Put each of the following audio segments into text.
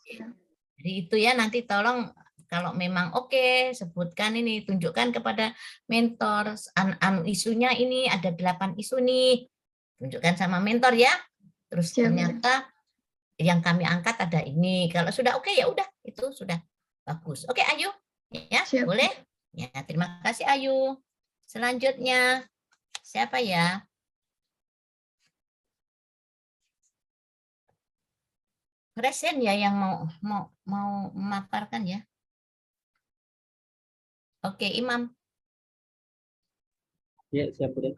Jadi itu ya, nanti tolong kalau memang oke, sebutkan ini, tunjukkan kepada mentor, isunya ini ada 8 isu nih, tunjukkan sama mentor ya. Terus Siap, Bu. ternyata yang kami angkat ada ini. Kalau sudah oke ya udah, itu sudah bagus. Oke Ayu, ya Siap. boleh? Ya terima kasih Ayu. Selanjutnya siapa ya? Presiden ya yang mau memaparkan ya. Oke Imam. Ya, siap Bude.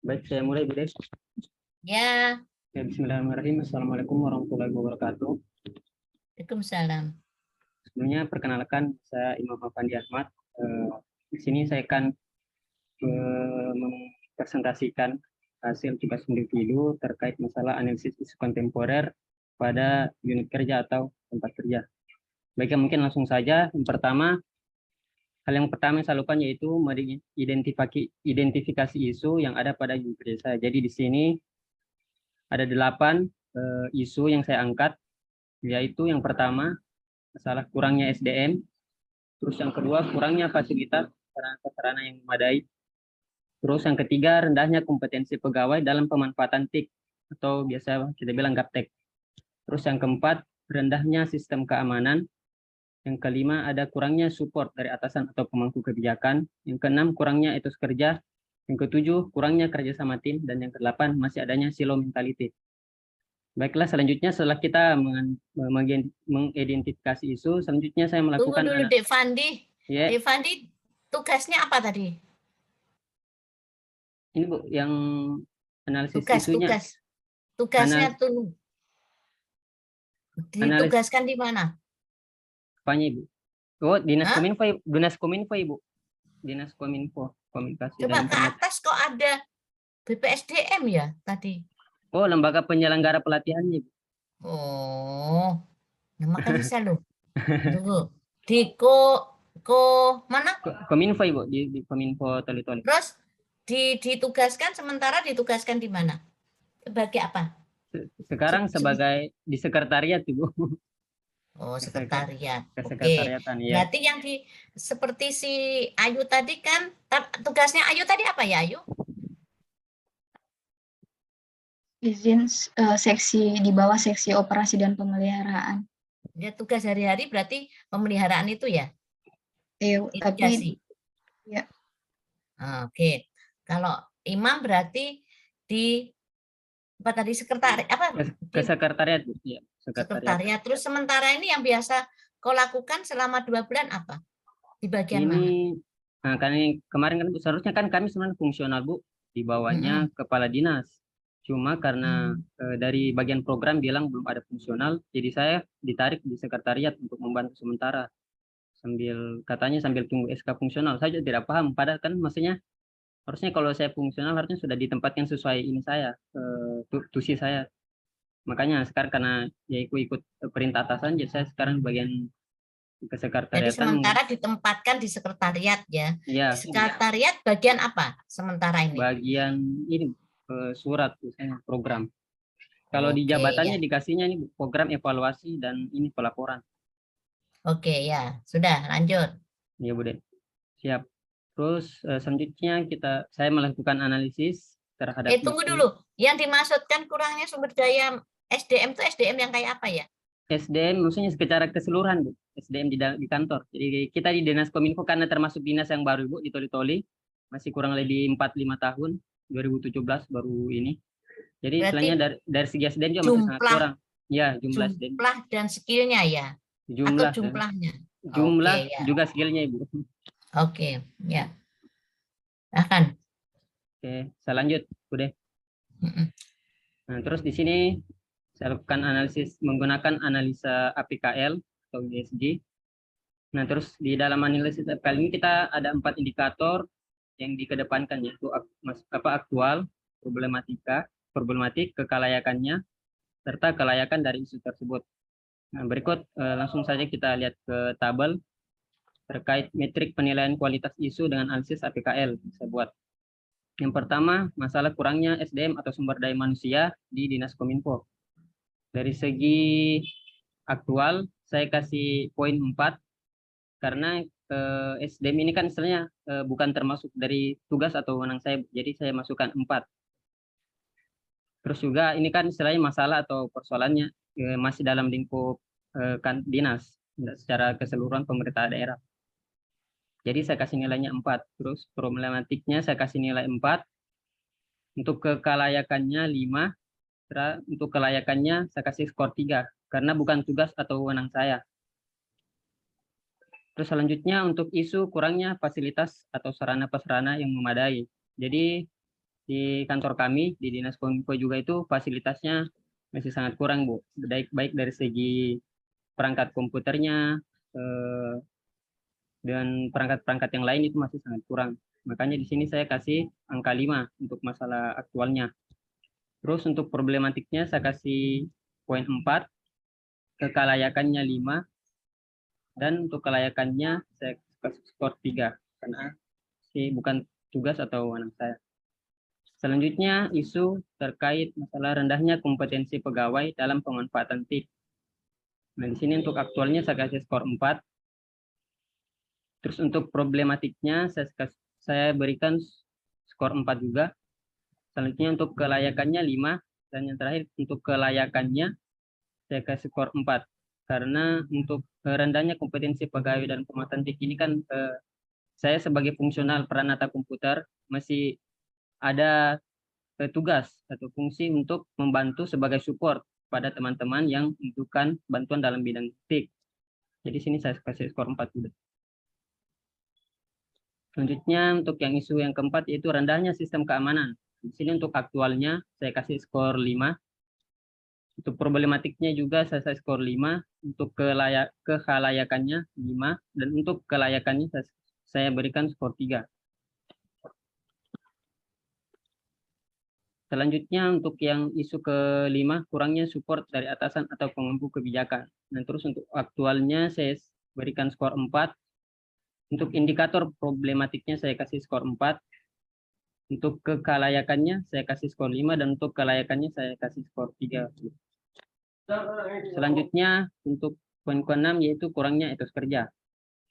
Baik, saya mulai Bude. Ya. Ya, bismillahirrahmanirrahim. Assalamualaikum warahmatullahi wabarakatuh. Waalaikumsalam. Sebelumnya perkenalkan, saya Imam Afandi Ahmad. Di sini saya akan mempresentasikan hasil tugas individu terkait masalah analisis isu kontemporer pada unit kerja atau tempat kerja. Baik, mungkin langsung saja. Hal yang pertama yang saya lakukan yaitu identifikasi isu yang ada pada unit kerja saya. Jadi di sini ada 8 isu yang saya angkat, yaitu yang pertama masalah kurangnya SDM, terus yang kedua kurangnya fasilitas sarana yang memadai, terus yang ketiga rendahnya kompetensi pegawai dalam pemanfaatan TIK atau biasa kita bilang gaptek, terus yang keempat rendahnya sistem keamanan, yang kelima ada kurangnya support dari atasan atau pemangku kebijakan, yang keenam kurangnya etos kerja, yang ketujuh kurangnya kerjasama tim, dan yang kedelapan masih adanya silo mentality. Baiklah, selanjutnya setelah kita mengidentifikasi isu, selanjutnya saya melakukan... Tunggu dulu Dek Fandi. Yeah. Dek Fandi, tugasnya apa tadi? Ini Bu, yang analisis isunya. Tugasnya tuh ditugaskan di mana? Apanya Ibu? Oh, Dinas Kominfo Ibu. Dinas Kominfo, komunikasi. Coba ke atas kok ada BPSDM ya tadi? Oh, lembaga penyelenggara pelatihannya. Oh, makanya saya loh. Tunggu. Di mana? Kominfo Ibu, di Kominfo Toli-Toli. Terus ditugaskan ditugaskan di mana? Sebagai apa? Sekarang sebagai di sekretariat Ibu. Oh, sekretariat. Kesekretariatan, oke. Ya. Berarti yang seperti si Ayu tadi kan, tugasnya Ayu tadi apa ya Ayu? Izin seksi di bawah seksi operasi dan pemeliharaan. Ya, tugas hari-hari berarti pemeliharaan itu ya? Tapi ya. Oke. Kalau Imam berarti di apa tadi sekretariat apa? Kesekretariat ya. Sekretariat. Terus sementara ini yang biasa kau lakukan selama 2 bulan apa? Di bagian mana? Nah, kemarin kan seharusnya kan kami sebenarnya fungsional Bu, di bawahnya kepala dinas. Cuma karena dari bagian program bilang belum ada fungsional, jadi saya ditarik di sekretariat untuk membantu sementara. Katanya sambil tunggu SK fungsional. Saya juga tidak paham, padahal kan maksudnya harusnya kalau saya fungsional harusnya sudah ditempatkan sesuai ini saya, tusi saya. Makanya sekarang karena ya ikut perintah atasan, jadi saya sekarang bagian kesekretariatan. Jadi sementara ditempatkan di sekretariat ya. Ya. Sekretariat bagian apa sementara ini? Bagian ini surat program. Kalau di jabatannya ya. Dikasihnya ini program evaluasi dan ini pelaporan. Oke ya, sudah lanjut. Iya Bu. Siap. Terus selanjutnya saya melakukan analisis terhadap tunggu dulu. Yang dimaksudkan kurangnya sumber daya SDM itu SDM yang kayak apa ya? SDM maksudnya secara keseluruhan Bu. SDM di kantor. Jadi kita di Dinas Kominfo karena termasuk dinas yang baru Bu di Toli-Toli, masih kurang lebih 4-5 tahun, 2017 baru ini. Jadi istilahnya dari segi SDM juga masih sangat kurang. Ya, jumlah SDM. Jumlah dan skillnya ya? Jumlah. Atau jumlahnya? Jumlah juga skillnya Ibu. Oke, ya. Akan. Oke, saya lanjut, udah. Nah, terus di sini saya lakukan analisis menggunakan analisa APKL atau ESG. Nah, terus di dalam analisis APKL ini kita ada 4 indikator yang dikedepankan, yaitu aktual, problematik, kekelayakannya, serta kelayakan dari isu tersebut. Nah, berikut langsung saja kita lihat ke tabel terkait metrik penilaian kualitas isu dengan analisis APKL saya buat. Yang pertama, masalah kurangnya SDM atau sumber daya manusia di Dinas Kominfo. Dari segi aktual, saya kasih poin 4, karena SDM ini kan istilahnya bukan termasuk dari tugas atau wewenang saya, jadi saya masukkan 4. Terus juga ini kan istilahnya masalah atau persoalannya masih dalam lingkup kan dinas, tidak secara keseluruhan pemerintah daerah. Jadi saya kasih nilainya 4. Terus problematiknya saya kasih nilai 4. Untuk kelayakannya 5. Untuk kelayakannya saya kasih skor 3. Karena bukan tugas atau wewenang saya. Terus selanjutnya untuk isu kurangnya fasilitas atau sarana-prasarana yang memadai. Jadi di kantor kami, di Dinas Kominfo juga itu fasilitasnya masih sangat kurang, Bu. Baik dari segi perangkat komputernya, dan perangkat-perangkat yang lain itu masih sangat kurang. Makanya di sini saya kasih angka 5 untuk masalah aktualnya. Terus untuk problematiknya saya kasih poin 4, kelayakannya 5, dan untuk kelayakannya saya kasih skor 3, karena bukan tugas atau wewenang saya. Selanjutnya isu terkait masalah rendahnya kompetensi pegawai dalam pemanfaatan TIK. Nah di sini untuk aktualnya saya kasih skor 4. Terus untuk problematiknya saya berikan skor 4 juga. Selanjutnya untuk kelayakannya 5. Dan yang terakhir untuk kelayakannya saya kasih skor 4. Karena untuk rendahnya kompetensi pegawai dan pemanfaatan TIK ini kan saya sebagai fungsional peranata komputer masih ada tugas atau fungsi untuk membantu sebagai support pada teman-teman yang membutuhkan bantuan dalam bidang TIK. Jadi sini saya kasih skor 4 juga. Selanjutnya untuk yang isu yang keempat yaitu rendahnya sistem keamanan. Di sini untuk aktualnya saya kasih skor 5. Untuk problematiknya juga saya kasih skor 5. Untuk kelayakannya 5. Dan untuk kelayakannya saya berikan skor 3. Selanjutnya untuk yang isu ke-5, kurangnya support dari atasan atau pengempu kebijakan. Nah terus untuk aktualnya saya berikan skor 4. Untuk indikator problematiknya saya kasih skor 4. Untuk kelayakannya saya kasih skor 5, dan untuk kelayakannya saya kasih skor 3. Selanjutnya untuk poin ke-6 yaitu kurangnya etos kerja.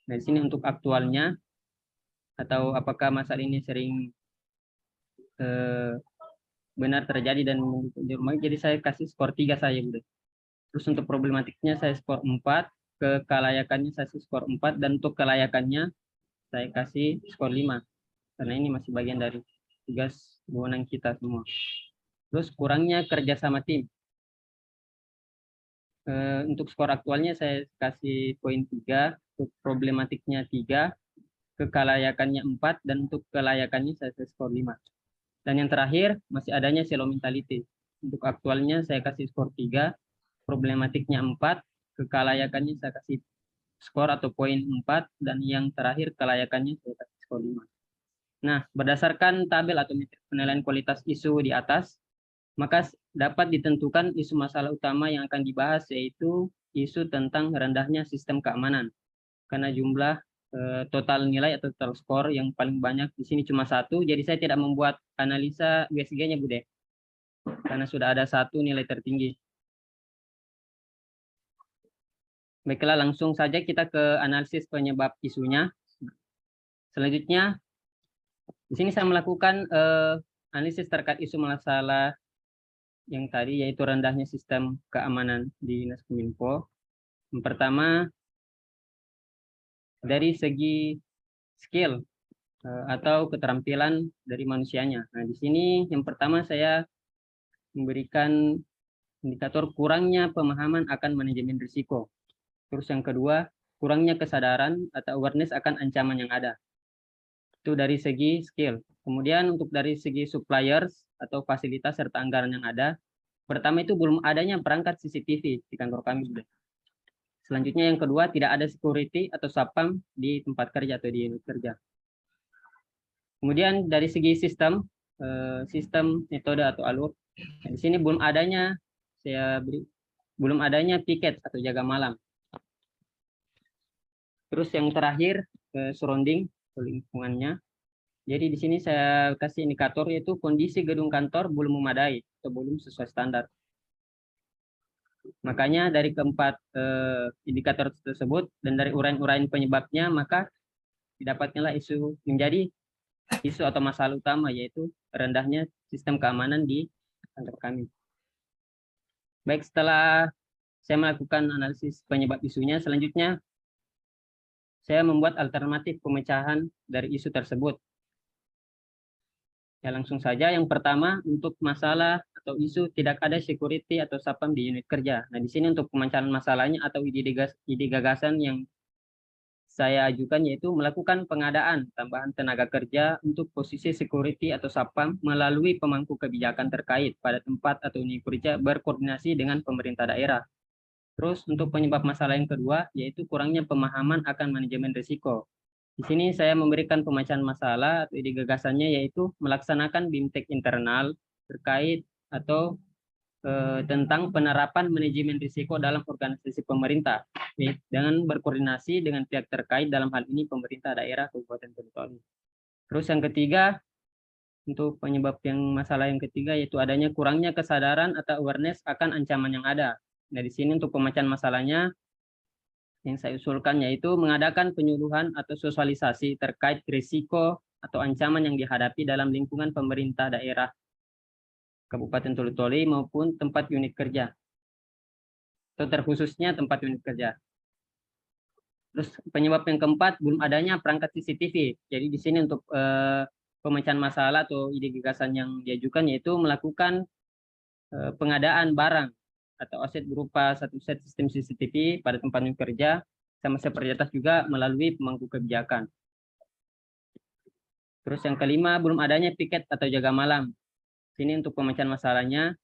Nah, di sini untuk aktualnya atau apakah masalah ini sering benar terjadi dan di rumah, jadi saya kasih skor 3 saya, Budi. Terus untuk problematiknya saya skor 4. Kelayakannya saya skor 4, dan untuk kelayakannya saya kasih skor 5 karena ini masih bagian dari tugas wewenang kita semua. Terus kurangnya kerjasama tim. Untuk skor aktualnya saya kasih poin 3, untuk problematiknya 3, kelayakannya 4, dan untuk kelayakannya saya kasih skor 5. Dan yang terakhir masih adanya silo mentality. Untuk aktualnya saya kasih skor 3, problematiknya 4, kelayakannya saya kasih skor atau poin 4, dan yang terakhir kelayakannya saya kasih skor 5. Nah, berdasarkan tabel atau metrik penilaian kualitas isu di atas, maka dapat ditentukan isu masalah utama yang akan dibahas, yaitu isu tentang rendahnya sistem keamanan. Karena jumlah total nilai atau total skor yang paling banyak di sini cuma 1, jadi saya tidak membuat analisa USG-nya, Bude. Karena sudah ada 1 nilai tertinggi. Baiklah, langsung saja kita ke analisis penyebab isunya. Selanjutnya, di sini saya melakukan analisis terkait isu masalah yang tadi, yaitu rendahnya sistem keamanan di Dinas Kominfo. Yang pertama, dari segi skill atau keterampilan dari manusianya. Nah, di sini yang pertama saya memberikan indikator kurangnya pemahaman akan manajemen risiko. Terus yang kedua, kurangnya kesadaran atau awareness akan ancaman yang ada. Itu dari segi skill. Kemudian untuk dari segi suppliers atau fasilitas serta anggaran yang ada, pertama itu belum adanya perangkat CCTV di kantor kami. Selanjutnya yang kedua, tidak ada security atau satpam di tempat kerja atau di unit kerja. Kemudian dari segi sistem metode atau alur, di sini belum adanya piket atau jaga malam. Terus yang terakhir surrounding lingkungannya. Jadi di sini saya kasih indikator yaitu kondisi gedung kantor belum memadai atau belum sesuai standar. Makanya dari keempat indikator tersebut dan dari uraian-uraian penyebabnya, maka didapatkanlah menjadi isu atau masalah utama, yaitu rendahnya sistem keamanan di kantor kami. Baik, setelah saya melakukan analisis penyebab isunya, selanjutnya saya membuat alternatif pemecahan dari isu tersebut. Ya, langsung saja. Yang pertama, untuk masalah atau isu tidak ada security atau sapam di unit kerja. Nah, di sini untuk pemecahan masalahnya atau ide gagasan yang saya ajukan yaitu melakukan pengadaan tambahan tenaga kerja untuk posisi security atau sapam melalui pemangku kebijakan terkait pada tempat atau unit kerja berkoordinasi dengan pemerintah daerah. Terus untuk penyebab masalah yang kedua yaitu kurangnya pemahaman akan manajemen risiko. Di sini saya memberikan pemecahan masalah atau ide gagasannya yaitu melaksanakan BIMTEK internal terkait atau tentang penerapan manajemen risiko dalam organisasi pemerintah dengan berkoordinasi dengan pihak terkait, dalam hal ini pemerintah daerah Kabupaten Toli. Terus yang ketiga, untuk penyebab masalah yang ketiga yaitu adanya kurangnya kesadaran atau awareness akan ancaman yang ada. Nah, di sini untuk pemecahan masalahnya yang saya usulkan yaitu mengadakan penyuluhan atau sosialisasi terkait risiko atau ancaman yang dihadapi dalam lingkungan pemerintah daerah Kabupaten Toli maupun tempat unit kerja, atau terkhususnya tempat unit kerja. Terus penyebab yang keempat, belum adanya perangkat CCTV. Jadi di sini untuk pemecahan masalah atau ide gagasan yang diajukan yaitu melakukan pengadaan barang atau aset berupa satu set sistem CCTV pada tempat unit kerja, sama seperti atas juga melalui pemangku kebijakan. Terus yang kelima, belum adanya piket atau jaga malam. Sini untuk pemecahan masalahnya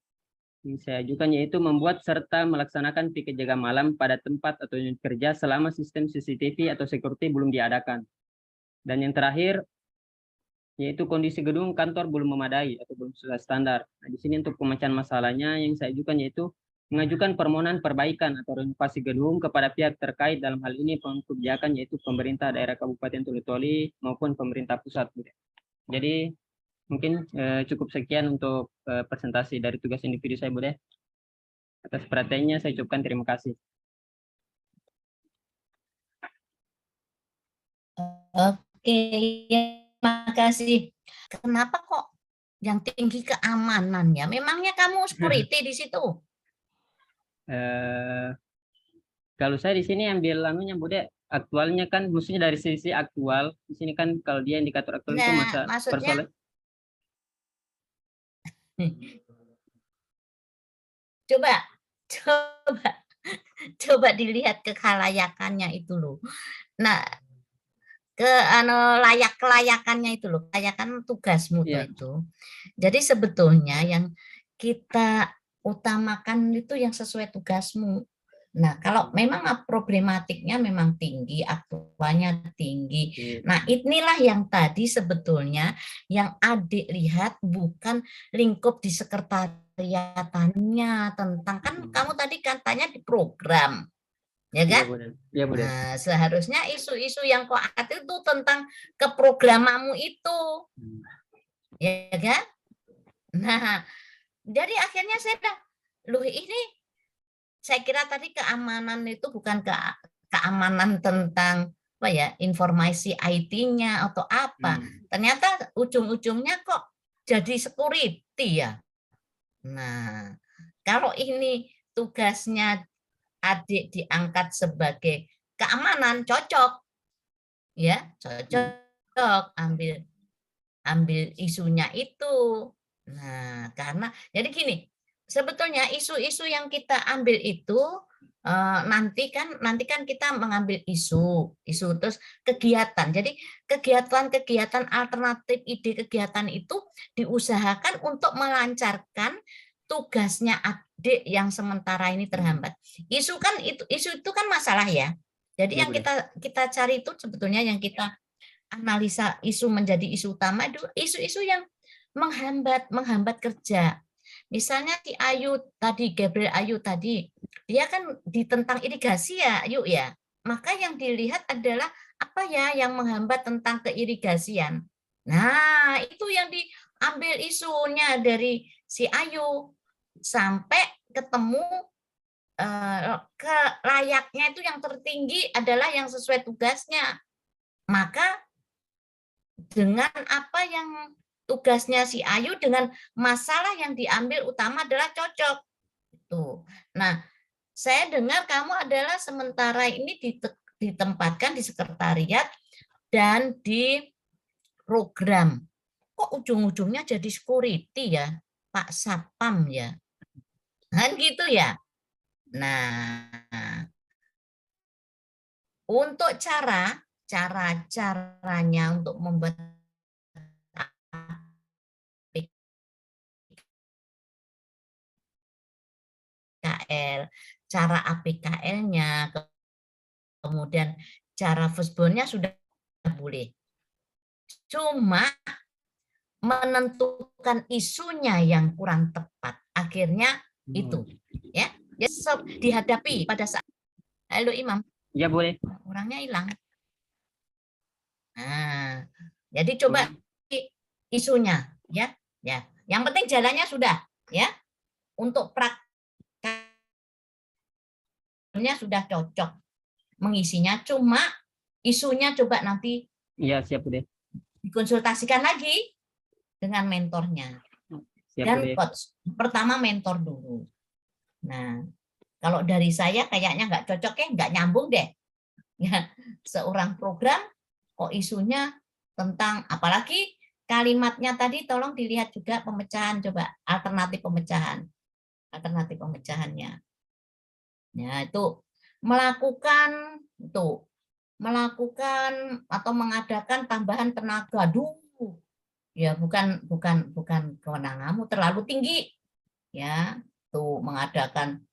yang saya ajukan yaitu membuat serta melaksanakan piket jaga malam pada tempat atau unit kerja selama sistem CCTV atau security belum diadakan. Dan yang terakhir yaitu kondisi gedung kantor belum memadai atau belum sesuai standar. Nah, di sini untuk pemecahan masalahnya yang saya ajukan yaitu mengajukan permohonan perbaikan atau renovasi gedung kepada pihak terkait, dalam hal ini pemangku kebijakan yaitu pemerintah daerah Kabupaten Toli maupun pemerintah pusat. Jadi mungkin cukup sekian untuk presentasi dari tugas individu saya, Bude. Atas perhatiannya saya ucapkan terima kasih. Oke, terima kasih. Kenapa kok yang tinggi keamanan ya? Memangnya kamu security di situ? Kalau saya di sini ambil anunya, Bude, aktualnya kan, maksudnya dari sisi aktual. Di sini kan kalau dia indikator aktual itu masa maksudnya coba dilihat kelayakannya itu loh. Nah, kelayakannya itu loh, kelayakan tugasmu itu. Jadi sebetulnya yang kita utamakan itu yang sesuai tugasmu. Nah, kalau memang problematiknya memang tinggi, aktualnya tinggi. Nah, inilah yang tadi sebetulnya yang adik lihat bukan lingkup di sekretariatannya tentang, kan kamu tadi katanya di program. Ya kan? Ya, Bude. Nah, seharusnya isu-isu yang kau angkat itu tentang keprogramamu itu. Ya kan? Nah, jadi akhirnya saya bilang, loh ini saya kira tadi keamanan itu bukan keamanan tentang apa ya, informasi IT-nya atau apa. Ternyata ujung-ujungnya kok jadi security ya. Nah, kalau ini tugasnya adik diangkat sebagai keamanan, cocok. Ya, cocok ambil isunya itu. Nah, karena jadi gini, sebetulnya isu-isu yang kita ambil itu nanti kan kita mengambil isu terus kegiatan. Jadi kegiatan alternatif, ide kegiatan itu diusahakan untuk melancarkan tugasnya adik yang sementara ini terhambat. Isu itu kan masalah ya. Jadi yang kita cari itu sebetulnya yang kita analisa isu menjadi isu utama itu isu-isu yang menghambat kerja. Misalnya si Ayu tadi, Gabriel Ayu tadi, dia kan ditentang irigasi ya, Ayu ya. maka yang dilihat adalah apa ya yang menghambat tentang keirigasian. Nah, itu yang diambil isunya dari si Ayu sampai ketemu ke layaknya itu yang tertinggi adalah yang sesuai tugasnya. Maka dengan apa yang tugasnya si Ayu dengan masalah yang diambil utama adalah cocok. Tuh. Nah, saya dengar kamu adalah sementara ini ditempatkan di sekretariat dan di program. Kok ujung-ujungnya jadi security ya, Pak Sapam ya? Kan gitu ya? Nah, untuk caranya untuk membuat APKL, cara APKL-nya, kemudian cara firstborn-nya sudah boleh. Cuma menentukan isunya yang kurang tepat. Akhirnya itu, ya, dihadapi pada saat. Halo Imam. Ya boleh. Orangnya hilang. Nah, jadi coba isunya, ya. Yang penting jalannya sudah, ya. Untuk prakteknya sudah cocok. Mengisinya cuma isunya coba nanti Iya, siap deh. dikonsultasikan lagi dengan mentornya. Siap Dan deh. coach, pertama mentor dulu. Nah, kalau dari saya kayaknya nggak cocok ya, nggak nyambung deh. Ya, seorang program kok isunya tentang, apalagi kalimatnya tadi tolong dilihat juga pemecahan, coba alternatif pemecahannya. Ya, itu melakukan atau mengadakan tambahan tenaga. Aduh, ya bukan kewenanganmu, terlalu tinggi. Ya, tuh mengadakan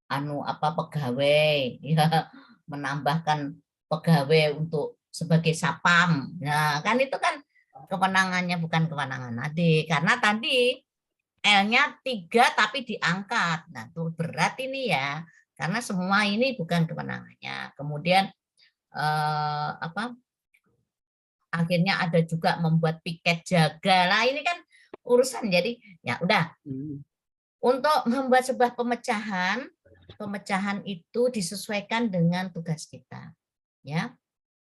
pegawai, ya, menambahkan pegawai untuk sebagai sapam. Nah, kan itu kan kewenangannya bukan kewenangan adik. Karena tadi L-nya 3 tapi diangkat. Nah, itu berat ini ya. Karena semua ini bukan kewenangannya. Kemudian akhirnya ada juga membuat piket jaga. Lah ini kan urusan. Jadi ya udah. Untuk membuat sebuah pemecahan itu disesuaikan dengan tugas kita, ya.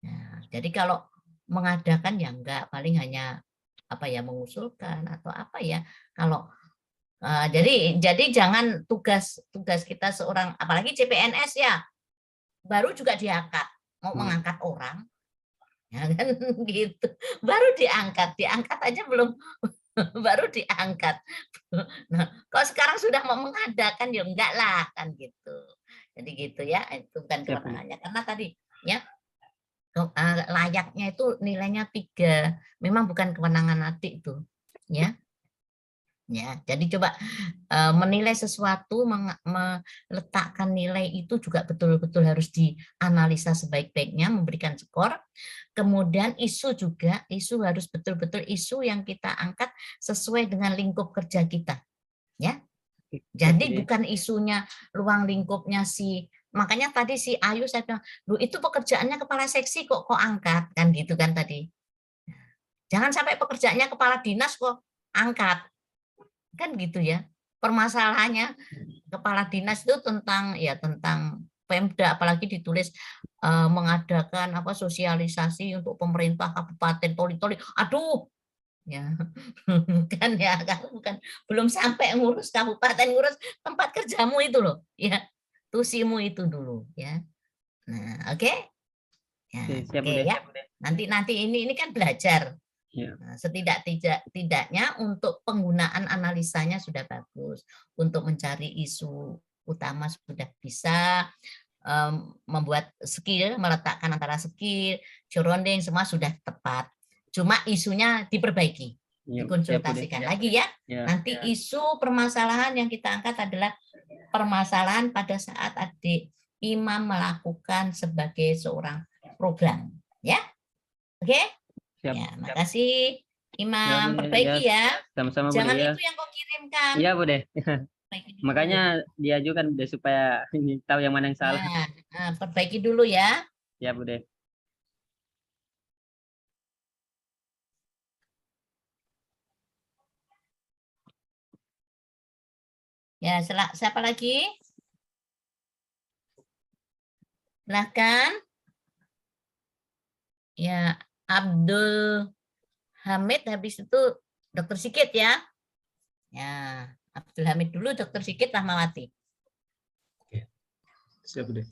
Nah, jadi kalau mengadakan ya enggak, paling hanya mengusulkan atau apa ya. Kalau jadi jangan tugas kita seorang, apalagi CPNS ya, baru juga diangkat, mau mengangkat orang, ya kan gitu, baru diangkat aja belum. Baru diangkat. Nah, kalau sekarang sudah mau mengadakan ya enggak lah kan gitu. Jadi gitu ya, itu bukan kewenangannya. Karena tadi ya layaknya itu nilainya 3. Memang bukan kewenangan adik itu. Ya. Ya, jadi coba menilai sesuatu, meletakkan nilai itu juga betul-betul harus dianalisa sebaik-baiknya, memberikan skor. Kemudian isu harus betul-betul isu yang kita angkat sesuai dengan lingkup kerja kita, ya. Jadi bukan isunya ruang lingkupnya makanya tadi si Ayu saya bilang, "Loh, itu pekerjaannya kepala seksi kok angkat," kan gitu kan tadi. Jangan sampai pekerjaannya kepala dinas kok angkat. Kan gitu ya. Permasalahannya kepala dinas itu tentang Pemda, apalagi ditulis mengadakan sosialisasi untuk pemerintah kabupaten toli-toli. Aduh, ya kan ya, bukan belum sampai ngurus kabupaten, ngurus tempat kerjamu itu loh, ya tusimu itu dulu ya. Nah, oke. Ya, oke ya. Nanti ini kan belajar. Nah, tidaknya untuk penggunaan analisanya sudah bagus, untuk mencari isu utama sudah bisa, membuat skill, meletakkan antara skill, surrounding semua sudah tepat. Cuma isunya diperbaiki, dikonsultasikan lagi ya. Nanti isu permasalahan yang kita angkat adalah permasalahan pada saat adik Imam melakukan sebagai seorang program, ya. Oke? Ya, makasih Imam, perbaiki ya. Sama-sama, Jangan Bude, ya. itu yang kau kirimkan. Iya, Bude. Perbaiki dulu. Makanya diajukan Bude supaya ini tahu yang mana yang salah. Perbaiki dulu ya. Ya Bude. Ya, siapa lagi? Silahkan. Ya, Abdul Hamid, habis itu Dokter Sikit ya. Ya, Abdul Hamid dulu, Dokter Sikit, Rahmawati. Siap, Bude.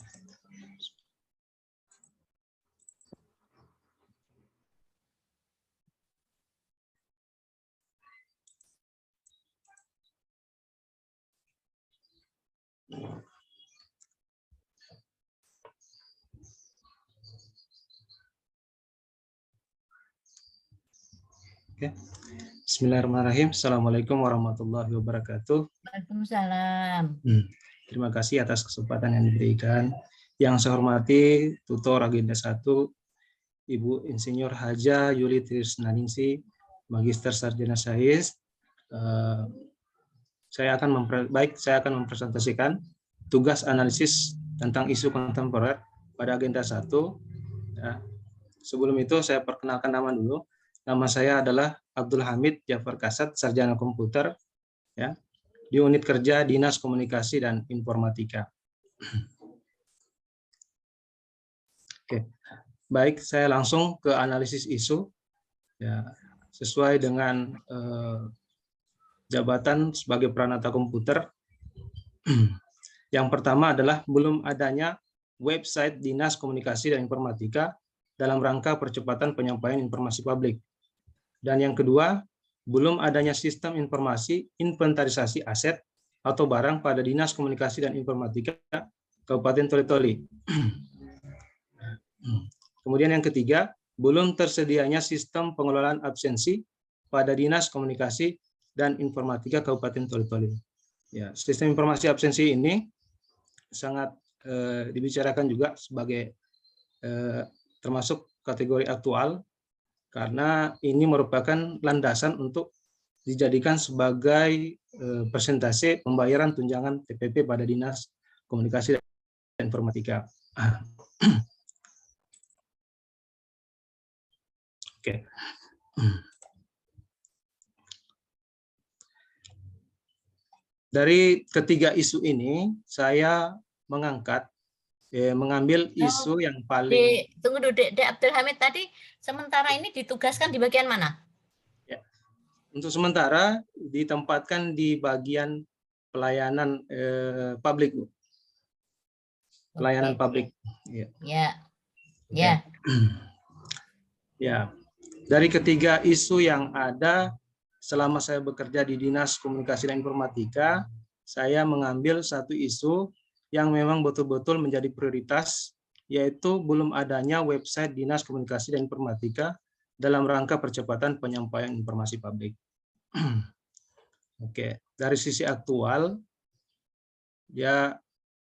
Oke. Bismillahirrahmanirrahim. Assalamualaikum warahmatullahi wabarakatuh. Waalaikumsalam. Terima kasih atas kesempatan yang diberikan. Yang saya hormati tutor agenda 1, Ibu Insinyur Haja Yuli Trisnaningsi, Magister Sarjana Sains. Saya akan mempresentasikan tugas analisis tentang isu kontemporer pada agenda 1. Ya. Sebelum itu saya perkenalkan nama dulu. Nama saya adalah Abdul Hamid Jafar Kasat, Sarjana Komputer, ya, di unit kerja Dinas Komunikasi dan Informatika. Oke, baik, saya langsung ke analisis isu, ya, sesuai dengan jabatan sebagai peranata komputer. Yang pertama adalah belum adanya website Dinas Komunikasi dan Informatika dalam rangka percepatan penyampaian informasi publik. Dan yang kedua, belum adanya sistem informasi inventarisasi aset atau barang pada Dinas Komunikasi dan Informatika Kabupaten Toli-Toli. Kemudian yang ketiga, belum tersedianya sistem pengelolaan absensi pada Dinas Komunikasi dan Informatika Kabupaten Toli-Toli. Ya, sistem informasi absensi ini sangat dibicarakan juga sebagai termasuk kategori aktual, karena ini merupakan landasan untuk dijadikan sebagai persentase pembayaran tunjangan TPP pada Dinas Komunikasi dan Informatika. Oke. Dari ketiga isu ini, saya mengambil isu yang paling... Tunggu dulu, Dek Abdul Hamid tadi sementara ini ditugaskan di bagian mana? Ya. Untuk sementara ditempatkan di bagian pelayanan publik, Bu. Pelayanan publik. Ya. Ya. Oke. Ya. Ya. Dari ketiga isu yang ada selama saya bekerja di Dinas Komunikasi dan Informatika, saya mengambil satu isu yang memang betul-betul menjadi prioritas, yaitu belum adanya website Dinas Komunikasi dan Informatika dalam rangka percepatan penyampaian informasi publik. Oke, dari sisi aktual, ya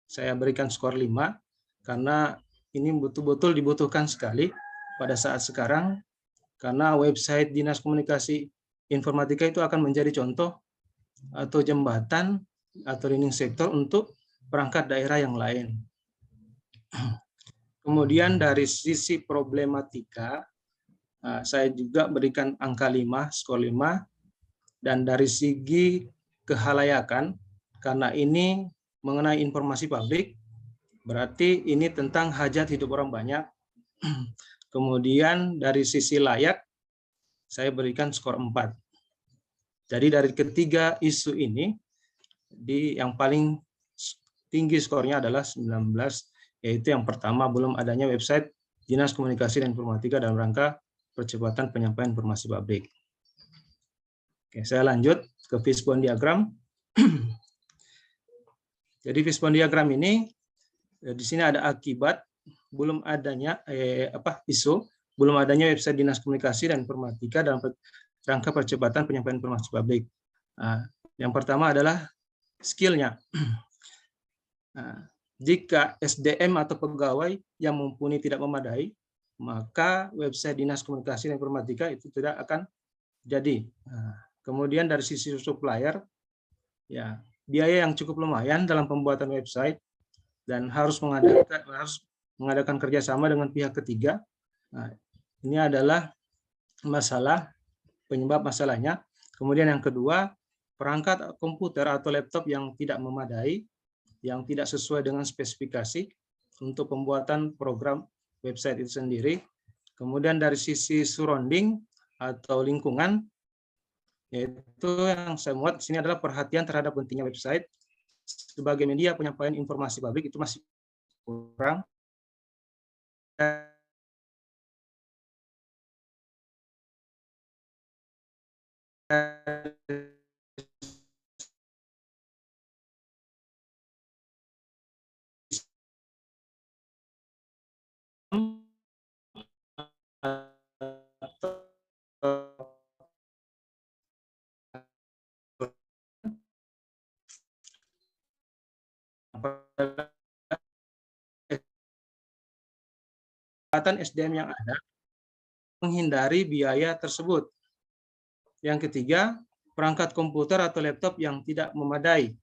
saya berikan skor 5, karena ini betul-betul dibutuhkan sekali pada saat sekarang, karena website Dinas Komunikasi Informatika itu akan menjadi contoh atau jembatan atau leading sektor untuk perangkat daerah yang lain. Kemudian dari sisi problematika, saya juga berikan angka 5, skor 5, dan dari segi kehalayakan, karena ini mengenai informasi publik, berarti ini tentang hajat hidup orang banyak. Kemudian dari sisi layak, saya berikan skor 4. Jadi dari ketiga isu ini, yang paling tinggi skornya adalah 19, yaitu yang pertama, belum adanya website Dinas Komunikasi dan Informatika dalam rangka percepatan penyampaian informasi publik. Oke, saya lanjut ke fishbone diagram. Jadi fishbone diagram ini, di sini ada akibat belum adanya isu, belum adanya website Dinas Komunikasi dan Informatika dalam rangka percepatan penyampaian informasi publik. Yang pertama adalah skill-nya. Jika SDM atau pegawai yang mumpuni tidak memadai, maka website Dinas Komunikasi dan Informatika itu tidak akan jadi. Kemudian dari sisi supplier, ya biaya yang cukup lumayan dalam pembuatan website dan harus mengadakan kerjasama dengan pihak ketiga. Nah, ini adalah penyebab masalahnya. Kemudian yang kedua, perangkat komputer atau laptop yang tidak memadai, yang tidak sesuai dengan spesifikasi untuk pembuatan program website itu sendiri. Kemudian dari sisi surrounding atau lingkungan, yaitu yang saya muat di sini adalah perhatian terhadap pentingnya website sebagai media penyampaian informasi publik itu masih kurang. SDM yang ada menghindari biaya tersebut. Yang ketiga, perangkat komputer atau laptop yang tidak memadai.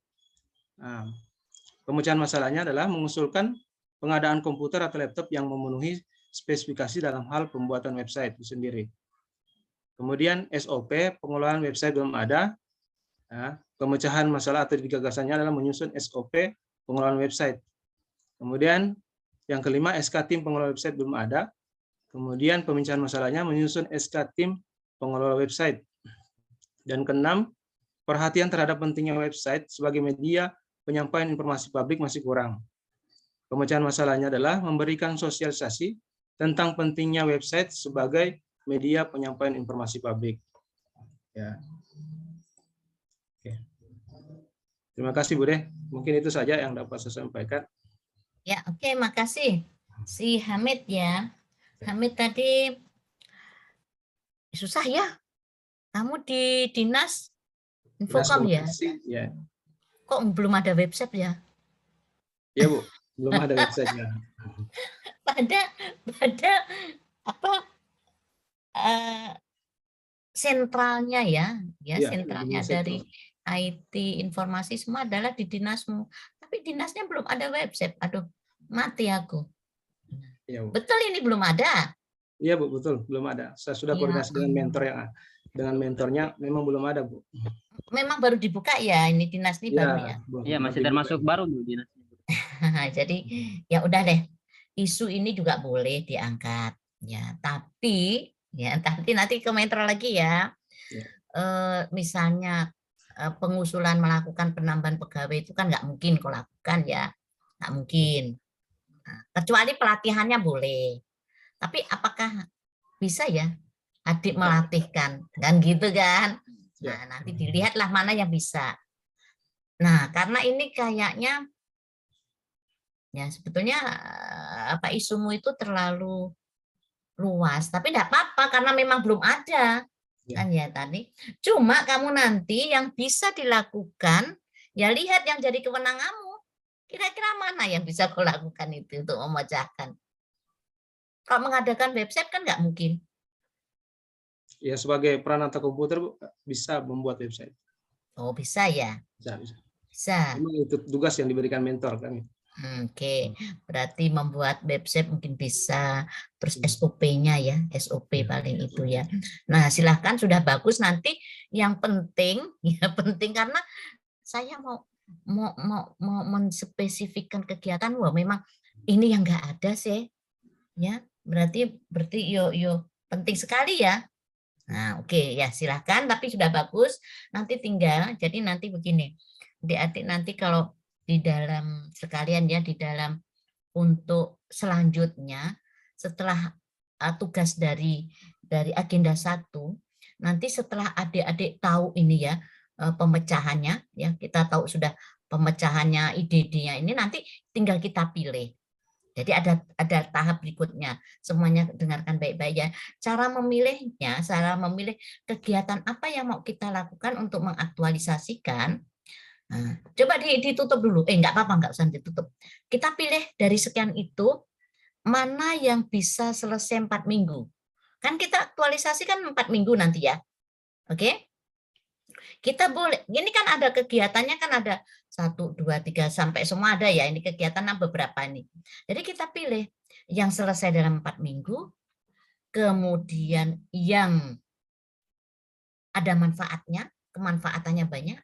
Nah, pemecahan masalahnya adalah mengusulkan pengadaan komputer atau laptop yang memenuhi spesifikasi dalam hal pembuatan website itu sendiri. Kemudian SOP pengelolaan website belum ada. Nah, pemecahan masalah atau gagasannya adalah menyusun SOP pengelolaan website. Kemudian yang kelima, SK tim pengelola website belum ada. Kemudian pemecahan masalahnya menyusun SK tim pengelola website. Dan keenam, perhatian terhadap pentingnya website sebagai media penyampaian informasi publik masih kurang. Pemecahan masalahnya adalah memberikan sosialisasi tentang pentingnya website sebagai media penyampaian informasi publik. Ya. Oke. Terima kasih Bu De. Mungkin itu saja yang dapat saya sampaikan. Ya, oke, makasih. Si Hamid ya. Hamid tadi susah ya. Kamu di Dinas Infokom ya? Ya. Kok belum ada website ya? Iya Bu, belum ada website-nya. pada apa sentralnya ya sentralnya dari IT informasi semua adalah di dinasmu. Tapi dinasnya belum ada website. Aduh, mati aku. Ya, Bu. Betul ini belum ada? Iya Bu, betul belum ada. Saya sudah koordinasi dengan mentornya, memang belum ada Bu. Memang baru dibuka ya ini dinas ini baru ya. Iya, masih termasuk baru Bu dinasnya. Jadi ya udah deh, isu ini juga boleh diangkat ya, tapi nanti komentar lagi ya. Misalnya pengusulan melakukan penambahan pegawai itu kan nggak mungkin kau lakukan ya, nggak mungkin. Nah, kecuali pelatihannya boleh. Tapi apakah bisa ya adik melatihkan kan gitu kan? Nah nanti dilihatlah mana yang bisa. Nah karena ini kayaknya ya sebetulnya apa isumu itu terlalu luas, tapi tidak apa-apa karena memang belum ada kan ya tadi. Cuma kamu nanti yang bisa dilakukan ya lihat yang jadi kewenanganmu. Kira-kira mana yang bisa kau lakukan itu untuk memecahkan? Kalau mengadakan website kan nggak mungkin. Ya sebagai peranata komputer bisa membuat website. Oh bisa ya? Bisa. Memang itu tugas yang diberikan mentor kami. Oke, berarti membuat website mungkin bisa, terus SOP-nya ya, SOP paling itu ya. Nah, silahkan sudah bagus nanti. Yang penting, ya penting karena saya mau menspesifikkan kegiatan. Wah, memang ini yang nggak ada sih, ya. Berarti yo penting sekali ya. Nah, oke ya silahkan. Tapi sudah bagus. Nanti tinggal. Jadi nanti begini, adik-adik nanti kalau di dalam sekalian ya di dalam untuk selanjutnya setelah tugas dari agenda 1 nanti setelah adik-adik tahu ini ya pemecahannya ya kita tahu sudah pemecahannya ide-idenya ini nanti tinggal kita pilih. Jadi ada tahap berikutnya. Semuanya dengarkan baik-baik ya. Cara memilihnya, cara memilih kegiatan apa yang mau kita lakukan untuk mengaktualisasikan. Nah, coba ditutup dulu. Enggak apa-apa, enggak usah ditutup. Kita pilih dari sekian itu mana yang bisa selesai 4 minggu. Kan kita aktualisasi kan 4 minggu nanti ya. Oke? Kita boleh, ini kan ada kegiatannya kan ada 1, 2, 3 sampai semua ada ya. Ini kegiatan beberapa ini. Jadi kita pilih yang selesai dalam 4 minggu, kemudian yang ada manfaatnya, kemanfaatannya banyak,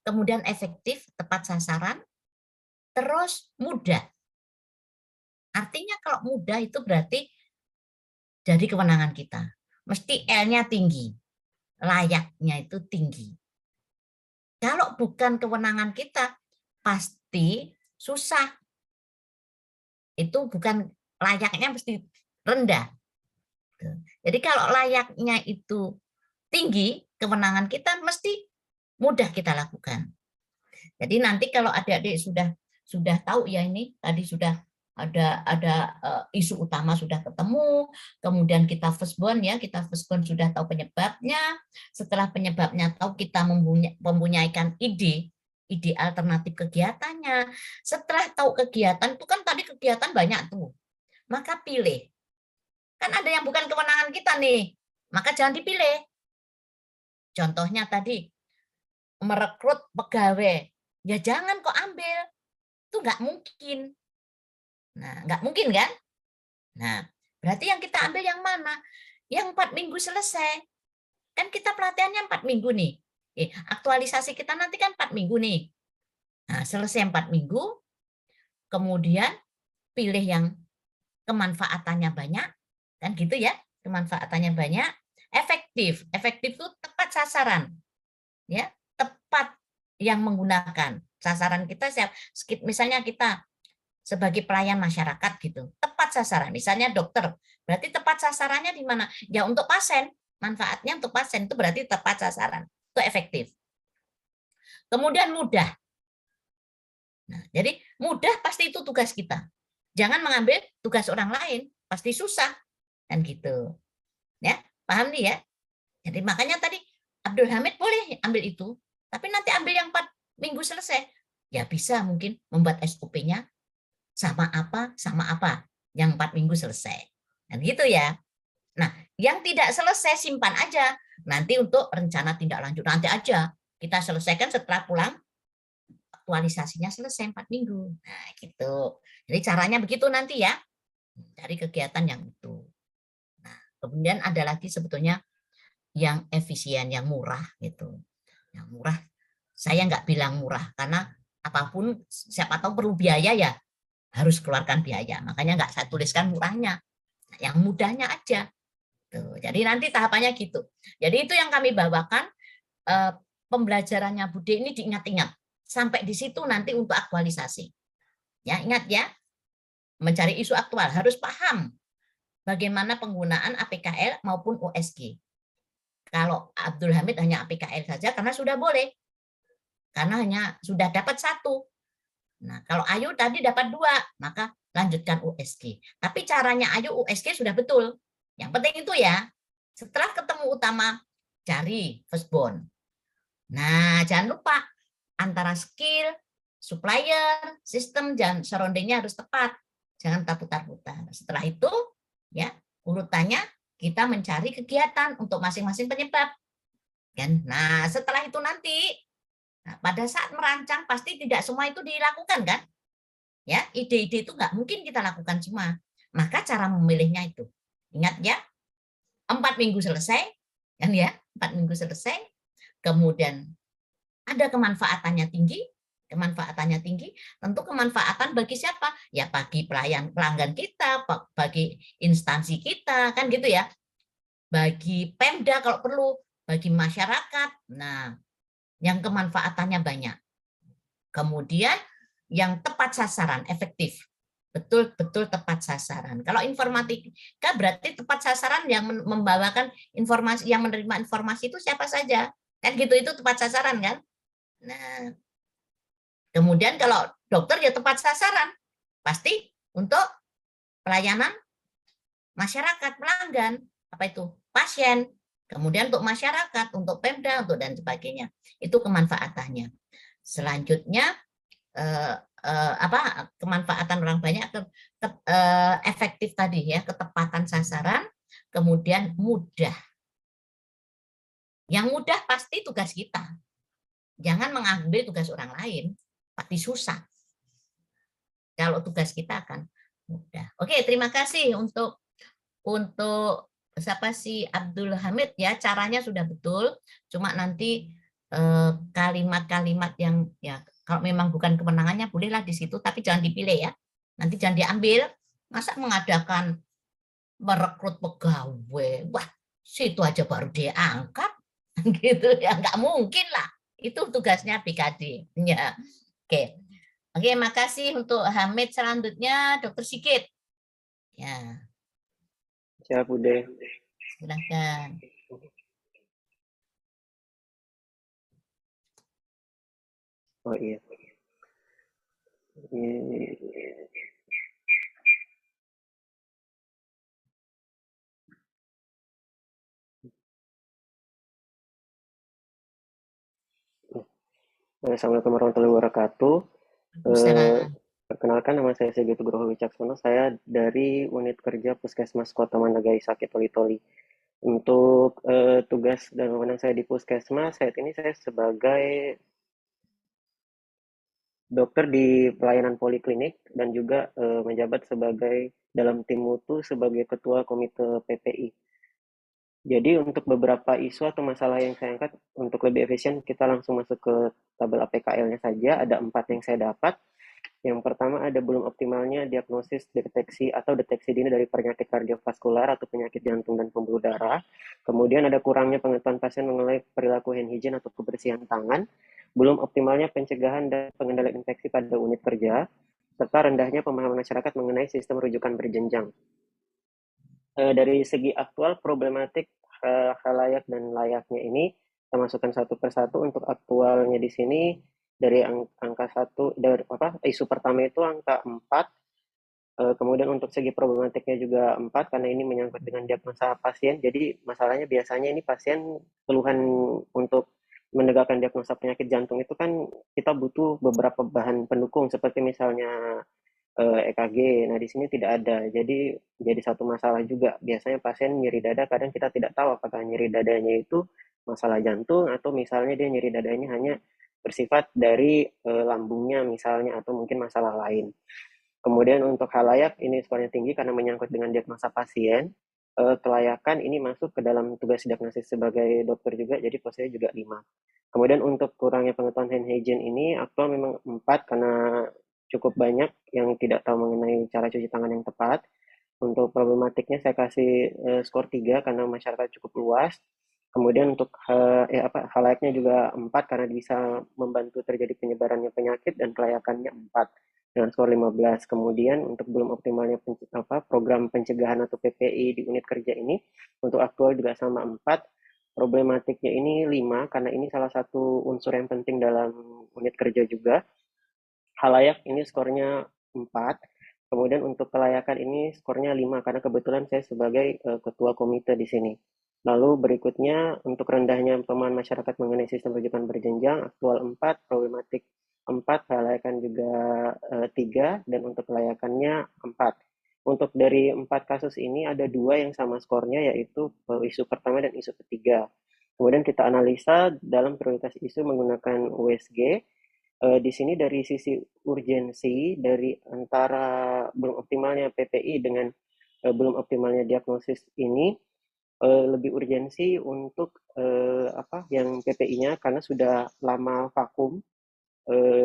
kemudian efektif, tepat sasaran, terus mudah. Artinya kalau mudah itu berarti jadi kewenangan kita. Mesti L-nya tinggi, layaknya itu tinggi. Kalau bukan kewenangan kita, pasti susah. Itu bukan layaknya mesti rendah. Jadi kalau layaknya itu tinggi, kewenangan kita mesti mudah kita lakukan. Jadi nanti kalau adik-adik sudah tahu ya, ini tadi sudah ada isu utama sudah ketemu, kemudian kita firstborn ya, kita firstborn sudah tahu penyebabnya. Setelah penyebabnya tahu, kita mempunyaikan ide alternatif kegiatannya. Setelah tahu kegiatan itu kan tadi kegiatan banyak tuh, maka pilih. Kan ada yang bukan kewenangan kita nih, maka jangan dipilih. Contohnya tadi merekrut pegawai, ya jangan kok ambil, itu nggak mungkin. Nah, nggak mungkin kan? Nah, berarti yang kita ambil yang mana? Yang 4 minggu selesai. Kan kita pelatihannya 4 minggu nih. Aktualisasi kita nanti kan 4 minggu nih. Nah, selesai 4 minggu, kemudian pilih yang kemanfaatannya banyak, kan gitu ya, kemanfaatannya banyak, efektif. Efektif itu tepat sasaran. Ya, tepat yang menggunakan. Sasaran kita misalnya kita sebagai pelayan masyarakat gitu, tepat sasaran. Misalnya dokter, berarti tepat sasarannya di mana? Ya untuk pasien, manfaatnya untuk pasien itu berarti tepat sasaran, itu efektif. Kemudian mudah. Nah, jadi mudah pasti itu tugas kita. Jangan mengambil tugas orang lain, pasti susah kan gitu. Ya, paham nih ya? Jadi makanya tadi Abdul Hamid boleh ambil itu, tapi nanti ambil yang 4 minggu selesai. Ya bisa mungkin membuat SOP-nya sama apa, yang 4 minggu selesai. Dan gitu ya. Nah, yang tidak selesai simpan aja. Nanti untuk rencana tindak lanjut nanti aja. Kita selesaikan setelah pulang, aktualisasinya selesai 4 minggu. Nah, gitu. Jadi caranya begitu nanti ya. Dari kegiatan yang itu. Nah, kemudian ada lagi sebetulnya yang efisien, yang murah gitu. Yang murah, saya nggak bilang murah karena apapun siapa tahu perlu biaya ya, harus keluarkan biaya. Makanya nggak saya tuliskan murahnya, yang mudahnya aja. Tuh, jadi nanti tahapannya gitu. Jadi itu yang kami bawakan, pembelajarannya Bude ini diingat-ingat. Sampai di situ nanti untuk aktualisasi. Ya, ingat ya, mencari isu aktual harus paham bagaimana penggunaan APKL maupun USG. Kalau Abdul Hamid hanya APKL saja karena sudah boleh. Karena hanya sudah dapat 1. Nah, kalau Ayu tadi dapat 2, maka lanjutkan USG. Tapi caranya Ayu USG sudah betul. Yang penting itu ya, setelah ketemu utama, cari firstborn. Nah, jangan lupa antara skill, supplier, sistem, dan surroundingnya harus tepat. Jangan putar-putar. Setelah itu, ya urutannya kita mencari kegiatan untuk masing-masing penyebab. Nah, setelah itu nanti, nah, pada saat merancang pasti tidak semua itu dilakukan kan? Ya, ide-ide itu nggak mungkin kita lakukan semua. Maka cara memilihnya itu, ingat ya, 4 minggu selesai, kan ya, 4 minggu selesai, kemudian ada kemanfaatannya tinggi, tentu kemanfaatan bagi siapa? Ya bagi pelanggan kita, bagi instansi kita, kan gitu ya. Bagi Pemda kalau perlu, bagi masyarakat. Nah, yang kemanfaatannya banyak. Kemudian yang tepat sasaran, efektif. Betul-betul tepat sasaran. Kalau informatika berarti tepat sasaran yang membawakan informasi, yang menerima informasi itu siapa saja. Kan gitu, itu tepat sasaran kan? Nah, kemudian kalau dokter ya tepat sasaran. Pasti untuk pelayanan masyarakat, pelanggan, apa itu? Pasien. Kemudian untuk masyarakat, untuk Pemda, untuk dan sebagainya. Itu kemanfaatannya. Selanjutnya kemanfaatan orang banyak, efektif tadi ya, ketepatan sasaran, kemudian mudah. Yang mudah pasti tugas kita. Jangan mengambil tugas orang lain, pasti susah. Kalau tugas kita akan mudah. Oke, terima kasih untuk siapa sih Abdul Hamid ya, caranya sudah betul. Cuma nanti kalimat-kalimat yang ya kalau memang bukan kewenangannya bolehlah di situ, tapi jangan dipilih ya. Nanti jangan diambil. Masa mengadakan merekrut pegawai, wah situ aja baru diangkat, gitu ya nggak mungkin lah. Itu tugasnya BKD. Ya, oke. Oke, makasih untuk Hamid. Selanjutnya Dr. Sigit. Ya, Siap, Bude. silakan. Oh iya. Assalamualaikum warahmatullahi wabarakatuh. Perkenalkan, nama saya Sigit Nugroho Wicaksono. Saya dari unit kerja Puskesmas Kota Mandagai Sakit Toli-Toli. Untuk tugas dan wewenang saya di Puskesmas, saat ini saya sebagai dokter di pelayanan poliklinik dan juga menjabat sebagai dalam tim mutu sebagai ketua komite PPI. Jadi untuk beberapa isu atau masalah yang saya angkat, untuk lebih efisien kita langsung masuk ke tabel APKL-nya saja. Ada 4 yang saya dapat. Yang pertama ada belum optimalnya diagnosis, deteksi atau deteksi dini dari penyakit kardiovaskular atau penyakit jantung dan pembuluh darah. Kemudian ada kurangnya pengetahuan pasien mengenai perilaku hand hygiene atau kebersihan tangan. Belum optimalnya pencegahan dan pengendalian infeksi pada unit kerja, serta rendahnya pemahaman masyarakat mengenai sistem rujukan berjenjang. Dari segi aktual problematik halayak dan layaknya ini kita masukkan satu persatu. Untuk aktualnya di sini dari angka 1 dari isu pertama itu angka 4. Kemudian untuk segi problematiknya juga 4 karena ini menyangkut dengan diagnosa pasien. Jadi masalahnya biasanya ini pasien keluhan untuk menegakkan diagnosa penyakit jantung itu kan kita butuh beberapa bahan pendukung seperti misalnya EKG. Nah, di sini tidak ada. Jadi satu masalah juga. Biasanya pasien nyeri dada, kadang kita tidak tahu apakah nyeri dadanya itu masalah jantung atau misalnya dia nyeri dadanya hanya bersifat dari lambungnya misalnya atau mungkin masalah lain. Kemudian untuk halayak ini skornya tinggi karena menyangkut dengan diagnosa pasien. Kelayakan ini masuk ke dalam tugas diagnosis sebagai dokter juga, jadi posisinya juga 5. Kemudian untuk kurangnya pengetahuan hand hygiene ini aktual memang 4 karena cukup banyak yang tidak tahu mengenai cara cuci tangan yang tepat. Untuk problematiknya saya kasih skor 3 karena masyarakat cukup luas. Kemudian untuk halayaknya juga 4 karena bisa membantu terjadi penyebarannya penyakit dan kelayakannya 4 dengan skor 15. Kemudian untuk belum optimalnya program pencegahan atau PPI di unit kerja ini untuk aktual juga sama 4. Problematiknya ini 5 karena ini salah satu unsur yang penting dalam unit kerja juga. Halayak ini skornya 4. Kemudian untuk kelayakan ini skornya 5 karena kebetulan saya sebagai ketua komite di sini. Lalu berikutnya untuk rendahnya pemahaman masyarakat mengenai sistem rujukan berjenjang aktual 4, problematik 4, kelayakan juga 3 dan untuk kelayakannya 4. Untuk dari 4 kasus ini ada 2 yang sama skornya yaitu isu pertama dan isu ketiga. Kemudian kita analisa dalam prioritas isu menggunakan USG. Di sini dari sisi urgensi dari antara belum optimalnya PPI dengan belum optimalnya diagnosis ini lebih urgensi untuk yang PPI-nya karena sudah lama vakum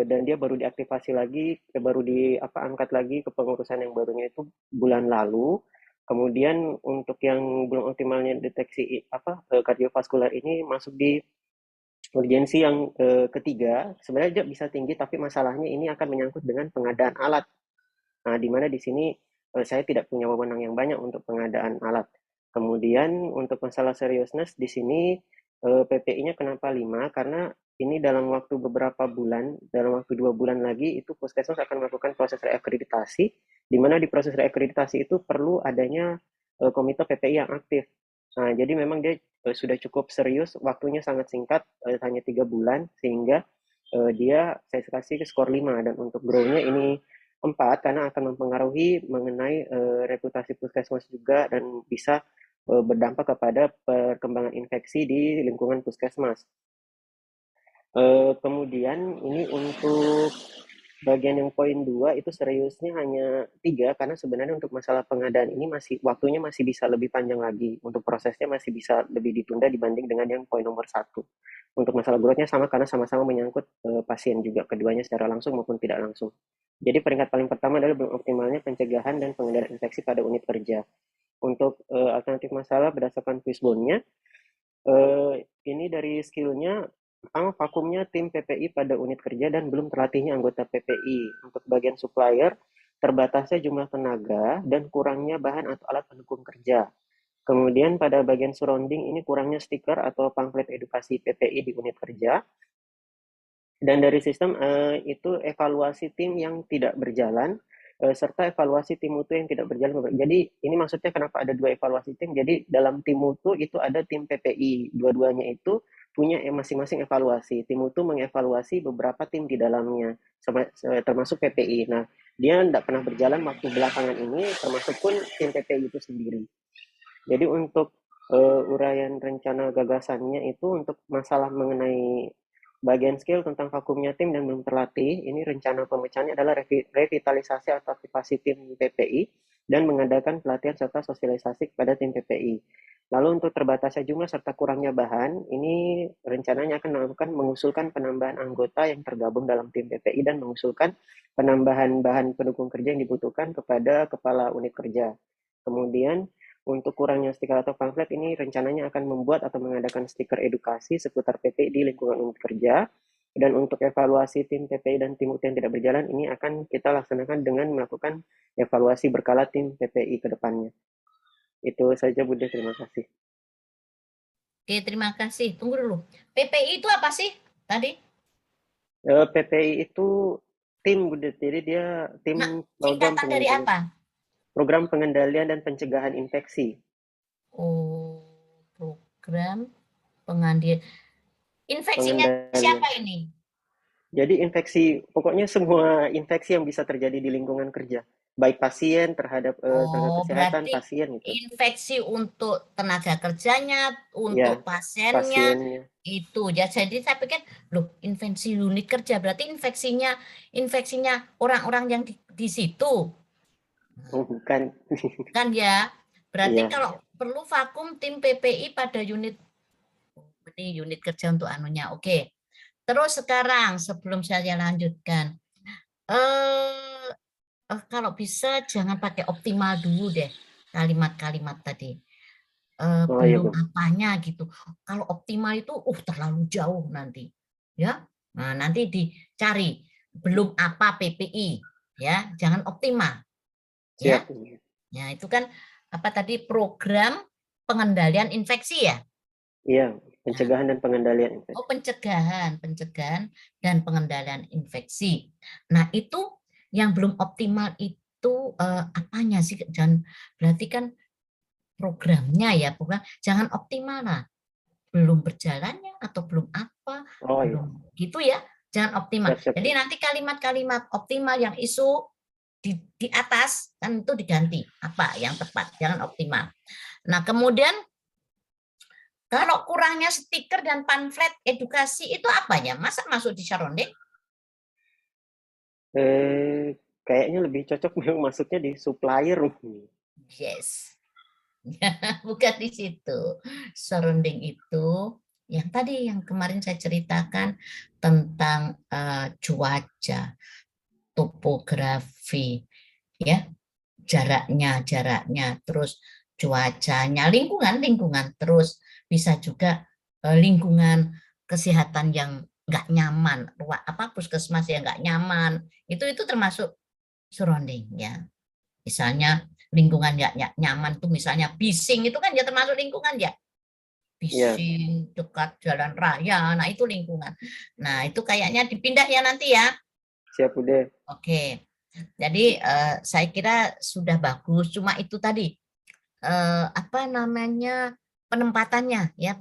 dan dia baru diaktifasi lagi, baru angkat lagi ke pengurusan yang barunya itu bulan lalu. Kemudian untuk yang belum optimalnya deteksi kardiovaskular ini masuk di urgensi yang ketiga. Sebenarnya bisa tinggi tapi masalahnya ini akan menyangkut dengan pengadaan alat. Nah, di mana di sini saya tidak punya wewenang yang banyak untuk pengadaan alat. Kemudian untuk masalah seriousness di sini PPI-nya kenapa 5? Karena ini dalam waktu beberapa bulan, dalam waktu 2 bulan lagi itu Puskesmas akan melakukan proses reakreditasi, di mana di proses reakreditasi itu perlu adanya komite PPI yang aktif. Nah, jadi memang dia sudah cukup serius, waktunya sangat singkat, hanya 3 bulan, sehingga dia saya kasih skor 5 dan untuk grow-nya ini 4 karena akan mempengaruhi mengenai reputasi Puskesmas juga dan bisa berdampak kepada perkembangan infeksi di lingkungan puskesmas. Kemudian ini untuk bagian yang poin 2 itu seriusnya hanya 3 karena sebenarnya untuk masalah pengadaan ini waktunya masih bisa lebih panjang lagi. Untuk prosesnya masih bisa lebih ditunda dibanding dengan yang poin nomor 1. Untuk masalah growth-nya sama karena sama-sama menyangkut pasien juga, keduanya secara langsung maupun tidak langsung. Jadi peringkat paling pertama adalah belum optimalnya pencegahan dan pengendalian infeksi pada unit kerja. Untuk alternatif masalah berdasarkan Fishbone-nya, ini dari skill-nya, pertama vakumnya tim PPI pada unit kerja dan belum terlatihnya anggota PPI. Untuk bagian supplier, terbatasnya jumlah tenaga dan kurangnya bahan atau alat pendukung kerja. Kemudian pada bagian surrounding ini kurangnya stiker atau pamflet edukasi PPI di unit kerja. Dan dari sistem itu evaluasi tim yang tidak berjalan, serta evaluasi tim mutu yang tidak berjalan. Jadi ini maksudnya kenapa ada 2 evaluasi tim. Jadi dalam tim mutu itu ada tim PPI. Dua-duanya itu punya masing-masing evaluasi. Tim mutu mengevaluasi beberapa tim di dalamnya, termasuk PPI. Nah, dia tidak pernah berjalan waktu belakangan ini, termasuk pun tim PPI itu sendiri. Jadi untuk uraian rencana gagasannya itu untuk masalah mengenai bagian skill tentang vakumnya tim dan belum terlatih, ini rencana pemecahannya adalah revitalisasi atau aktivasi tim PPI dan mengadakan pelatihan serta sosialisasi kepada tim PPI. Lalu untuk terbatasnya jumlah serta kurangnya bahan, ini rencananya akan mengusulkan penambahan anggota yang tergabung dalam tim PPI dan mengusulkan penambahan bahan pendukung kerja yang dibutuhkan kepada kepala unit kerja. Kemudian untuk kurangnya stiker atau pamflet ini rencananya akan membuat atau mengadakan stiker edukasi seputar PPI di lingkungan unit kerja. Dan untuk evaluasi tim PPI dan tim UT yang tidak berjalan ini akan kita laksanakan dengan melakukan evaluasi berkala tim PPI ke depannya. Itu saja Bude, terima kasih. Oke, terima kasih. Tunggu dulu. PPI itu apa sih tadi? PPI itu tim Bude, jadi dia tim program Singkatan dari apa? Program pengendalian dan pencegahan infeksi. Oh, program pengendalian. Infeksinya siapa ini? Jadi infeksi, pokoknya semua infeksi yang bisa terjadi di lingkungan kerja, baik pasien terhadap tenaga kesehatan, pasien gitu. Infeksi untuk tenaga kerjanya, untuk pasiennya, itu ya. Jadi saya pikir, loh, infeksi unit kerja berarti infeksinya orang-orang yang di situ. Oh, bukan. Kan ya, berarti kalau perlu vakum tim PPI pada unit kerja untuk anunya. Oke. Terus sekarang sebelum saya lanjutkan, kalau bisa jangan pakai optimal dulu deh kalimat-kalimat tadi. Belum apanya gitu. Kalau optimal itu terlalu jauh nanti. Ya. Nah, nanti dicari belum apa PPI, ya, jangan optimal. Ya. Ya, itu kan apa tadi program pengendalian infeksi ya? Iya, pencegahan dan pengendalian infeksi. Oh, pencegahan dan pengendalian infeksi. Nah, itu yang belum optimal itu apanya sih? Dan berarti kan programnya ya, bukan jangan optimal lah. Belum berjalannya atau belum apa? Belum gitu ya. Jangan optimal. Jadi nanti kalimat-kalimat optimal yang isu di atas kan itu diganti apa yang tepat, jangan optimal. Nah, kemudian kalau kurangnya stiker dan pamflet edukasi itu apanya? Masa masuk di surrounding? Kayaknya lebih cocok memang masuknya di supplier. Yes. Bukan di situ. Surrounding itu yang tadi yang kemarin saya ceritakan tentang cuaca, topografi, ya, jaraknya, terus cuacanya, lingkungan, terus bisa juga lingkungan kesehatan yang nggak nyaman, puskesmas yang nggak nyaman, itu termasuk surrounding ya. Misalnya lingkungan nggak nyaman tuh misalnya bising itu kan ya termasuk lingkungan ya. Bising dekat jalan raya, nah itu lingkungan. Nah itu kayaknya dipindah ya nanti ya. Siap udah. Oke. Jadi saya kira sudah bagus, cuma itu tadi penempatannya ya,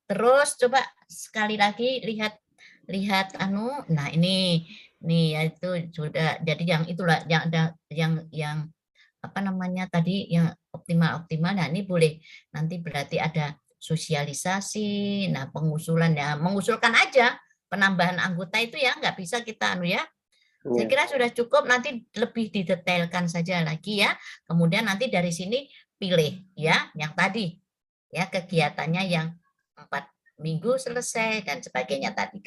terus coba sekali lagi lihat nah ini ya itu sudah, jadi yang itulah yang apa namanya tadi yang optimal. Nah, ini boleh nanti berarti ada sosialisasi, nah pengusulan ya, mengusulkan aja penambahan anggota itu ya, nggak bisa kita ya. Saya Iya. kira sudah cukup, nanti lebih didetailkan saja lagi ya. Kemudian nanti dari sini pilih ya yang tadi ya kegiatannya yang 4 minggu selesai dan sebagainya tadi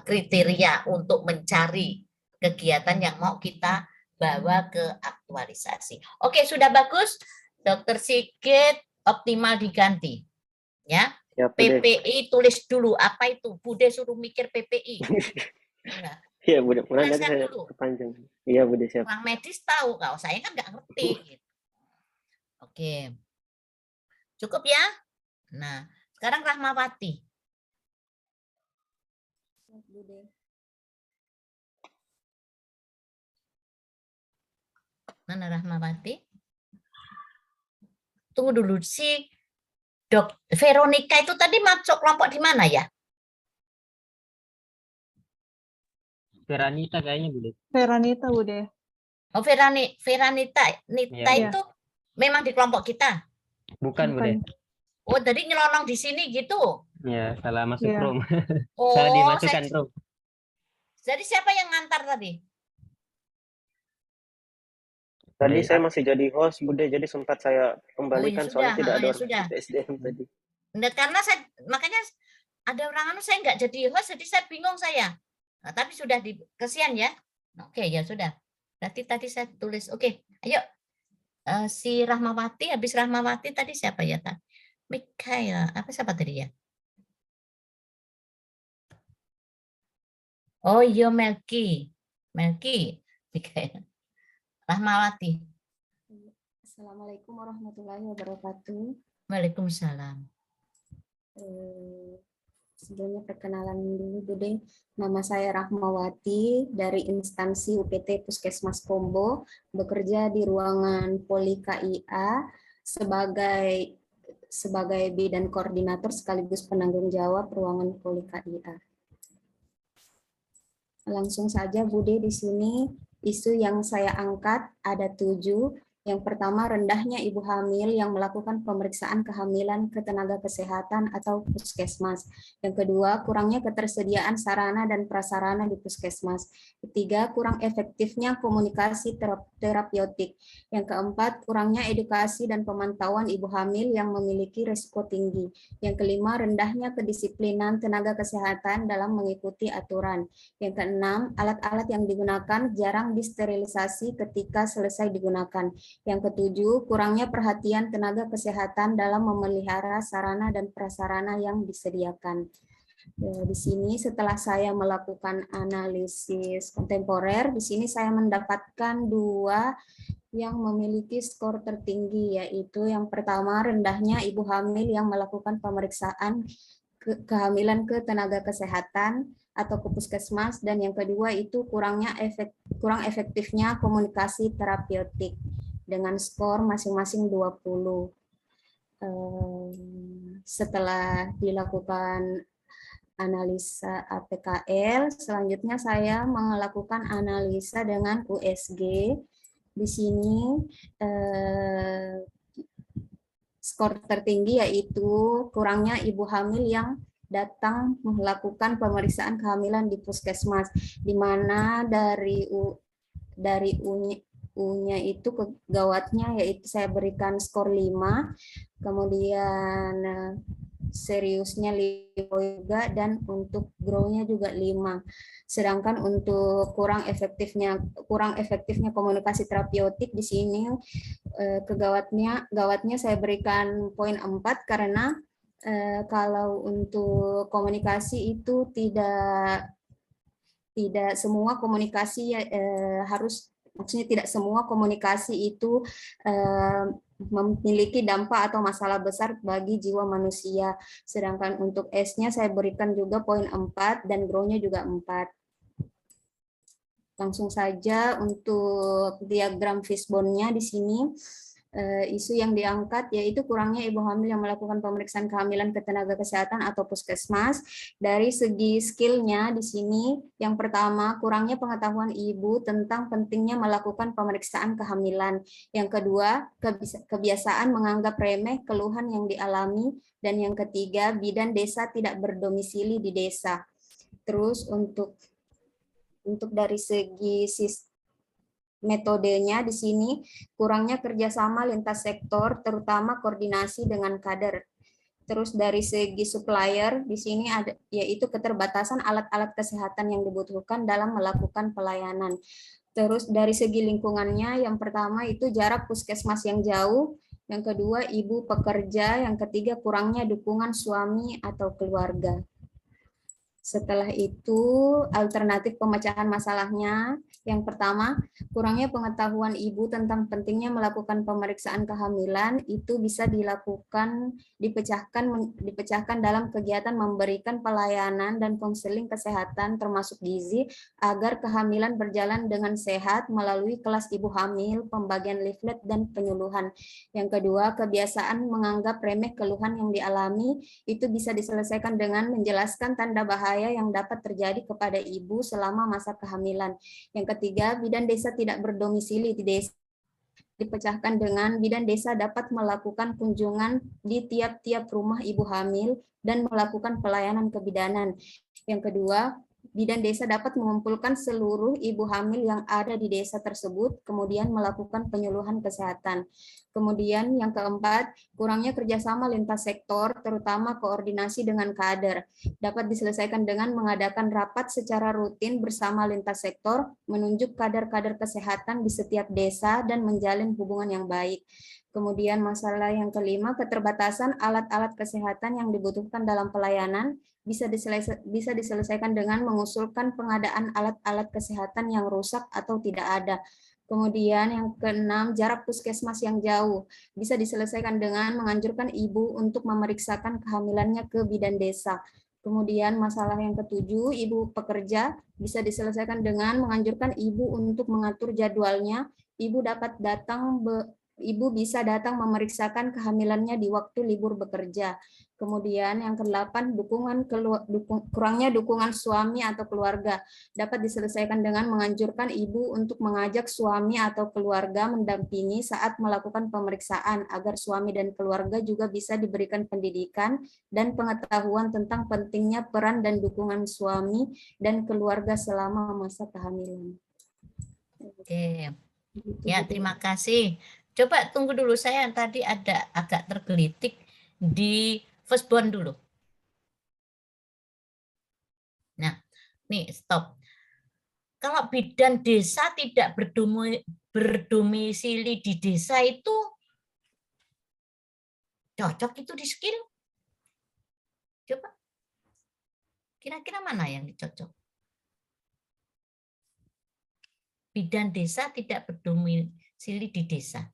kriteria untuk mencari kegiatan yang mau kita bawa ke aktualisasi. Oke, sudah bagus. Dokter Sigit optimal diganti. Ya. Ya, Bude. PPI tulis dulu apa itu? Bude suruh mikir PPI. Nah, Iya, Bude. Mulai nanti jelaskan saya dulu. perpanjang. Iya, Bude, siap. Orang medis tahu, kalau saya kan nggak ngerti. Gitu. Oke. Cukup ya? Nah, sekarang Rahmawati. Mana Rahmawati? Tunggu dulu, si Dok Veronica itu tadi masuk kelompok di mana ya? Veranita kayaknya, Bude. Veranita, Bude. Oh, Veranita Iya. itu memang di kelompok kita. Bukan, Bude. Oh, tadi nyelonong di sini gitu. Ya, salah masuk Iya. room. Oh, Salah dimasukkan room. jadi siapa yang ngantar tadi? Tadi Bude. saya masih jadi host, Bude, jadi sempat saya kembalikan sudah, soalnya tidak ada ya orang sudah. di SDM tadi. Nah, karena saya makanya ada orang saya nggak jadi host, jadi saya bingung saya. Nah, tapi sudah kesian ya. Oke, ya sudah. Berarti tadi saya tulis. Oke, ayo. Si Rahmawati, habis Rahmawati tadi siapa ya? Mikael, apa siapa tadi ya? Oh iya, Melki, Mikael. Rahmawati. Assalamualaikum warahmatullahi wabarakatuh. Waalaikumsalam. Sebelumnya perkenalan dulu, Bude. Nama saya Rahmawati dari instansi UPT Puskesmas Kombo, bekerja di ruangan Poli KIA sebagai bidan koordinator sekaligus penanggung jawab ruangan Poli KIA. Langsung saja, Bude, di sini isu yang saya angkat ada 7. Yang pertama, rendahnya ibu hamil yang melakukan pemeriksaan kehamilan ke tenaga kesehatan atau puskesmas. Yang kedua, kurangnya ketersediaan sarana dan prasarana di puskesmas. Ketiga, kurang efektifnya komunikasi terapeutik. Yang keempat, kurangnya edukasi dan pemantauan ibu hamil yang memiliki risiko tinggi. Yang kelima, rendahnya kedisiplinan tenaga kesehatan dalam mengikuti aturan. Yang keenam, alat-alat yang digunakan jarang disterilisasi ketika selesai digunakan. Yang ketujuh, kurangnya perhatian tenaga kesehatan dalam memelihara sarana dan prasarana yang disediakan. Di sini setelah saya melakukan analisis kontemporer, di sini saya mendapatkan 2 yang memiliki skor tertinggi, yaitu yang pertama rendahnya ibu hamil yang melakukan pemeriksaan kehamilan ke tenaga kesehatan atau ke puskesmas, dan yang kedua itu kurang efektifnya komunikasi terapeutik dengan skor masing-masing 20. Setelah dilakukan analisa APKL, selanjutnya saya melakukan analisa dengan USG. Di sini skor tertinggi yaitu kurangnya ibu hamil yang datang melakukan pemeriksaan kehamilan di puskesmas, di mana dari U-nya itu ke gawatnya yaitu saya berikan skor 5, kemudian seriusnya 5 juga, dan untuk grow-nya juga 5. Sedangkan untuk kurang efektifnya komunikasi terapeutik di sini ke gawatnya saya berikan poin 4 karena kalau untuk komunikasi itu tidak semua komunikasi maksudnya tidak semua komunikasi itu memiliki dampak atau masalah besar bagi jiwa manusia. Sedangkan untuk S-nya saya berikan juga poin 4 dan grow-nya juga 4. Langsung saja untuk diagram fishbone-nya di sini Isu yang diangkat yaitu kurangnya ibu hamil yang melakukan pemeriksaan kehamilan ke tenaga kesehatan atau puskesmas. Dari segi skillnya di sini, yang pertama kurangnya pengetahuan ibu tentang pentingnya melakukan pemeriksaan kehamilan. Yang kedua, kebiasaan menganggap remeh keluhan yang dialami. Dan yang ketiga, bidan desa tidak berdomisili di desa. Terus untuk dari segi metodenya di sini kurangnya kerjasama lintas sektor, terutama koordinasi dengan kader. Terus dari segi supplier di sini ada yaitu keterbatasan alat-alat kesehatan yang dibutuhkan dalam melakukan pelayanan. Terus dari segi lingkungannya, yang pertama itu jarak puskesmas yang jauh, yang kedua ibu pekerja, yang ketiga kurangnya dukungan suami atau keluarga. Setelah itu, alternatif pemecahan masalahnya. Yang pertama, kurangnya pengetahuan ibu tentang pentingnya melakukan pemeriksaan kehamilan itu bisa dipecahkan dalam kegiatan memberikan pelayanan dan konseling kesehatan termasuk gizi agar kehamilan berjalan dengan sehat melalui kelas ibu hamil, pembagian leaflet dan penyuluhan. Yang kedua, kebiasaan menganggap remeh keluhan yang dialami itu bisa diselesaikan dengan menjelaskan tanda bahaya yang dapat terjadi kepada ibu selama masa kehamilan. Yang ketiga, bidan desa tidak berdomisili di desa. Dipecahkan dengan bidan desa dapat melakukan kunjungan di tiap-tiap rumah ibu hamil dan melakukan pelayanan kebidanan. Yang kedua, bidan desa dapat mengumpulkan seluruh ibu hamil yang ada di desa tersebut, kemudian melakukan penyuluhan kesehatan. Kemudian yang keempat, kurangnya kerjasama lintas sektor, terutama koordinasi dengan kader. Dapat diselesaikan dengan mengadakan rapat secara rutin bersama lintas sektor, menunjuk kader-kader kesehatan di setiap desa, dan menjalin hubungan yang baik. Kemudian masalah yang kelima, keterbatasan alat-alat kesehatan yang dibutuhkan dalam pelayanan, bisa diselesaikan dengan mengusulkan pengadaan alat-alat kesehatan yang rusak atau tidak ada. Kemudian yang keenam, jarak puskesmas yang jauh. Bisa diselesaikan dengan menganjurkan ibu untuk memeriksakan kehamilannya ke bidan desa. Kemudian masalah yang ketujuh, ibu pekerja, bisa diselesaikan dengan menganjurkan ibu untuk mengatur jadwalnya. Ibu bisa datang memeriksakan kehamilannya di waktu libur bekerja. Kemudian yang ke-8, kurangnya dukungan suami atau keluarga. Dapat diselesaikan dengan menganjurkan ibu untuk mengajak suami atau keluarga mendampingi saat melakukan pemeriksaan, agar suami dan keluarga juga bisa diberikan pendidikan dan pengetahuan tentang pentingnya peran dan dukungan suami dan keluarga selama masa kehamilan. Oke. Ya, terima kasih. Coba tunggu dulu, saya tadi ada agak tergelitik di firstborn dulu. Nah, nih stop. Kalau bidan desa tidak berdomisili di desa itu cocok itu di skill? Coba. Kira-kira mana yang dicocok? Bidan desa tidak berdomisili di desa.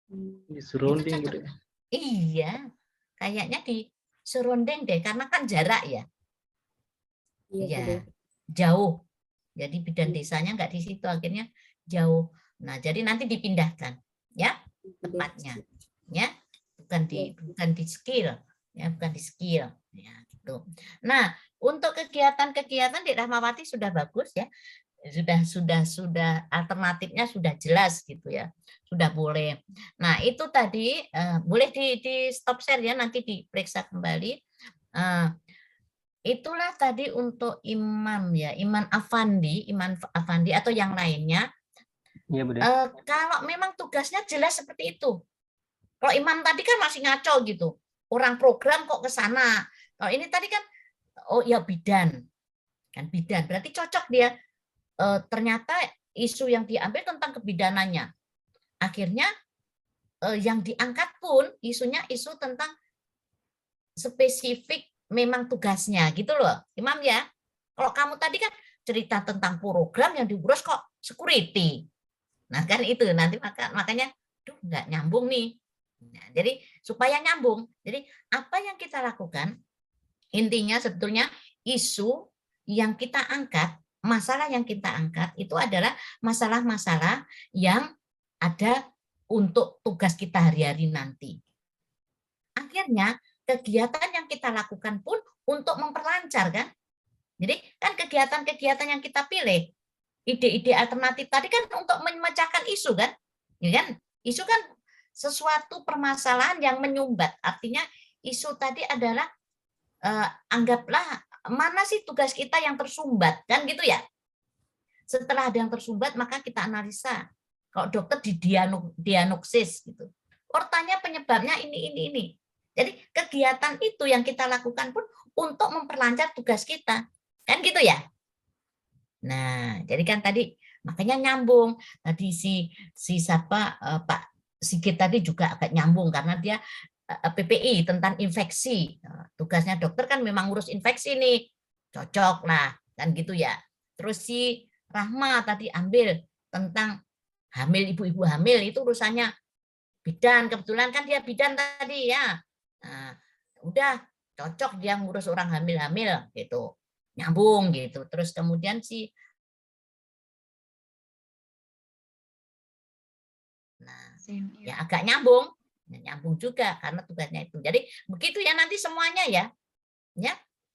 Di surrounding gitu. Iya, kayaknya di surrounding deh, karena kan jarak ya. Iya, jauh. Jadi bidan desanya nggak di situ, akhirnya jauh. Nah, jadi nanti dipindahkan, ya tempatnya, ya bukan di skill, ya bukan di skill, ya gitu. Nah, untuk kegiatan-kegiatan di Rahmawati sudah bagus ya. Sudah alternatifnya sudah jelas gitu ya, sudah boleh. Nah itu tadi boleh di stop share ya, nanti diperiksa kembali. Itulah tadi untuk imam ya, Iman Afandi atau yang lainnya. Iya, Bu. Kalau memang tugasnya jelas seperti itu. Kalau imam tadi kan masih ngaco gitu, orang program kok ke sana. Kalau ini tadi kan oh ya bidan, kan bidan berarti cocok dia. Ternyata isu yang diambil tentang kebidanannya. Akhirnya yang diangkat pun isunya isu tentang spesifik memang tugasnya gitu loh, Imam ya. Kalau kamu tadi kan cerita tentang program yang diurus kok security. Nah kan itu nanti makanya nggak nyambung nih. Nah, jadi supaya nyambung, jadi apa yang kita lakukan intinya sebetulnya isu yang kita angkat, masalah yang kita angkat itu adalah masalah-masalah yang ada untuk tugas kita hari-hari nanti. Akhirnya kegiatan yang kita lakukan pun untuk memperlancar kan. Jadi kan kegiatan-kegiatan yang kita pilih, ide-ide alternatif tadi kan untuk memecahkan isu kan. Ya kan? Isu kan sesuatu permasalahan yang menyumbat. Artinya isu tadi adalah anggaplah mana sih tugas kita yang tersumbat kan gitu ya. Setelah ada yang tersumbat maka kita analisa. Kalau dokter didiagnosis gitu. Tanya penyebabnya ini. Jadi kegiatan itu yang kita lakukan pun untuk memperlancar tugas kita. Kan gitu ya? Nah, jadi kan tadi makanya nyambung. Tadi si siapa Pak Sigit tadi juga agak nyambung karena dia PPI tentang infeksi. Tugasnya dokter kan memang ngurus infeksi nih. Cocok lah, kan gitu ya. Terus si Rahma tadi ambil tentang hamil, ibu-ibu hamil itu urusannya bidan, kebetulan kan dia bidan tadi ya. Nah, udah cocok dia ngurus orang hamil-hamil gitu. Nyambung gitu. Terus kemudian si ya agak nyambung juga karena tugasnya itu. Jadi begitu ya nanti semuanya ya.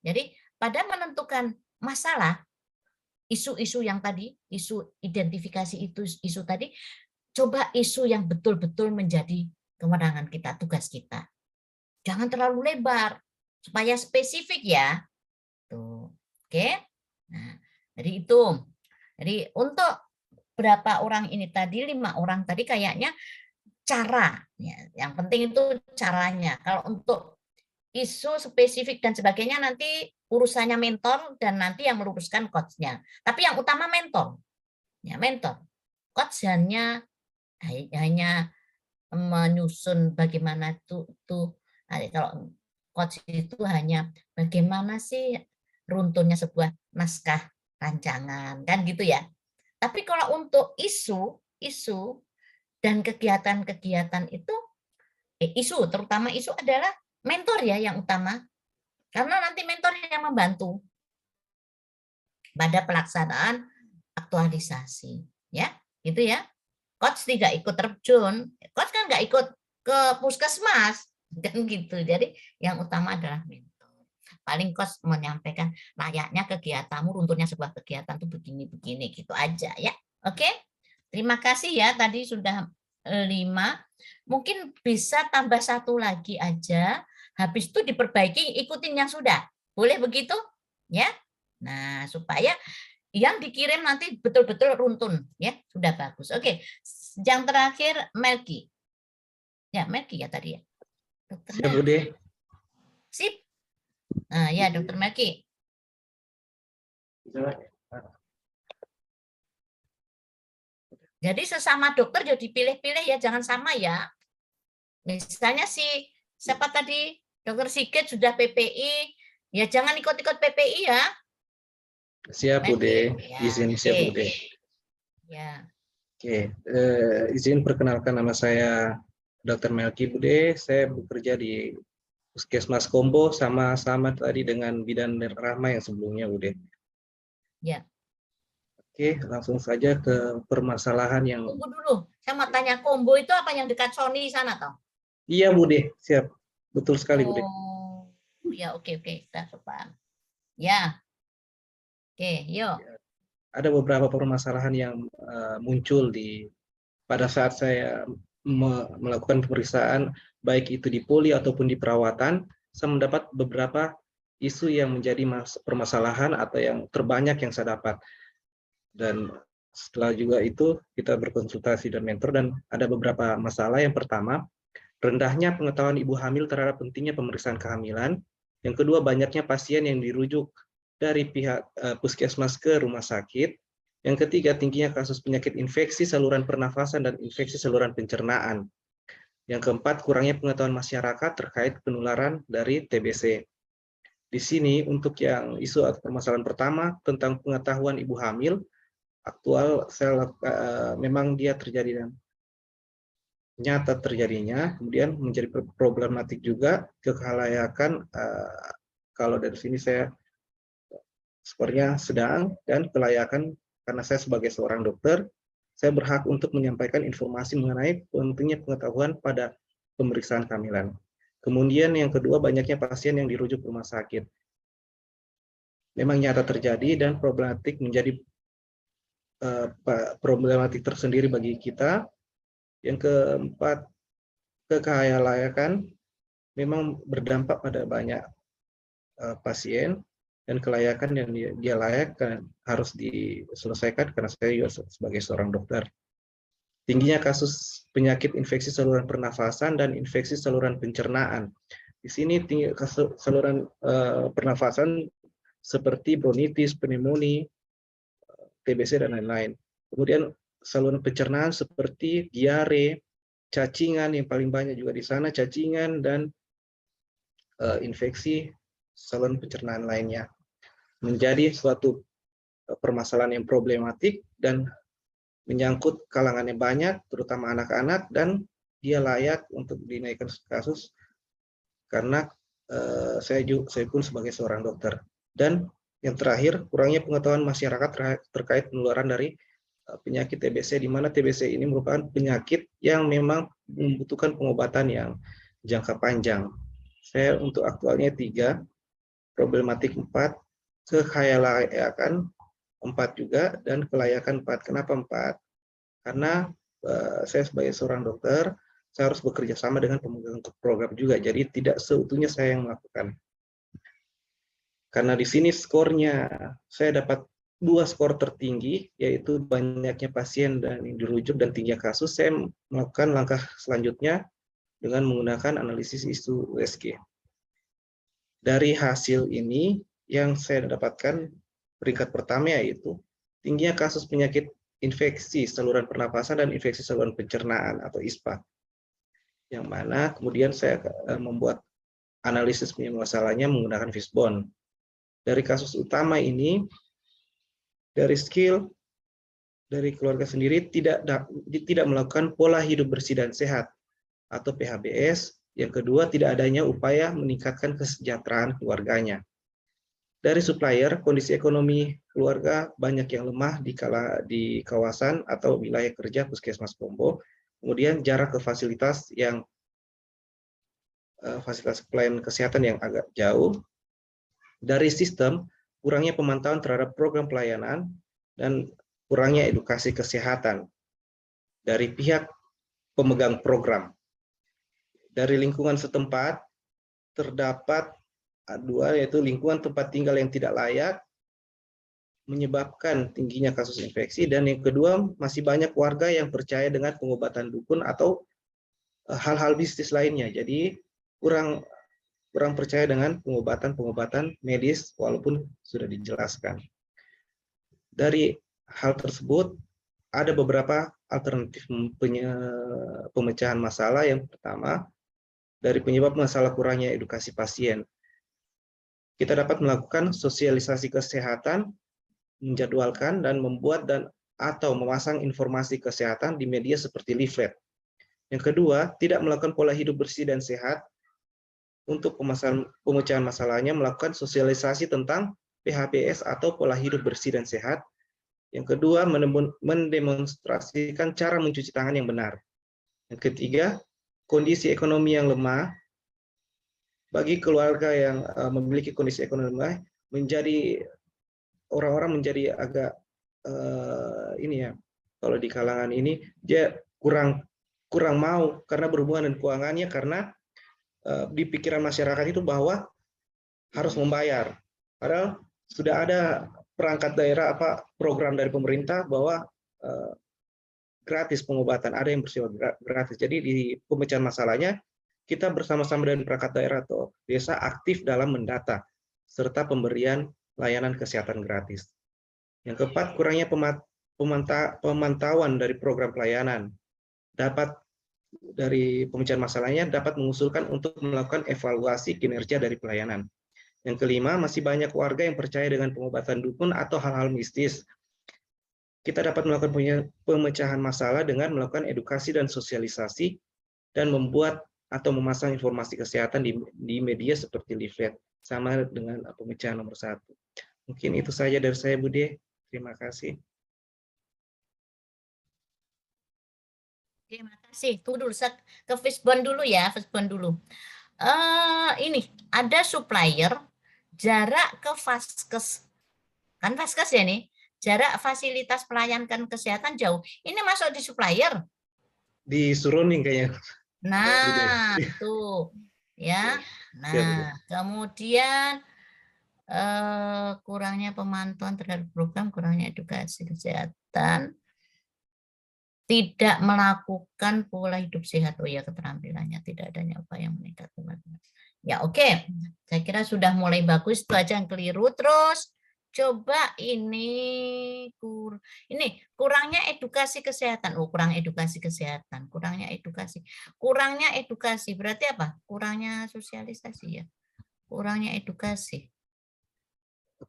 Jadi pada menentukan masalah isu-isu yang tadi, isu identifikasi itu isu tadi, coba isu yang betul-betul menjadi kewenangan kita, tugas kita. Jangan terlalu lebar supaya spesifik ya. Tuh. Oke. Nah, jadi itu. Jadi untuk berapa orang ini tadi, 5 orang tadi kayaknya cara ya, yang penting itu caranya. Kalau untuk isu spesifik dan sebagainya nanti urusannya mentor dan nanti yang meluruskan coach-nya. Tapi yang utama mentor. Ya, mentor. Coach hanya menyusun bagaimana tuh kalau coach itu hanya bagaimana sih runtunnya sebuah naskah rancangan kan gitu ya. Tapi kalau untuk isu dan kegiatan-kegiatan itu isu terutama isu adalah mentor ya yang utama. Karena nanti mentor yang membantu pada pelaksanaan aktualisasi ya. Gitu ya. Coach tidak ikut terjun, coach kan nggak ikut ke puskesmas, kan gitu. Jadi yang utama adalah mentor. Paling coach menyampaikan layaknya kegiatanmu, runturnya sebuah kegiatan itu begini-begini, gitu aja ya. Oke, terima kasih ya. Tadi sudah 5. Mungkin bisa tambah 1 lagi aja. Habis itu diperbaiki, ikutin yang sudah. Boleh begitu? Ya. Nah, supaya yang dikirim nanti betul-betul runtun ya, sudah bagus. Oke, yang terakhir Melki. Ya, Melki ya tadi ya. Dokter Siap, Bude. Sip. Nah, ya Dokter Melki. Jadi sesama dokter jadi pilih-pilih ya, jangan sama ya. Misalnya si siapa tadi Dokter Sigit sudah PPI, ya jangan ikut-ikut PPI ya. Siap, Bude. Ya, Izin siap, Bude. Ya. Oke, izin perkenalkan nama saya Dr. Melki, Bude. Saya bekerja di Puskesmas Kombo sama-sama tadi dengan Bidan Rahma yang sebelumnya, Bude. Ya. Oke, langsung saja ke permasalahan yang... Tunggu dulu, saya mau tanya Kombo itu apa yang dekat Sony sana toh? Iya, Bude. Siap. Betul sekali, Bude. Oh, ya oke, kita paham. Ya. Oke, yuk. Ada beberapa permasalahan yang muncul pada saat saya melakukan pemeriksaan, baik itu di poli ataupun di perawatan, saya mendapat beberapa isu yang menjadi permasalahan atau yang terbanyak yang saya dapat. Dan setelah juga itu kita berkonsultasi dan mentor, dan ada beberapa masalah. Yang pertama, rendahnya pengetahuan ibu hamil terhadap pentingnya pemeriksaan kehamilan. Yang kedua, banyaknya pasien yang dirujuk dari pihak puskesmas ke rumah sakit. Yang ketiga, tingginya kasus penyakit infeksi saluran pernafasan dan infeksi saluran pencernaan. Yang keempat, kurangnya pengetahuan masyarakat terkait penularan dari TBC. Di sini untuk yang isu atau permasalahan pertama tentang pengetahuan ibu hamil, aktual memang dia terjadi dan nyata terjadinya, kemudian menjadi problematik juga kelayakan. Kalau dari sini saya sepertinya sedang, dan kelayakan karena saya sebagai seorang dokter, saya berhak untuk menyampaikan informasi mengenai pentingnya pengetahuan pada pemeriksaan kehamilan. Kemudian yang kedua, banyaknya pasien yang dirujuk ke rumah sakit. Memang nyata terjadi dan problematik menjadi problematik tersendiri bagi kita. Yang keempat, kekayalayakan memang berdampak pada banyak pasien, dan kelayakan yang dia layak harus diselesaikan karena saya juga sebagai seorang dokter. Tingginya kasus penyakit infeksi saluran pernafasan dan infeksi saluran pencernaan. Di sini tinggi kasus saluran pernafasan seperti bronkitis, pneumonia, TBC dan lain-lain. Kemudian saluran pencernaan seperti diare, cacingan yang paling banyak juga di sana, cacingan dan infeksi saluran pencernaan lainnya menjadi suatu permasalahan yang problematik dan menyangkut kalangan yang banyak, terutama anak-anak, dan dia layak untuk dinaikkan kasus karena saya pun sebagai seorang dokter. Dan yang terakhir, kurangnya pengetahuan masyarakat terkait penularan dari penyakit TBC, di mana TBC ini merupakan penyakit yang memang membutuhkan pengobatan yang jangka panjang. Saya untuk aktualnya 3, problematik 4, kekayalayakan 4 juga, dan kelayakan 4. Kenapa 4? Karena saya sebagai seorang dokter, saya harus bekerja sama dengan pemegang program juga, jadi tidak seutuhnya saya yang melakukan. Karena di sini skornya, saya dapat 2 skor tertinggi, yaitu banyaknya pasien dan yang dirujuk dan tingginya kasus, saya melakukan langkah selanjutnya dengan menggunakan analisis isu USG. Dari hasil ini, yang saya dapatkan peringkat pertama yaitu tingginya kasus penyakit infeksi saluran pernapasan dan infeksi saluran pencernaan atau ISPA. Yang mana kemudian saya membuat analisis masalahnya menggunakan fishbone. Dari kasus utama ini, dari skill dari keluarga sendiri tidak melakukan pola hidup bersih dan sehat atau PHBS. Yang kedua, tidak adanya upaya meningkatkan kesejahteraan keluarganya. Dari supplier, kondisi ekonomi keluarga banyak yang lemah di kawasan atau wilayah kerja Puskesmas Pombo. Kemudian jarak ke fasilitas pelayanan kesehatan yang agak jauh. Dari sistem, kurangnya pemantauan terhadap program pelayanan dan kurangnya edukasi kesehatan dari pihak pemegang program. Dari lingkungan setempat terdapat 2, yaitu lingkungan tempat tinggal yang tidak layak menyebabkan tingginya kasus infeksi, dan yang kedua masih banyak warga yang percaya dengan pengobatan dukun atau hal-hal mistis lainnya. Jadi kurang percaya dengan pengobatan medis walaupun sudah dijelaskan. Dari hal tersebut ada beberapa alternatif pemecahan masalah. Yang pertama, dari penyebab masalah kurangnya edukasi pasien, kita dapat melakukan sosialisasi kesehatan, menjadwalkan dan membuat atau memasang informasi kesehatan di media seperti leaflet. Yang kedua, tidak melakukan pola hidup bersih dan sehat. Untuk pemecahan masalahnya, melakukan sosialisasi tentang PHBS atau pola hidup bersih dan sehat. Yang kedua, mendemonstrasikan cara mencuci tangan yang benar. Yang ketiga, kondisi ekonomi yang lemah. Bagi keluarga yang memiliki kondisi ekonomi lemah, orang-orang menjadi agak kalau di kalangan ini dia kurang mau karena berhubungan dengan keuangannya, karena di pikiran masyarakat itu bahwa harus membayar. Padahal sudah ada perangkat daerah program dari pemerintah bahwa gratis pengobatan, ada yang bersifat gratis. Jadi di pemecahan masalahnya kita bersama-sama dengan perangkat daerah atau desa aktif dalam mendata serta pemberian layanan kesehatan gratis. Yang keempat, kurangnya pemantauan dari program pelayanan. Dari pemecahan masalahnya dapat mengusulkan untuk melakukan evaluasi kinerja dari pelayanan. Yang kelima, masih banyak warga yang percaya dengan pengobatan dukun atau hal-hal mistis. Kita dapat melakukan pemecahan masalah dengan melakukan edukasi dan sosialisasi dan membuat atau memasang informasi kesehatan di media seperti leaflet, sama dengan pemecahan nomor 1. Mungkin itu saja dari saya, Bude. Terima kasih. Terima kasih. Tunggu dulu, saya ke Fishbone dulu ya, Fishbone dulu. Ini ada supplier jarak ke Vaskes, kan Vaskes ya nih, jarak fasilitas pelayanan kesehatan jauh. Ini masuk di supplier. Di surrounding kayaknya. Nah, tuh ya. Siap, Bude. Nah, kemudian kurangnya pemantauan terhadap program, kurangnya edukasi kesehatan, tidak melakukan pola hidup sehat. Oh ya, keterampilannya tidak adanya upaya meningkatkan. Ya oke, saya kira sudah mulai bagus, itu aja yang keliru. Terus coba ini kurangnya edukasi kesehatan. Oh, kurang edukasi kesehatan, kurangnya edukasi berarti apa? Kurangnya sosialisasi ya, kurangnya edukasi.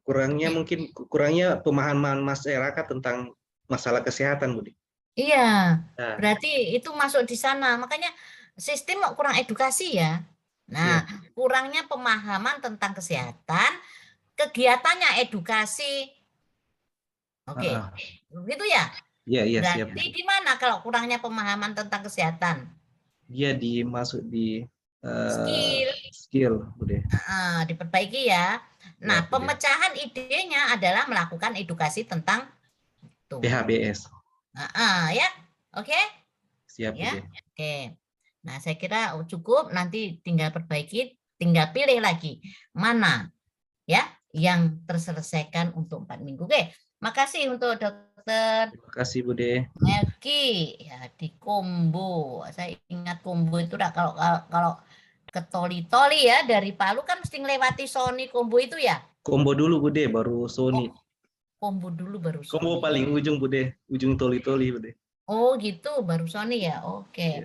Kurangnya pemahaman masyarakat tentang masalah kesehatan, Budi. Iya, Nah, berarti itu masuk di sana. Makanya sistem kurang edukasi ya. Nah, kurangnya pemahaman tentang kesehatan, kegiatannya edukasi. Oke, begitu ya? Iya, siap. Berarti gimana kalau kurangnya pemahaman tentang kesehatan? Dia dimasuk di Skill. Bude. Diperbaiki ya. Nah, Ya, Bude. pemecahan idenya adalah melakukan edukasi tentang itu. PHBS. Ya, oke? Siap, Ya, Bude. oke. Nah, saya kira cukup. Nanti tinggal perbaiki, tinggal pilih lagi mana ya yang terselesaikan untuk 4 minggu. Oke, makasih untuk Dokter Terima kasih, Bude. Melki ya di Kombo. Saya ingat Kombo itu kalau ke Toli-Toli ya dari Palu kan mesti ngelewati Sony Kombo itu ya. Kombo dulu, Bude, baru Sony. Kombo dulu baru Sony. Kombo paling ujung, Bude. Ujung Toli-Toli, Bude. Oh gitu, baru Sony ya. Oke.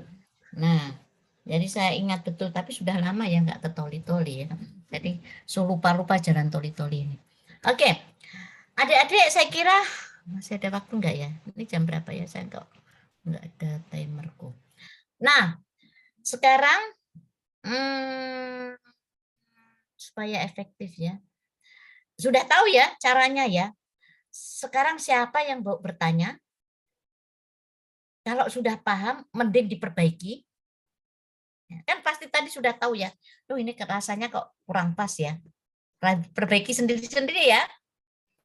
Nah, jadi saya ingat betul, tapi sudah lama ya nggak ke Toli-Toli ya. Jadi lupa-lupa jalan Toli-Toli ini. Oke, adik-adik saya kira masih ada waktu nggak ya? Ini jam berapa ya? Saya nggak ada timerku. Nah, sekarang supaya efektif ya. Sudah tahu ya caranya ya. Sekarang siapa yang mau bertanya? Kalau sudah paham, mending diperbaiki. Kan pasti tadi sudah tahu ya. Loh ini rasanya kok kurang pas ya. Perbaiki sendiri-sendiri ya.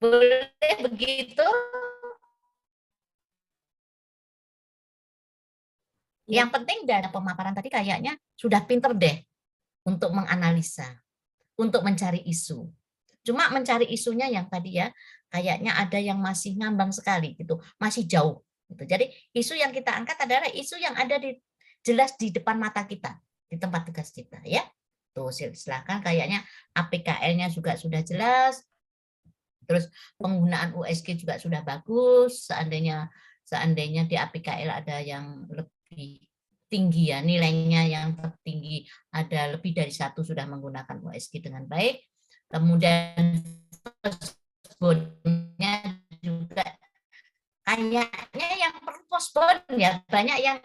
Boleh begitu? Yang penting dari pemaparan tadi kayaknya sudah pinter deh untuk menganalisa, untuk mencari isu. Cuma mencari isunya yang tadi ya, kayaknya ada yang masih ngambang sekali gitu, masih jauh. Gitu. Jadi isu yang kita angkat adalah isu yang ada jelas di depan mata kita, di tempat tugas kita ya. Tuh silakan, kayaknya APKL-nya juga sudah jelas. Terus penggunaan USG juga sudah bagus. Seandainya di APKL ada yang lebih tinggi ya, nilainya yang tertinggi ada lebih dari 1 sudah menggunakan USG dengan baik. Kemudian postbone-nya juga kayaknya yang perlu postbone ya, banyak yang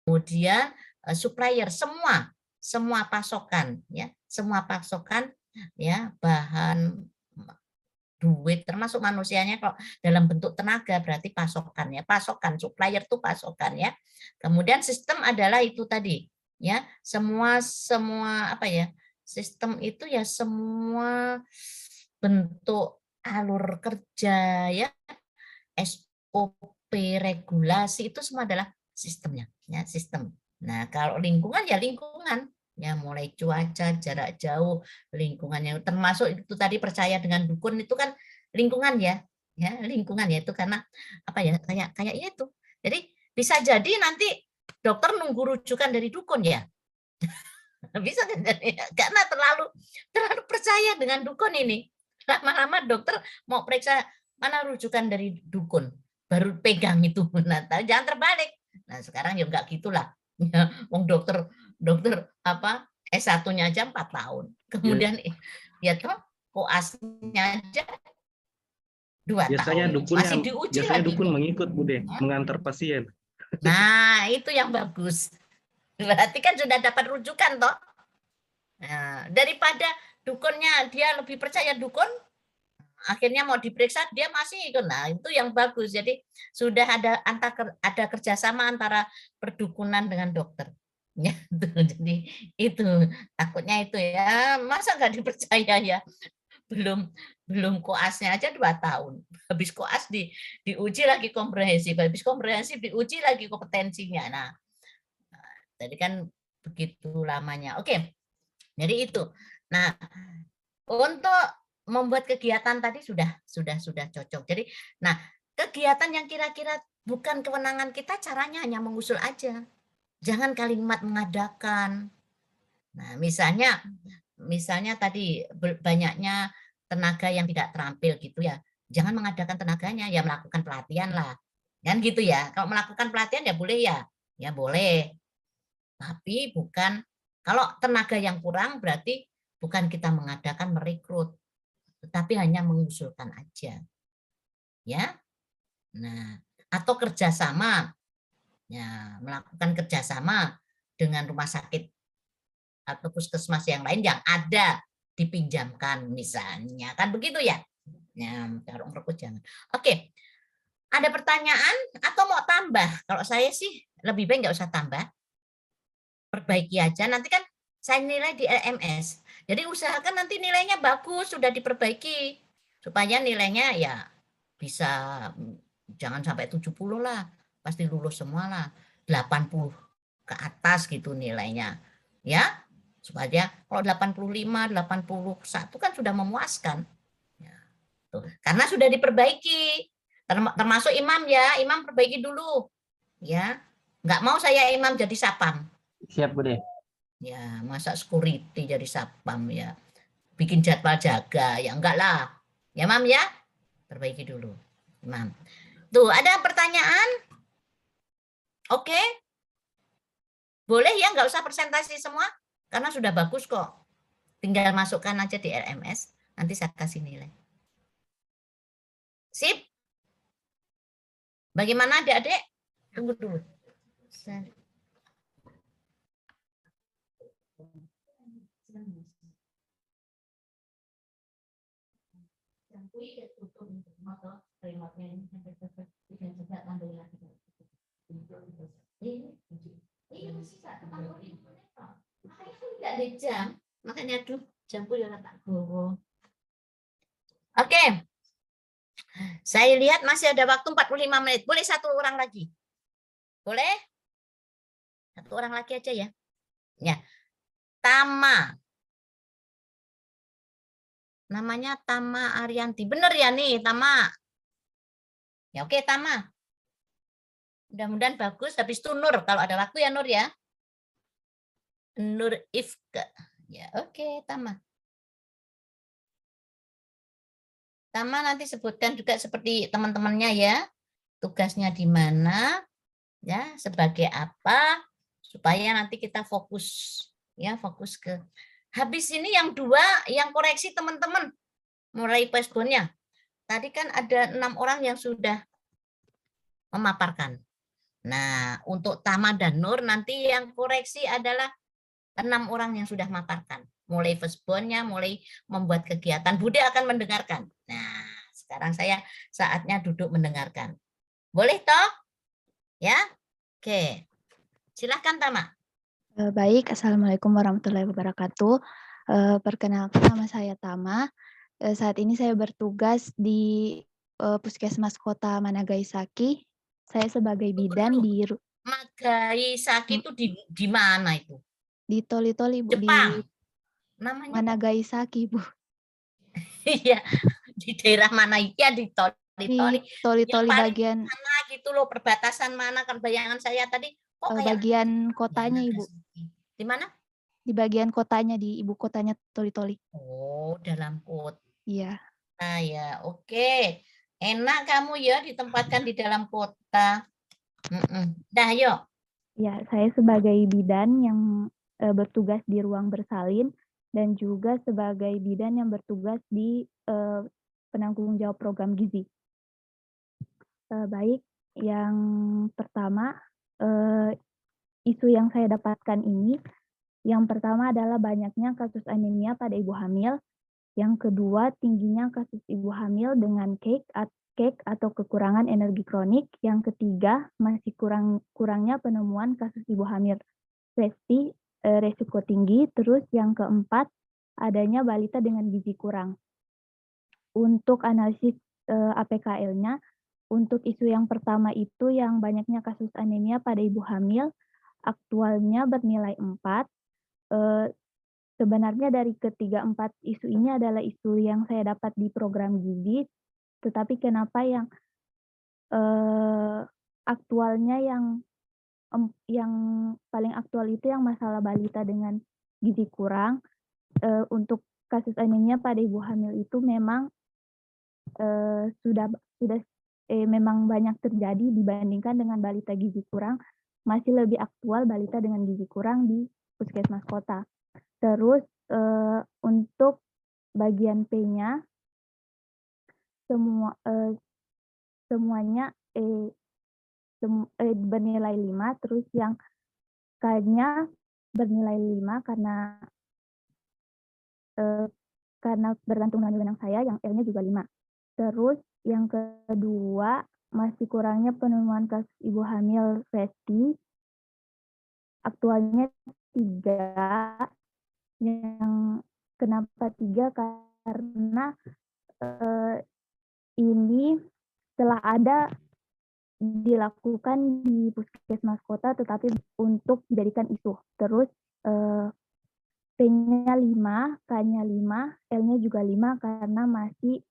kemudian supplier semua pasokan ya, bahan, duit, termasuk manusianya. Kalau dalam bentuk tenaga berarti pasokan ya, supplier itu pasokan ya. Kemudian sistem adalah itu tadi ya, semua apa ya, sistem itu ya semua bentuk alur kerja ya, SOP, regulasi itu semua adalah sistemnya ya, sistem. Nah, kalau lingkungan ya lingkungan ya, mulai cuaca, jarak jauh, lingkungannya termasuk itu tadi percaya dengan dukun itu kan lingkungan ya lingkungan ya, itu karena apa ya, kayak itu. Jadi bisa jadi nanti dokter nunggu rujukan dari dukun ya. Bisa karena terlalu percaya dengan dukun ini. Lama-lama dokter mau periksa mana rujukan dari dukun, baru pegang itu. Nah, jangan terbalik. Nah, sekarang ya enggak gitulah. Wong dokter apa S1-nya aja 4 tahun. Kemudian ya toh koasnya aja 2 Biasanya tahun. dukun Masih diuji lagi. mengikut Bude, mengantar pasien. Nah, itu yang bagus. Berarti kan sudah dapat rujukan toh. Nah, daripada dukunnya dia lebih percaya dukun, akhirnya mau diperiksa dia masih ikut. Nah, itu yang bagus. Jadi sudah ada kerjasama antara perdukunan dengan dokter. Ya, jadi itu takutnya itu ya, masa nggak dipercaya ya. Belum koasnya aja 2 tahun. Habis koas diuji lagi komprehensif, habis komprehensif diuji lagi kompetensinya. Nah, jadi kan begitu lamanya. Oke. Jadi itu. Nah, untuk membuat kegiatan tadi sudah cocok. Jadi, nah, kegiatan yang kira-kira bukan kewenangan kita, caranya hanya mengusul aja. Jangan kalimat mengadakan. Nah, misalnya tadi banyaknya tenaga yang tidak terampil gitu ya. Jangan mengadakan tenaganya, ya melakukan pelatihan lah. Kan gitu ya. Kalau melakukan pelatihan ya boleh ya. Ya boleh. Tapi bukan, kalau tenaga yang kurang berarti bukan kita mengadakan merekrut, tetapi hanya mengusulkan aja. Ya. Nah, atau kerjasama. Ya, melakukan kerjasama dengan rumah sakit atau puskesmas yang lain yang ada dipinjamkan misalnya. Kan begitu ya? Ya, taruh merekrut jangan. Oke. Ada pertanyaan atau mau tambah? Kalau saya sih lebih baik nggak usah tambah. Perbaiki aja. Nanti kan saya nilai di LMS. Jadi usahakan nanti nilainya bagus, sudah diperbaiki. Supaya nilainya ya bisa jangan sampai 70 lah. Pasti lulus semua lah. 80 ke atas gitu nilainya. Ya, supaya kalau 85, 81 kan sudah memuaskan. Ya, tuh. Karena sudah diperbaiki. Termasuk imam ya, imam perbaiki dulu. Ya, nggak mau saya imam jadi sapam. Siap Bude. Ya, masa security jadi sapam ya. Bikin jadwal jaga, ya enggak lah. Ya, Mam ya. Perbaiki dulu, Mam. Tuh, ada pertanyaan? Oke. Boleh ya, enggak usah presentasi semua. Karena sudah bagus kok. Tinggal masukkan aja di LMS. Nanti saya kasih nilai. Sip. Bagaimana adik-adik? Tunggu dulu. Makanya aduh, jamku ya tak gowo. Oke. Saya lihat masih ada waktu 45 menit. Boleh satu orang lagi? Boleh? Satu orang lagi aja ya. Ya. Tama. Namanya Tama Arianti. Bener ya nih, Tama? Ya oke, Tama. Mudah-mudahan bagus. Habis itu Nur. Kalau ada waktu ya Nur ya. Nur Ifka. Ya oke, Tama. Tama nanti sebutkan juga seperti teman-temannya ya. Tugasnya di mana. Ya, sebagai apa. Supaya nanti kita fokus. Ya, fokus ke. Habis ini yang 2, yang koreksi teman-teman. Mulai postponnya. Tadi kan ada 6 orang yang sudah memaparkan. Nah, untuk Tama dan Nur nanti yang koreksi adalah 6 orang yang sudah memaparkan. Mulai firstborn-nya, mulai membuat kegiatan. Bude akan mendengarkan. Nah, sekarang saya saatnya duduk mendengarkan. Boleh toh? Ya? Oke. Silahkan Tama. Baik, Assalamualaikum warahmatullahi wabarakatuh. Perkenalkan nama saya Tama. Saat ini saya bertugas di Puskesmas Kota Managaisaki. Saya sebagai bidan di Managaisaki itu di mana itu? di Toli-Toli, Bu. Jepang. Di Namanya Managaisaki, Bu. iya, di daerah mana ya di Toli-Toli. Di Toli-Toli Yang paling bagian mana gitu loh, perbatasan mana kan bayangan saya tadi kok kayak bagian kotanya, Ibu. Di mana? Di bagian kotanya, di ibu kotanya Toli-Toli. Oh, dalam kota. Iya. Nah, ya, oke. Enak kamu ya ditempatkan di dalam kota. Dah, yuk. Ya, saya sebagai bidan yang bertugas di ruang bersalin dan juga sebagai bidan yang bertugas di penanggung jawab program gizi. Baik, yang pertama, isu yang saya dapatkan ini, yang pertama adalah banyaknya kasus anemia pada ibu hamil. Yang kedua, tingginya kasus ibu hamil dengan cake atau kekurangan energi kronik. Yang ketiga, masih kurangnya penemuan kasus ibu hamil resiko tinggi. Terus yang keempat, adanya balita dengan gizi kurang. Untuk analisis APKL-nya, untuk isu yang pertama itu yang banyaknya kasus anemia pada ibu hamil, aktualnya bernilai 4. Sebenarnya dari ketiga 4 isu ini adalah isu yang saya dapat di program gizi, tetapi kenapa yang aktualnya yang paling aktual itu yang masalah balita dengan gizi kurang. Untuk kasus anemia pada ibu hamil itu memang sudah memang banyak terjadi dibandingkan dengan balita gizi kurang, masih lebih aktual balita dengan gizi kurang di puskesmas kota. Terus untuk bagian P-nya semuanya bernilai 5, terus yang K-nya bernilai 5 karena bergantung dengan wewenang saya, yang L-nya juga 5. Terus yang kedua, masih kurangnya penemuan kasus ibu hamil resti, aktualnya 3. Yang kenapa 3? Karena ini telah ada dilakukan di puskesmas kota, tetapi untuk dijadikan isu. Terus P-nya 5, K-nya 5, L-nya juga 5 karena masih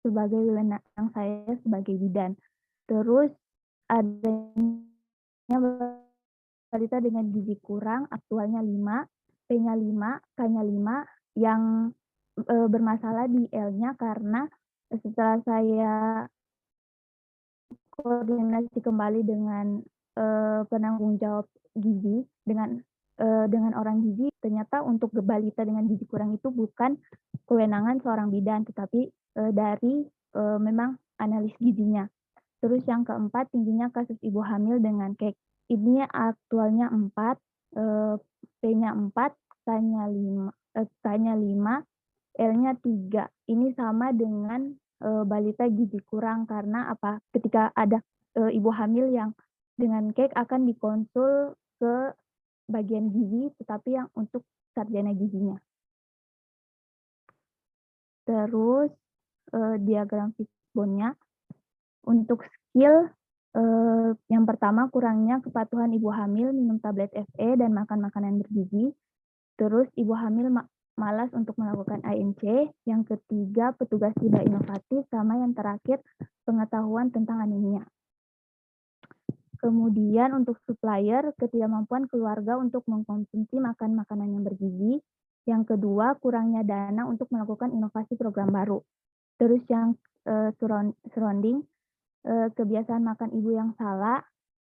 sebagai wewenang saya sebagai bidan. Terus adanya balita dengan gizi kurang, aktualnya 5, P-nya 5, K-nya 5, yang bermasalah di L-nya karena setelah saya koordinasi kembali dengan penanggung jawab gizi, dengan orang gizi, ternyata untuk balita dengan gizi kurang itu bukan kewenangan seorang bidan, tetapi dari memang analis gizinya. Terus yang keempat, tingginya kasus ibu hamil dengan cake. Ini aktualnya 4, P-nya 4, K-nya 5, L-nya 3. Ini sama dengan balita gizi kurang karena apa? Ketika ada ibu hamil yang dengan cake akan dikonsul ke bagian gizi, tetapi yang untuk sarjana gizinya. Terus diagram fishbone-nya untuk skill yang pertama kurangnya kepatuhan ibu hamil minum tablet FE dan makan makanan bergizi. Terus ibu hamil malas untuk melakukan ANC. Yang ketiga petugas tidak inovatif, sama yang terakhir pengetahuan tentang anemia. Kemudian untuk supplier, ketidakmampuan keluarga untuk mengkonsumsi makanan yang bergizi. Yang kedua, kurangnya dana untuk melakukan inovasi program baru. Terus yang surrounding, kebiasaan makan ibu yang salah.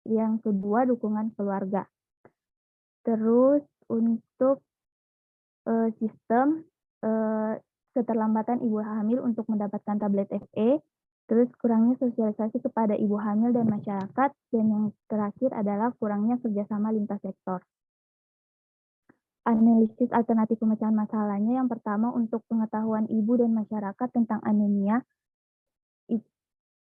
Yang kedua, dukungan keluarga. Terus untuk sistem, keterlambatan ibu hamil untuk mendapatkan tablet FE. Terus kurangnya sosialisasi kepada ibu hamil dan masyarakat, dan yang terakhir adalah kurangnya kerjasama lintas sektor. Analisis alternatif pemecahan masalahnya, yang pertama untuk pengetahuan ibu dan masyarakat tentang anemia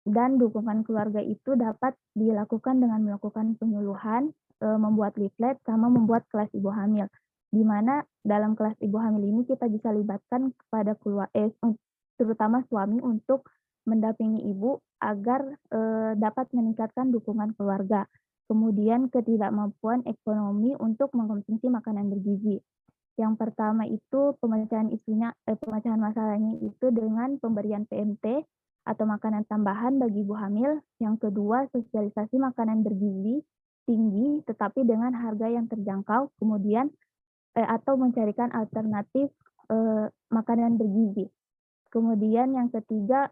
dan dukungan keluarga itu dapat dilakukan dengan melakukan penyuluhan, membuat leaflet, sama membuat kelas ibu hamil. Di mana dalam kelas ibu hamil ini kita bisa libatkan kepada terutama suami untuk mendampingi ibu agar dapat meningkatkan dukungan keluarga. Kemudian ketidakmampuan ekonomi untuk mengkonsumsi makanan bergizi. Yang pertama itu pemecahan masalahnya itu dengan pemberian PMT atau makanan tambahan bagi ibu hamil. Yang kedua, sosialisasi makanan bergizi tinggi tetapi dengan harga yang terjangkau. Kemudian atau mencarikan alternatif makanan bergizi. Kemudian yang ketiga,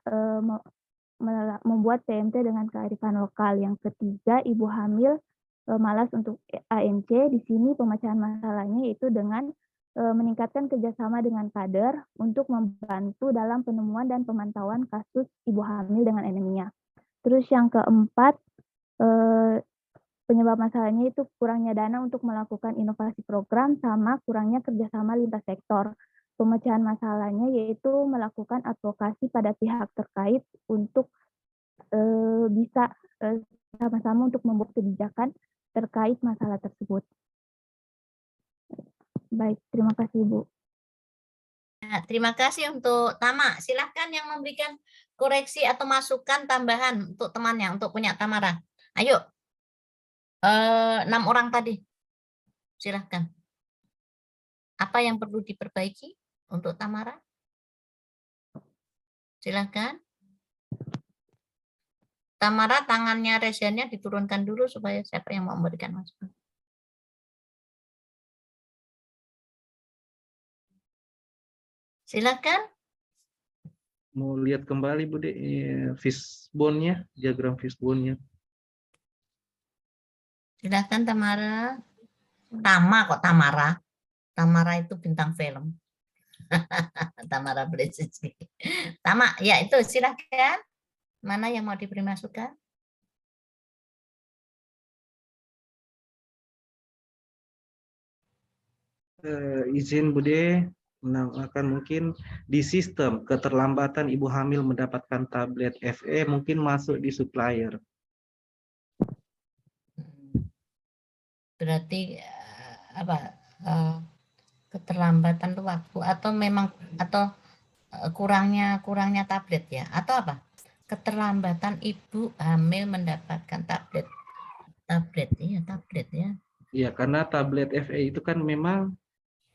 membuat PMT dengan kearifan lokal. Yang ketiga, ibu hamil malas untuk ANC. Di sini pemecahan masalahnya itu dengan meningkatkan kerjasama dengan kader untuk membantu dalam penemuan dan pemantauan kasus ibu hamil dengan anemia. Terus yang keempat, penyebab masalahnya itu kurangnya dana untuk melakukan inovasi program sama kurangnya kerjasama lintas sektor. Pemecahan masalahnya yaitu melakukan advokasi pada pihak terkait untuk bisa sama-sama untuk membuat kebijakan terkait masalah tersebut. Baik, terima kasih Ibu. Nah, terima kasih untuk Tama. Silahkan yang memberikan koreksi atau masukan tambahan untuk temannya, untuk punya Tamara. Ayo, 6 orang tadi. Silahkan. Apa yang perlu diperbaiki untuk Tamara? Silahkan. Tamara, tangannya Resiannya diturunkan dulu supaya siapa yang mau memberikan masukan. Silakan. Mau lihat kembali Bude fishbone-nya, diagram fishbone-nya. Silakan Tamara. Tama kok Tamara. Tamara itu bintang film. Tamara Brzezinski. Tama, ya itu silakan. Mana yang mau diberi masukan? Izin Bude menambahkan mungkin di sistem keterlambatan ibu hamil mendapatkan tablet FE mungkin masuk di supplier. Berarti apa? Keterlambatan tuh waktu atau memang atau kurangnya tablet ya atau apa? Keterlambatan ibu hamil mendapatkan tablet. Iya tablet ya. Iya, karena tablet FE itu kan memang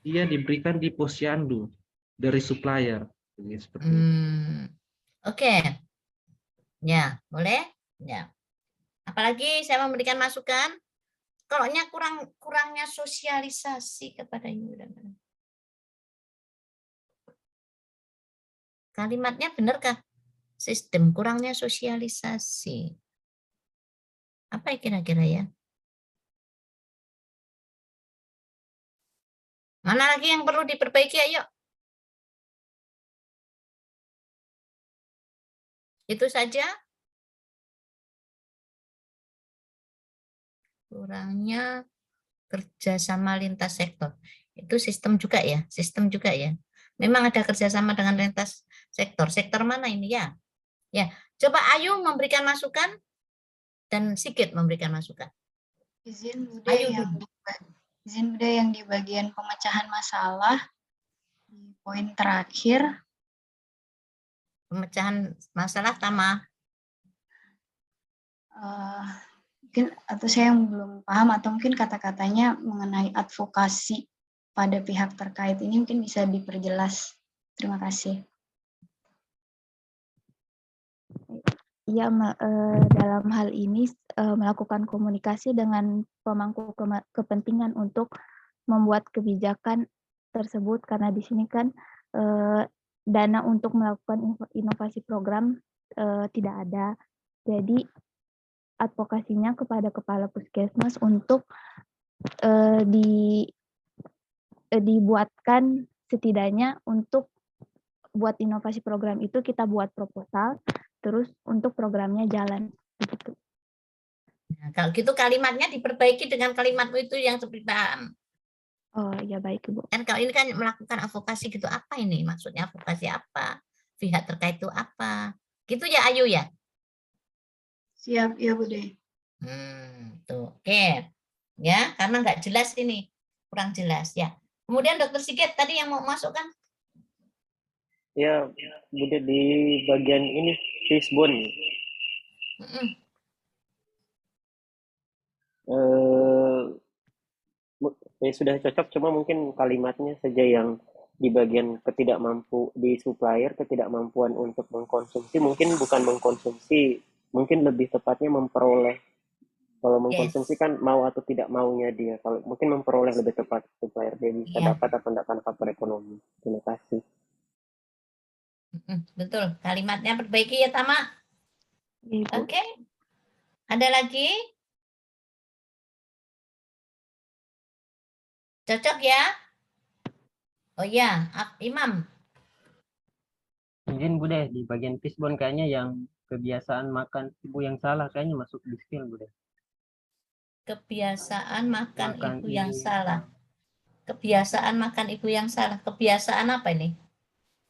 dia diberikan di posyandu dari supplier. Seperti itu. Oke. Ya, boleh? Ya. Apalagi saya memberikan masukan, kalaunya kurangnya sosialisasi kepada ibu dan anak. Kalimatnya benarkah? Sistem kurangnya sosialisasi. Apa kira-kira ya? Mana lagi yang perlu diperbaiki? Ayo. Itu saja. Kurangnya kerjasama lintas sektor. Itu sistem juga ya? Sistem juga ya? Memang ada kerjasama dengan lintas sektor. Sektor mana ini ya? Ya, coba Ayu memberikan masukan dan Sigit memberikan masukan. Izin Bude Ayu yang di bagian pemecahan masalah di poin terakhir. Pemecahan masalah Tama. Mungkin atau saya yang belum paham atau mungkin kata-katanya mengenai advokasi pada pihak terkait ini mungkin bisa diperjelas. Terima kasih. Ya, dalam hal ini melakukan komunikasi dengan pemangku kepentingan untuk membuat kebijakan tersebut karena di sini kan dana untuk melakukan inovasi program tidak ada. Jadi advokasinya kepada kepala puskesmas untuk dibuatkan setidaknya untuk buat inovasi program itu kita buat proposal, terus untuk programnya jalan. Begitu. Nah, kalau gitu kalimatnya diperbaiki dengan kalimatmu itu yang seperti paham. Oh ya baik Ibu. Kan kalau ini kan melakukan advokasi gitu, apa ini maksudnya advokasi apa? Pihak terkait itu apa? Gitu ya Ayu ya? Siap, ya Bude. Tuh, oke. Ya, karena nggak jelas ini, kurang jelas ya. Kemudian Dokter Sigit tadi yang mau masuk kan? Ya, Bude di bagian ini fishbone. Ya sudah cocok, cuma mungkin kalimatnya saja yang di bagian di supplier ketidakmampuan untuk mengkonsumsi, mungkin bukan mengkonsumsi, mungkin lebih tepatnya memperoleh. Kalau mengkonsumsi kan mau atau tidak maunya dia. Kalau mungkin memperoleh lebih tepat supplier dia bisa dapat atau tidak faktor ekonomi. Terima kasih. Betul, kalimatnya perbaiki ya Tama. Oke. Ada lagi? Cocok ya? Oh ya, Imam. Izin Bude, di bagian fishbone kayaknya yang kebiasaan makan ibu yang salah kayaknya masuk di skill Bude. Kebiasaan makan Makan ibu yang ibu. salah. Kebiasaan makan ibu yang salah. Kebiasaan apa ini?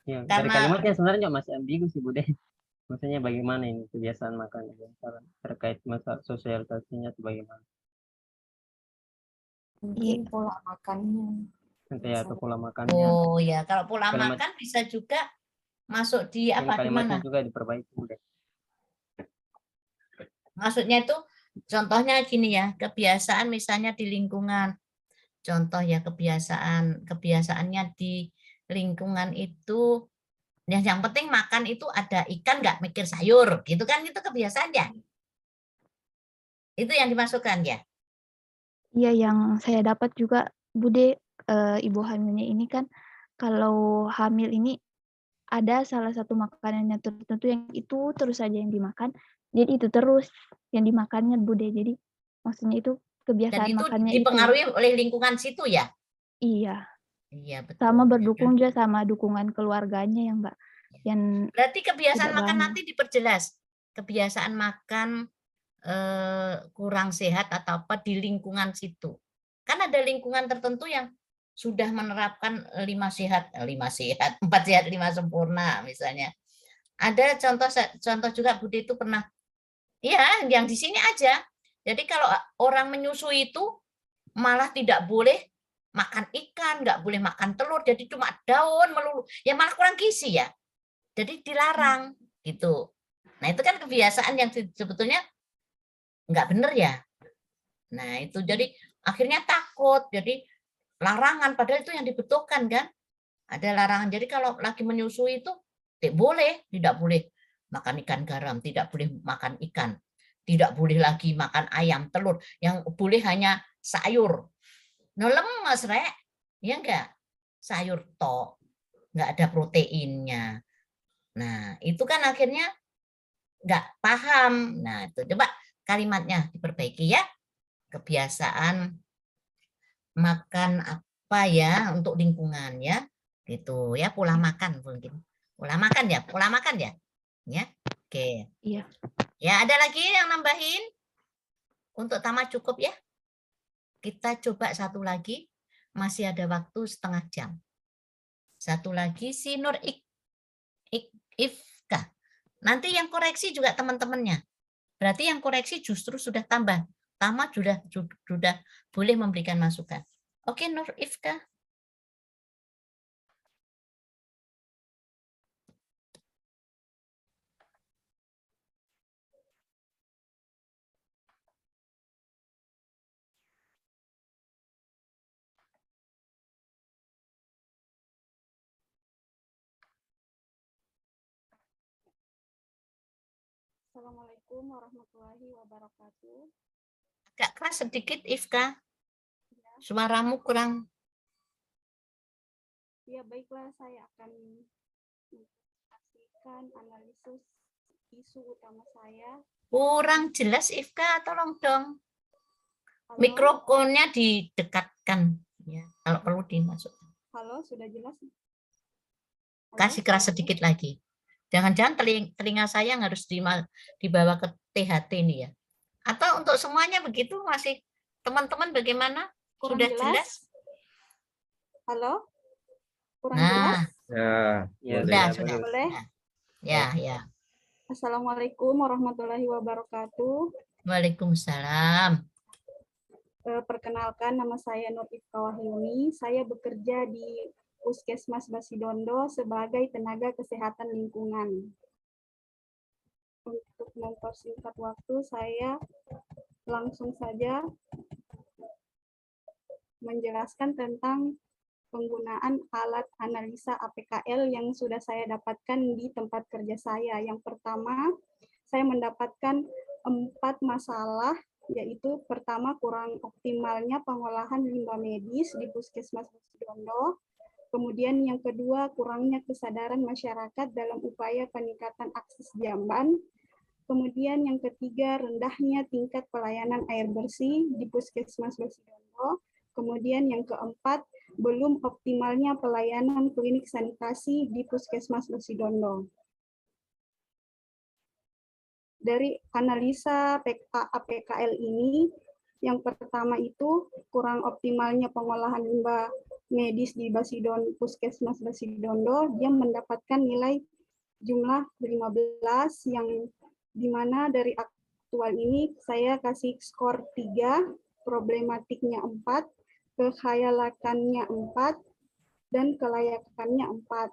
Ya, dari Karena kalimatnya sebenarnya masih ambigu sih Bude. Maksudnya bagaimana ini kebiasaan makan ibu yang salah terkait masalah sosialisasinya atau bagaimana? Mungkin pola makannya. Nanti atau pola makannya. oh ya, kalau pola Kalimat- makan bisa juga masuk di Mungkin apa di kalimatnya mana? juga diperbaiki Bude. Maksudnya itu contohnya gini ya, kebiasaan misalnya di lingkungan. Contoh ya kebiasaannya di lingkungan itu yang penting makan itu ada ikan nggak mikir sayur gitu kan, itu kebiasaan ya. Itu yang dimasukkan ya. Iya, yang saya dapat juga Bude, ibu hamilnya ini kan kalau hamil ini ada salah satu makanannya tertentu yang itu terus saja yang dimakan. Jadi itu terus yang dimakannya Bude. Jadi maksudnya itu Dan kebiasaan itu makannya itu. dipengaruhi oleh lingkungan situ ya. Iya, Iya betul. sama berdukung juga sama dukungan keluarganya yang Mbak. Yang Berarti kebiasaan tidak makan bangun. nanti diperjelas. Kebiasaan makan kurang sehat atau apa di lingkungan situ. Kan ada lingkungan tertentu yang sudah menerapkan 5 sehat, 4 sehat, 5 sempurna misalnya. Ada contoh juga Budi itu pernah, ya yang di sini aja. Jadi kalau orang menyusui itu malah tidak boleh makan ikan, nggak boleh makan telur, jadi cuma daun melulu. Ya malah kurang gizi ya. Jadi dilarang gitu. Nah itu kan kebiasaan yang sebetulnya nggak benar ya. Nah itu jadi akhirnya takut, jadi larangan padahal itu yang dibutuhkan kan. Ada larangan. Jadi kalau lagi menyusui itu tidak boleh makan ikan garam, tidak boleh makan ikan, tidak boleh lagi makan ayam, telur, yang boleh hanya sayur. No lemes rek, ya enggak? Sayur tok, nggak ada proteinnya. Nah itu kan akhirnya nggak paham. Nah itu coba kalimatnya diperbaiki ya. Kebiasaan makan apa ya untuk lingkungan ya, gitu ya, pola makan mungkin. Pola makan ya. Ya. Oke. Iya. Ya, ada lagi yang nambahin? Untuk tamat cukup ya. Kita coba satu lagi. Masih ada waktu setengah jam. Satu lagi si Nur Ifka. Nanti yang koreksi juga teman-temannya. Berarti yang koreksi justru sudah tambah. Tamat sudah boleh memberikan masukan. Oke, Nur Ifka. Assalamualaikum warahmatullahi wabarakatuh. Agak keras sedikit, Ifka. Suaramu kurang. Ya, baiklah, saya akan menyaksikan analisis isu utama saya. Kurang jelas, Ifka. Tolong dong. Halo? Mikrofonnya didekatkan. Ya, kalau perlu dimasukkan. Halo, sudah jelas? Halo? Kasih keras sedikit lagi. Jangan-jangan telinga saya yang harus dibawa ke THT ini ya. Atau untuk semuanya begitu masih teman-teman bagaimana? Kurang Sudah jelas? Halo? Kurang Nah, jelas? Ya, sudah. Boleh? Ya. Assalamualaikum warahmatullahi wabarakatuh. Waalaikumsalam. Perkenalkan, nama saya Nur Ifka Wahyuni. Saya bekerja di Puskesmas Basidondo sebagai tenaga kesehatan lingkungan. Untuk mempersingkat waktu, saya langsung saja menjelaskan tentang penggunaan alat analisa APKL yang sudah saya dapatkan di tempat kerja saya. Yang pertama, saya mendapatkan 4 masalah, yaitu pertama, kurang optimalnya pengolahan limbah medis di Puskesmas Basidondo. Kemudian yang kedua, kurangnya kesadaran masyarakat dalam upaya peningkatan akses jamban. Kemudian yang ketiga, rendahnya tingkat pelayanan air bersih di Puskesmas Basidondo. Kemudian yang keempat, belum optimalnya pelayanan klinik sanitasi di Puskesmas Besidondo. Dari analisa APKL ini, yang pertama itu kurang optimalnya pengolahan limbah medis di Puskesmas Besidondo, dia mendapatkan nilai jumlah 15, yang dimana dari aktual ini saya kasih skor 3, problematiknya 4, kekhayalakannya 4, dan kelayakannya 4.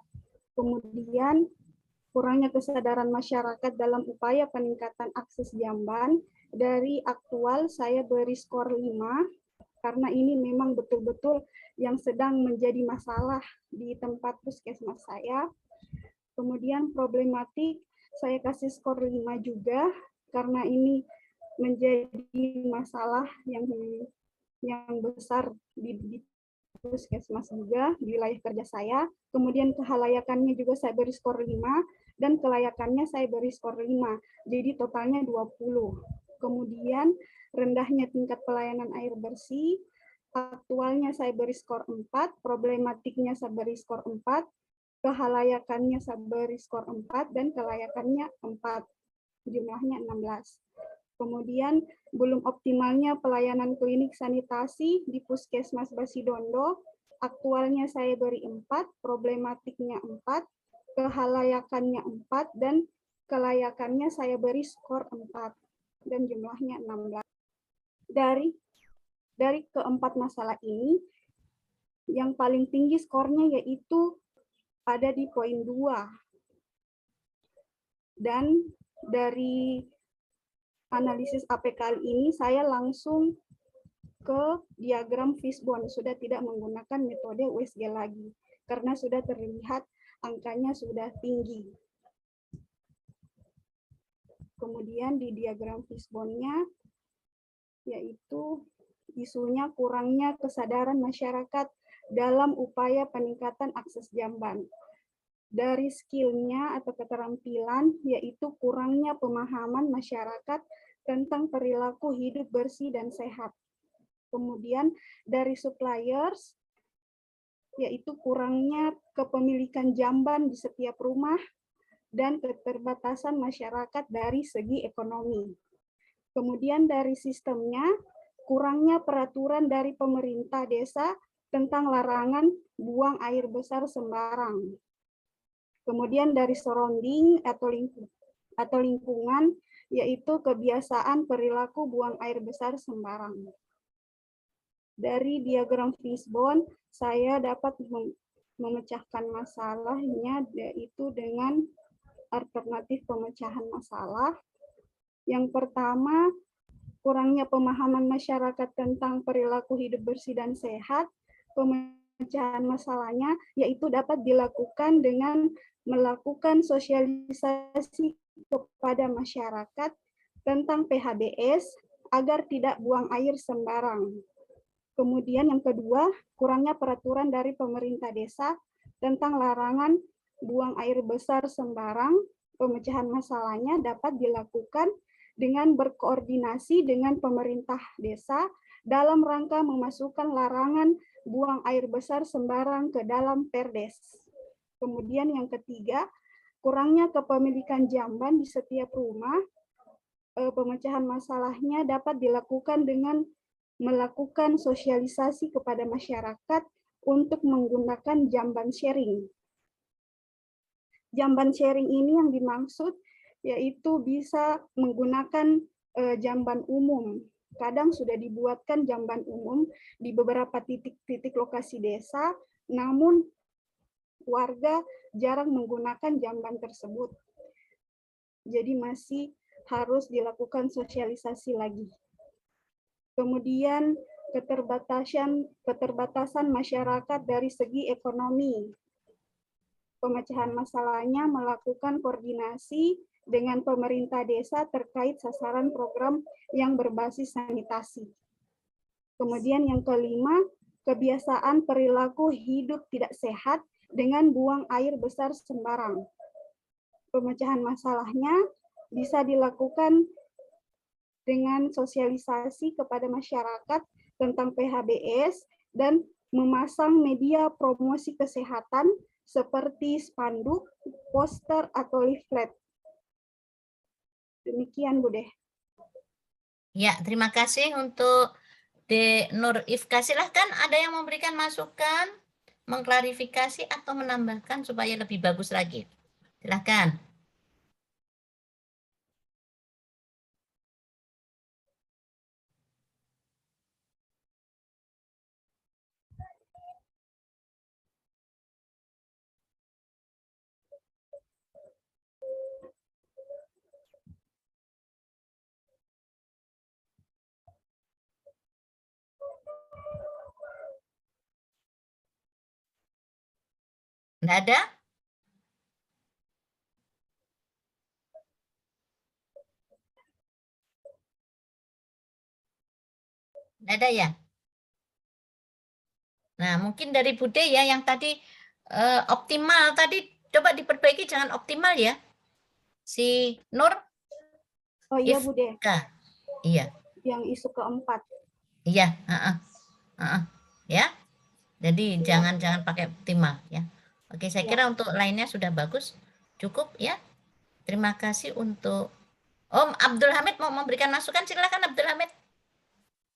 Kemudian kurangnya kesadaran masyarakat dalam upaya peningkatan akses jamban, dari aktual saya beri skor 5, karena ini memang betul-betul yang sedang menjadi masalah di tempat puskesmas saya. Kemudian problematik saya kasih skor 5 juga, karena ini menjadi masalah yang besar di puskesmas juga di wilayah kerja saya. Kemudian kehalayakannya juga saya beri skor 5, dan kelayakannya saya beri skor 5. Jadi totalnya 20. Kemudian rendahnya tingkat pelayanan air bersih, aktualnya saya beri skor 4, problematiknya saya beri skor 4, kehalayakannya saya beri skor 4, dan kelayakannya 4. Jumlahnya 16. Kemudian belum optimalnya pelayanan klinik sanitasi di Puskesmas Besidondo, aktualnya saya beri 4, problematiknya 4, kehalayakannya 4, dan kelayakannya saya beri skor 4, dan jumlahnya 16. Dari keempat masalah ini, yang paling tinggi skornya yaitu ada di poin 2. Dan dari analisis APKL ini saya langsung ke diagram fishbone, sudah tidak menggunakan metode USG lagi karena sudah terlihat angkanya sudah tinggi. Kemudian di diagram fishbone-nya yaitu isunya kurangnya kesadaran masyarakat dalam upaya peningkatan akses jamban. Dari skillnya atau keterampilan, yaitu kurangnya pemahaman masyarakat tentang perilaku hidup bersih dan sehat. Kemudian dari suppliers, yaitu kurangnya kepemilikan jamban di setiap rumah dan keterbatasan masyarakat dari segi ekonomi. Kemudian dari sistemnya, kurangnya peraturan dari pemerintah desa tentang larangan buang air besar sembarang. Kemudian dari surrounding atau lingkungan, yaitu kebiasaan perilaku buang air besar sembarang. Dari diagram fishbone, saya dapat memecahkan masalahnya, yaitu dengan alternatif pemecahan masalah. Yang pertama, kurangnya pemahaman masyarakat tentang perilaku hidup bersih dan sehat. Pemecahan masalahnya yaitu dapat dilakukan dengan melakukan sosialisasi kepada masyarakat tentang PHBS agar tidak buang air sembarang. Kemudian yang kedua, kurangnya peraturan dari pemerintah desa tentang larangan buang air besar sembarang. Pemecahan masalahnya dapat dilakukan dengan berkoordinasi dengan pemerintah desa dalam rangka memasukkan larangan buang air besar sembarang ke dalam Perdes. Kemudian yang ketiga, kurangnya kepemilikan jamban di setiap rumah. Pemecahan masalahnya dapat dilakukan dengan melakukan sosialisasi kepada masyarakat untuk menggunakan jamban sharing. Jamban sharing ini yang dimaksud yaitu bisa menggunakan jamban umum. Kadang sudah dibuatkan jamban umum di beberapa titik-titik lokasi desa, namun warga jarang menggunakan jamban tersebut. Jadi masih harus dilakukan sosialisasi lagi. Kemudian keterbatasan masyarakat dari segi ekonomi. Pemecahan masalahnya melakukan koordinasi dengan pemerintah desa terkait sasaran program yang berbasis sanitasi. Kemudian yang kelima, kebiasaan perilaku hidup tidak sehat dengan buang air besar sembarang. Pemecahan masalahnya bisa dilakukan dengan sosialisasi kepada masyarakat tentang PHBS dan memasang media promosi kesehatan seperti spanduk, poster, atau leaflet. Demikian, Bu Deh. Ya, terima kasih untuk De Nur Ifka. Silahkan ada yang memberikan masukan, mengklarifikasi atau menambahkan supaya lebih bagus lagi. Silahkan. Nggak ada? Nggak ada ya? Nah, mungkin dari Bude ya yang tadi optimal tadi coba diperbaiki, jangan optimal ya. Si Nur Oh iya, Bu Deh. Ifka. Iya. Yang isu keempat. Iya, ya. Jadi jangan pakai optimal ya. Oke, saya kira untuk lainnya sudah bagus. Cukup ya. Terima kasih untuk Om Abdul Hamid mau memberikan masukan, silakan Abdul Hamid.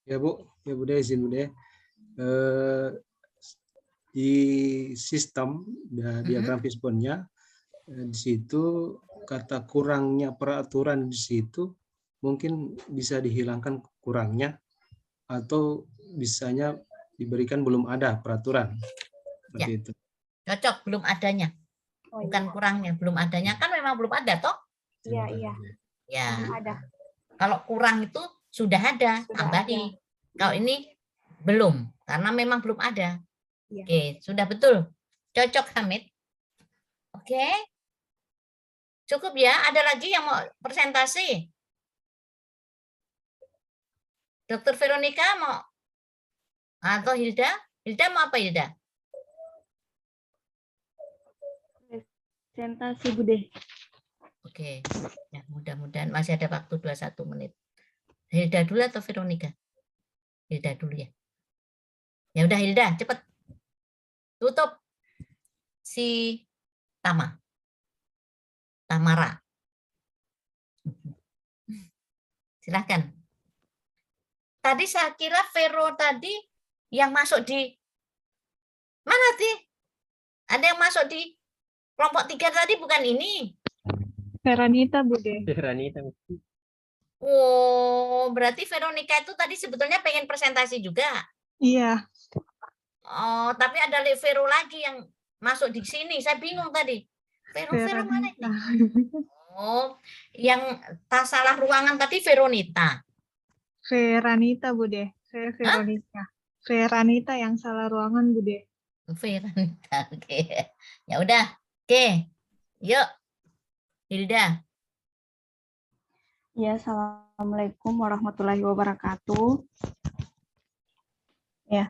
Ya Bu, ya Bude, izin Bude. Di sistem diagram fishbone-nya di situ kata kurangnya peraturan di situ mungkin bisa dihilangkan kurangnya atau bisanya diberikan belum ada peraturan seperti Ya. itu. Cocok belum adanya. Bukan kurangnya, belum adanya kan memang belum ada toh? Iya, iya. Ya. Belum ada. Kalau kurang itu sudah ada, tambahi. Kalau ini belum, karena memang belum ada. Iya. Oke, sudah betul. Cocok Hamid. Oke. Cukup ya, ada lagi yang mau presentasi? Dokter Veronica mau? Atau Hilda? Hilda mau apa Hilda? Presentasi Bude. Oke, ya, mudah-mudahan masih ada waktu 21 menit. Hilda dulu atau Veronica? Hilda dulu ya. Ya udah Hilda, cepet. Tutup si Tamara. Silahkan. Tadi saya kira Vero tadi yang masuk di mana sih? Ada yang masuk di kelompok 3 tadi bukan ini? Veranita, Bude. Veranita. Oh, berarti Veronica itu tadi sebetulnya pengen presentasi juga. Iya. Oh, tapi ada Vero lagi yang masuk di sini. Saya bingung tadi. Vero mana ini? Oh, yang tak salah ruangan tadi Veronita. Veranita, Bude. Saya Veronica. Veranita yang salah ruangan, Bude. Veranita, oke. Ya udah, oke. Yuk, Hilda. Ya, assalamualaikum warahmatullahi wabarakatuh. Ya,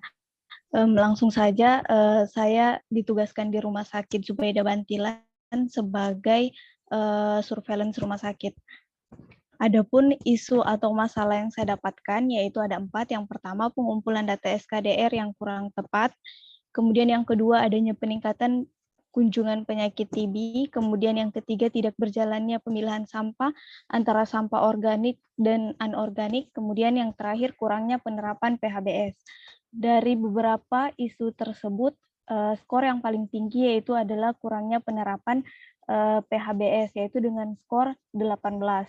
langsung saja saya ditugaskan di Rumah Sakit Zubaida Bantilan sebagai surveillance rumah sakit. Adapun isu atau masalah yang saya dapatkan yaitu ada 4. Yang pertama, pengumpulan data SKDR yang kurang tepat. Kemudian yang kedua, adanya peningkatan kunjungan penyakit TB. Kemudian yang ketiga, tidak berjalannya pemilahan sampah antara sampah organik dan anorganik. Kemudian yang terakhir, kurangnya penerapan PHBS. Dari beberapa isu tersebut, skor yang paling tinggi yaitu adalah kurangnya penerapan PHBS, yaitu dengan skor 18.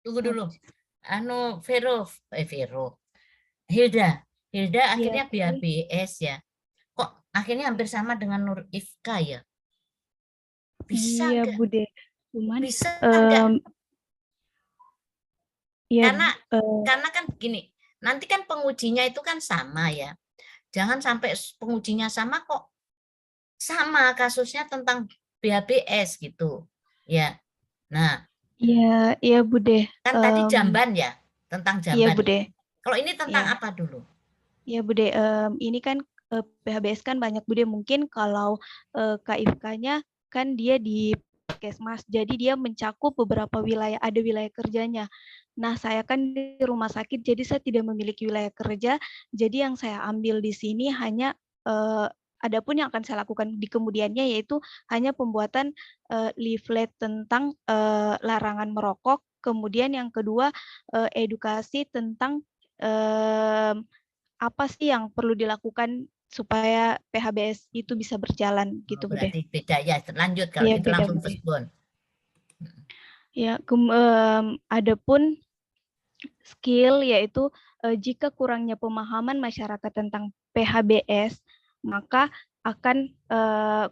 Tunggu dulu. Vero. Hilda akhirnya BABS ya. Kok akhirnya hampir sama dengan Nur Ifka ya? Bisa iya, enggak? Bude. Cuman Bisa enggak? Ya, karena kan begini, nanti kan pengujinya itu kan sama ya. Jangan sampai pengujinya sama kok sama kasusnya tentang BABS gitu. Ya. Nah, iya Bude. kan tadi jamban ya, tentang jamban. Iya Bude. Kalau ini tentang Ya. apa dulu? Ya Bude, ini kan PHBS kan banyak Bude, mungkin kalau KIFK-nya kan dia di puskesmas. Jadi dia mencakup beberapa wilayah, ada wilayah kerjanya. Nah, saya kan di rumah sakit, jadi saya tidak memiliki wilayah kerja. Jadi yang saya ambil di sini hanya adapun yang akan saya lakukan di kemudiannya yaitu hanya pembuatan leaflet tentang larangan merokok. Kemudian yang kedua edukasi tentang apa sih yang perlu dilakukan supaya PHBS itu bisa berjalan gitu, Bude. Berarti beda ya. Lanjut kalau Iya, itu beda, langsung Bude. firstborn. Ya, adapun skill yaitu jika kurangnya pemahaman masyarakat tentang PHBS, maka akan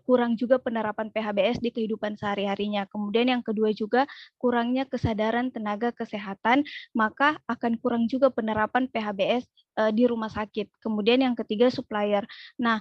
kurang juga penerapan PHBS di kehidupan sehari-harinya. Kemudian yang kedua juga kurangnya kesadaran tenaga kesehatan, maka akan kurang juga penerapan PHBS di rumah sakit. Kemudian yang ketiga supplier. Nah,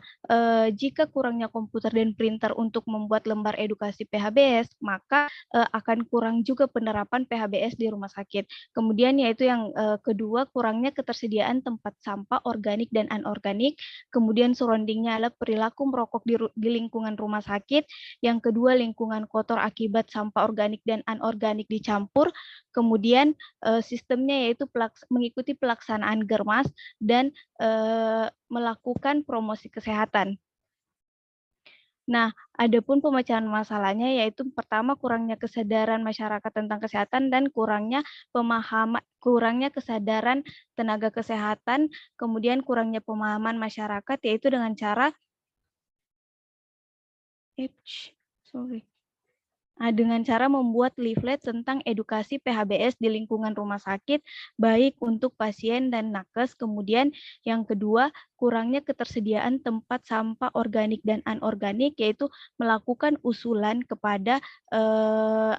jika kurangnya komputer dan printer untuk membuat lembar edukasi PHBS, maka akan kurang juga penerapan PHBS di rumah sakit. Kemudian yaitu yang kedua kurangnya ketersediaan tempat sampah organik dan anorganik. Kemudian surroundingnya adalah perilaku merokok di lingkungan rumah sakit. Yang kedua lingkungan kotor akibat sampah organik dan anorganik dicampur. Kemudian sistemnya yaitu mengikuti pelaksanaan germas dan melakukan promosi kesehatan. Nah, adapun pemecahan masalahnya yaitu pertama kurangnya kesadaran masyarakat tentang kesehatan dan kurangnya kesadaran tenaga kesehatan, kemudian kurangnya pemahaman masyarakat yaitu dengan cara dengan cara membuat leaflet tentang edukasi PHBS di lingkungan rumah sakit, baik untuk pasien dan nakes. Kemudian yang kedua, kurangnya ketersediaan tempat sampah organik dan anorganik, yaitu melakukan usulan kepada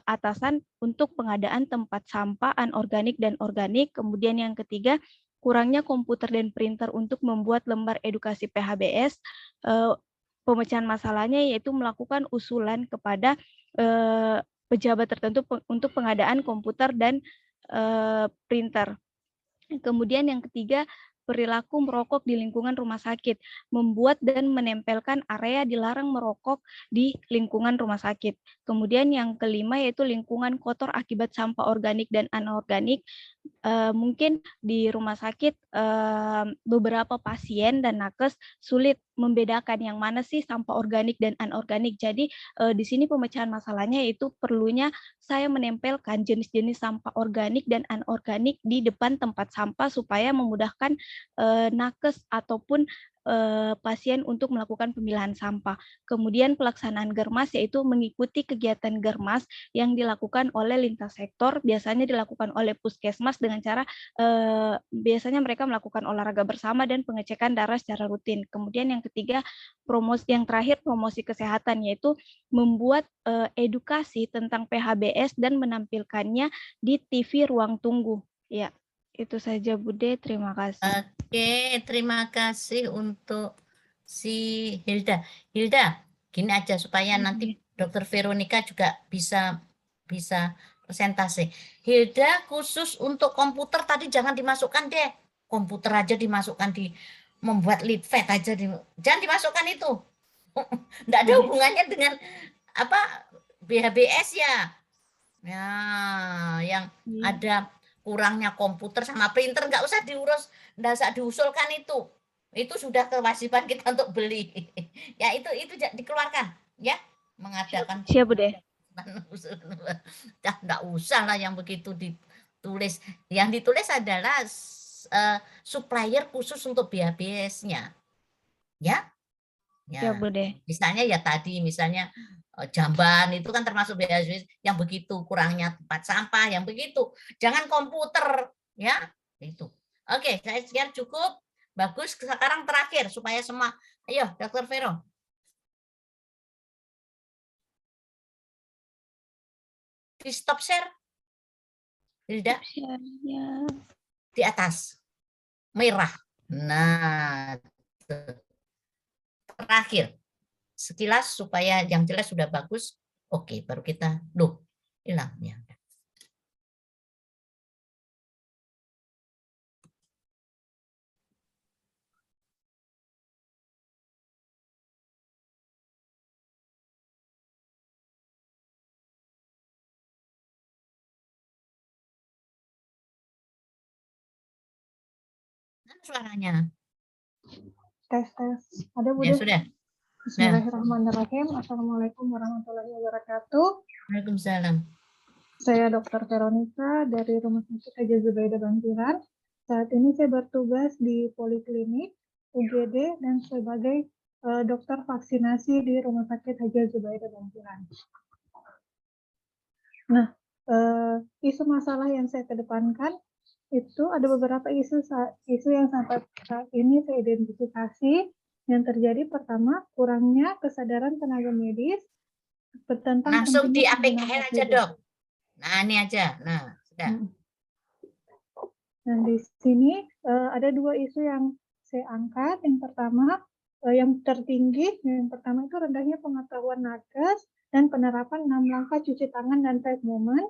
atasan untuk pengadaan tempat sampah anorganik dan organik. Kemudian yang ketiga, kurangnya komputer dan printer untuk membuat lembar edukasi PHBS. Pemecahan masalahnya yaitu melakukan usulan kepada pejabat tertentu untuk pengadaan komputer dan printer. Kemudian yang ketiga, perilaku merokok di lingkungan rumah sakit, membuat dan menempelkan area dilarang merokok di lingkungan rumah sakit. Kemudian yang kelima yaitu lingkungan kotor akibat sampah organik dan anorganik. Mungkin di rumah sakit beberapa pasien dan nakes sulit membedakan yang mana sih sampah organik dan anorganik. Jadi di sini pemecahan masalahnya itu perlunya saya menempelkan jenis-jenis sampah organik dan anorganik di depan tempat sampah supaya memudahkan nakes ataupun pasien untuk melakukan pemilahan sampah. Kemudian pelaksanaan germas yaitu mengikuti kegiatan germas yang dilakukan oleh lintas sektor, biasanya dilakukan oleh puskesmas dengan cara biasanya mereka melakukan olahraga bersama dan pengecekan darah secara rutin. Kemudian yang ketiga, yang terakhir promosi kesehatan yaitu membuat edukasi tentang PHBS dan menampilkannya di TV ruang tunggu. Ya, itu saja Bude, terima kasih. Oke, terima kasih untuk si Hilda. Hilda, gini aja supaya nanti Dokter Veronica juga bisa presentasi. Hilda khusus untuk komputer tadi jangan dimasukkan deh. Komputer aja dimasukkan di membuat leaflet aja jangan dimasukkan itu. Enggak ada hubungannya dengan apa BHBS ya. Ya, yang ada kurangnya komputer sama printer nggak usah diurus, nggak usah diusulkan itu. Itu sudah kewajiban kita untuk beli. Ya itu dikeluarkan ya, mengadakan. Siap, Bude. Nggak usah lah yang begitu ditulis. Yang ditulis adalah supplier khusus untuk BHBS-nya. Ya. Ya. Siap, Bude. Misalnya ya tadi misalnya jamban itu kan termasuk BHBS yang begitu kurangnya tempat sampah yang begitu. Jangan komputer ya. Itu. Oke, saya sekian cukup. Bagus, sekarang terakhir supaya semua. Ayo, Dr. Vero. Di stop share. Hilda. Di atas. Merah. Nah, terakhir. Sekilas supaya yang jelas sudah bagus. Oke, baru kita hilang ya. suaranya? Tes. Ada Ya Bude? sudah. Nah, Bismillahirrahmanirrahim. Assalamualaikum warahmatullahi wabarakatuh. Waalaikumsalam. Saya Dr. Veronica dari Rumah Sakit Haji Zubaida Bantilan. Saat ini saya bertugas di Poliklinik UGD dan sebagai dokter vaksinasi di Rumah Sakit Haji Zubaida Bantilan. Nah, isu masalah yang saya kedepankan itu ada beberapa isu yang sampai saat ini saya identifikasi. Yang terjadi pertama, kurangnya kesadaran tenaga medis tentang Langsung di pentingnya APKL penggunaan aja, APD. Dok. Nah, ini aja. Nah, sudah. Nah, di sini ada dua isu yang saya angkat. Yang pertama, yang tertinggi, yang pertama itu rendahnya pengetahuan nakes dan penerapan 6 langkah cuci tangan dan 5 movement,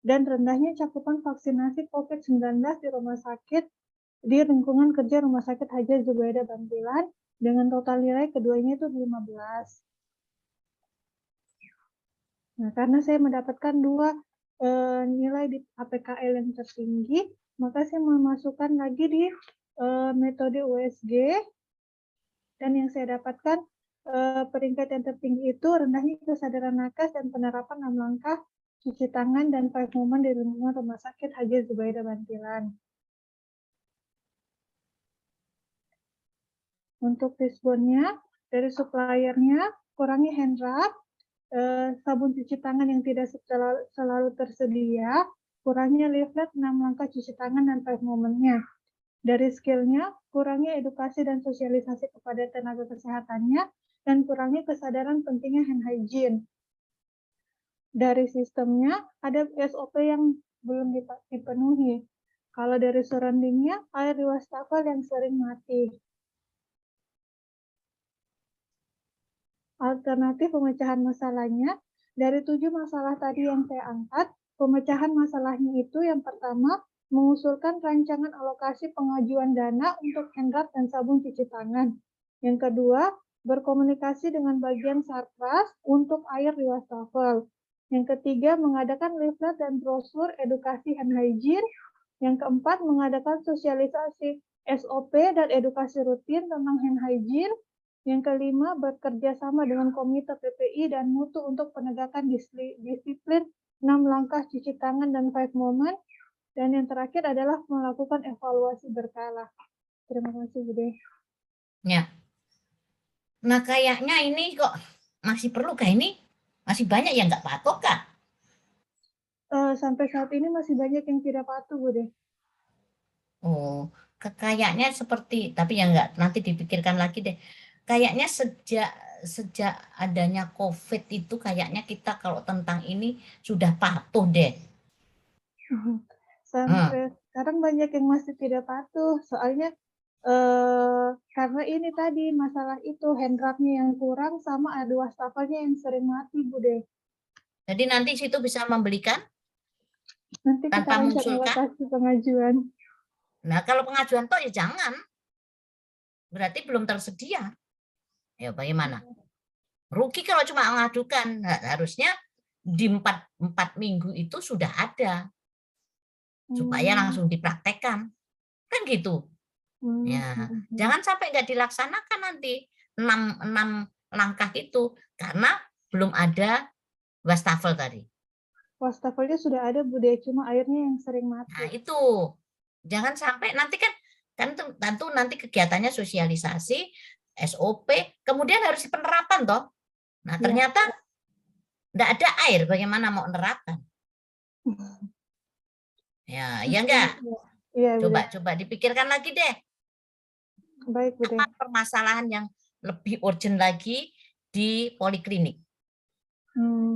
dan rendahnya cakupan vaksinasi COVID-19 di rumah sakit di lingkungan kerja Rumah Sakit Haji Zubaida Bantilan dengan total nilai keduanya itu 15. Nah, karena saya mendapatkan dua nilai di APKL yang tertinggi, maka saya memasukkan lagi di metode USG, dan yang saya dapatkan peringkat yang tertinggi itu rendahnya kesadaran nakes dan penerapan 6 langkah cuci tangan dan 5 movement di lingkungan Rumah Sakit Haji Zubaida Bantilan. Untuk fishbone-nya, dari suppliernya, kurangi hand rub, sabun cuci tangan yang tidak selalu tersedia, kurangnya leaflet 6 langkah cuci tangan dan 5 movement-nya. Dari skill-nya, kurangi edukasi dan sosialisasi kepada tenaga kesehatannya, dan kurangi kesadaran pentingnya hand hygiene. Dari sistemnya, ada SOP yang belum dipenuhi. Kalau dari surrounding-nya, air di wastafel yang sering mati. Alternatif pemecahan masalahnya, dari 7 masalah tadi yang saya angkat, pemecahan masalahnya itu yang pertama, mengusulkan rancangan alokasi pengajuan dana untuk hand rub dan sabun cuci tangan. Yang kedua, berkomunikasi dengan bagian Sarpras untuk air di wastafel. Yang ketiga, mengadakan leaflet dan brosur edukasi hand hygiene. Yang keempat, mengadakan sosialisasi SOP dan edukasi rutin tentang hand hygiene. Yang kelima, bekerja sama dengan Komite PPI dan Mutu untuk penegakan disiplin 6 langkah cuci tangan dan 5 movement. Dan yang terakhir adalah melakukan evaluasi berkala. Terima kasih, Bude. Ya. Nah, kayaknya ini kok masih perlu kah ini? Masih banyak yang nggak patuh, Kak? Sampai saat ini masih banyak yang tidak patuh, Bude. Oh, kayaknya seperti, tapi ya nggak, nanti dipikirkan lagi deh. Kayaknya sejak adanya COVID itu kayaknya kita kalau tentang ini sudah patuh deh. Sampai sekarang banyak yang masih tidak patuh, soalnya karena ini tadi masalah itu hand rub-nya yang kurang sama ada wastafelnya yang sering mati, Bude. Jadi nanti situ bisa membelikan Nanti kita tanpa rencana mengusulkan. alokasi pengajuan. Nah, kalau pengajuan toh ya jangan. Berarti belum tersedia. Ya bagaimana? Rugi kalau cuma mengajukan. Nah, harusnya di 4 minggu itu sudah ada. Supaya langsung dipraktekkan. Kan gitu. Ya, jangan sampai nggak dilaksanakan nanti 6 langkah itu karena belum ada wastafel tadi. Wastafelnya sudah ada, Bude, cuma airnya yang sering mati. Nah, itu. Jangan sampai nanti kan tentu nanti kegiatannya sosialisasi, SOP, kemudian harus penerapan toh. Nah, ternyata enggak ada air, bagaimana mau menerapkan? Ya, iya enggak? Iya, Coba dipikirkan lagi deh. Baik, Bude. Apa permasalahan yang lebih urgent lagi di poliklinik?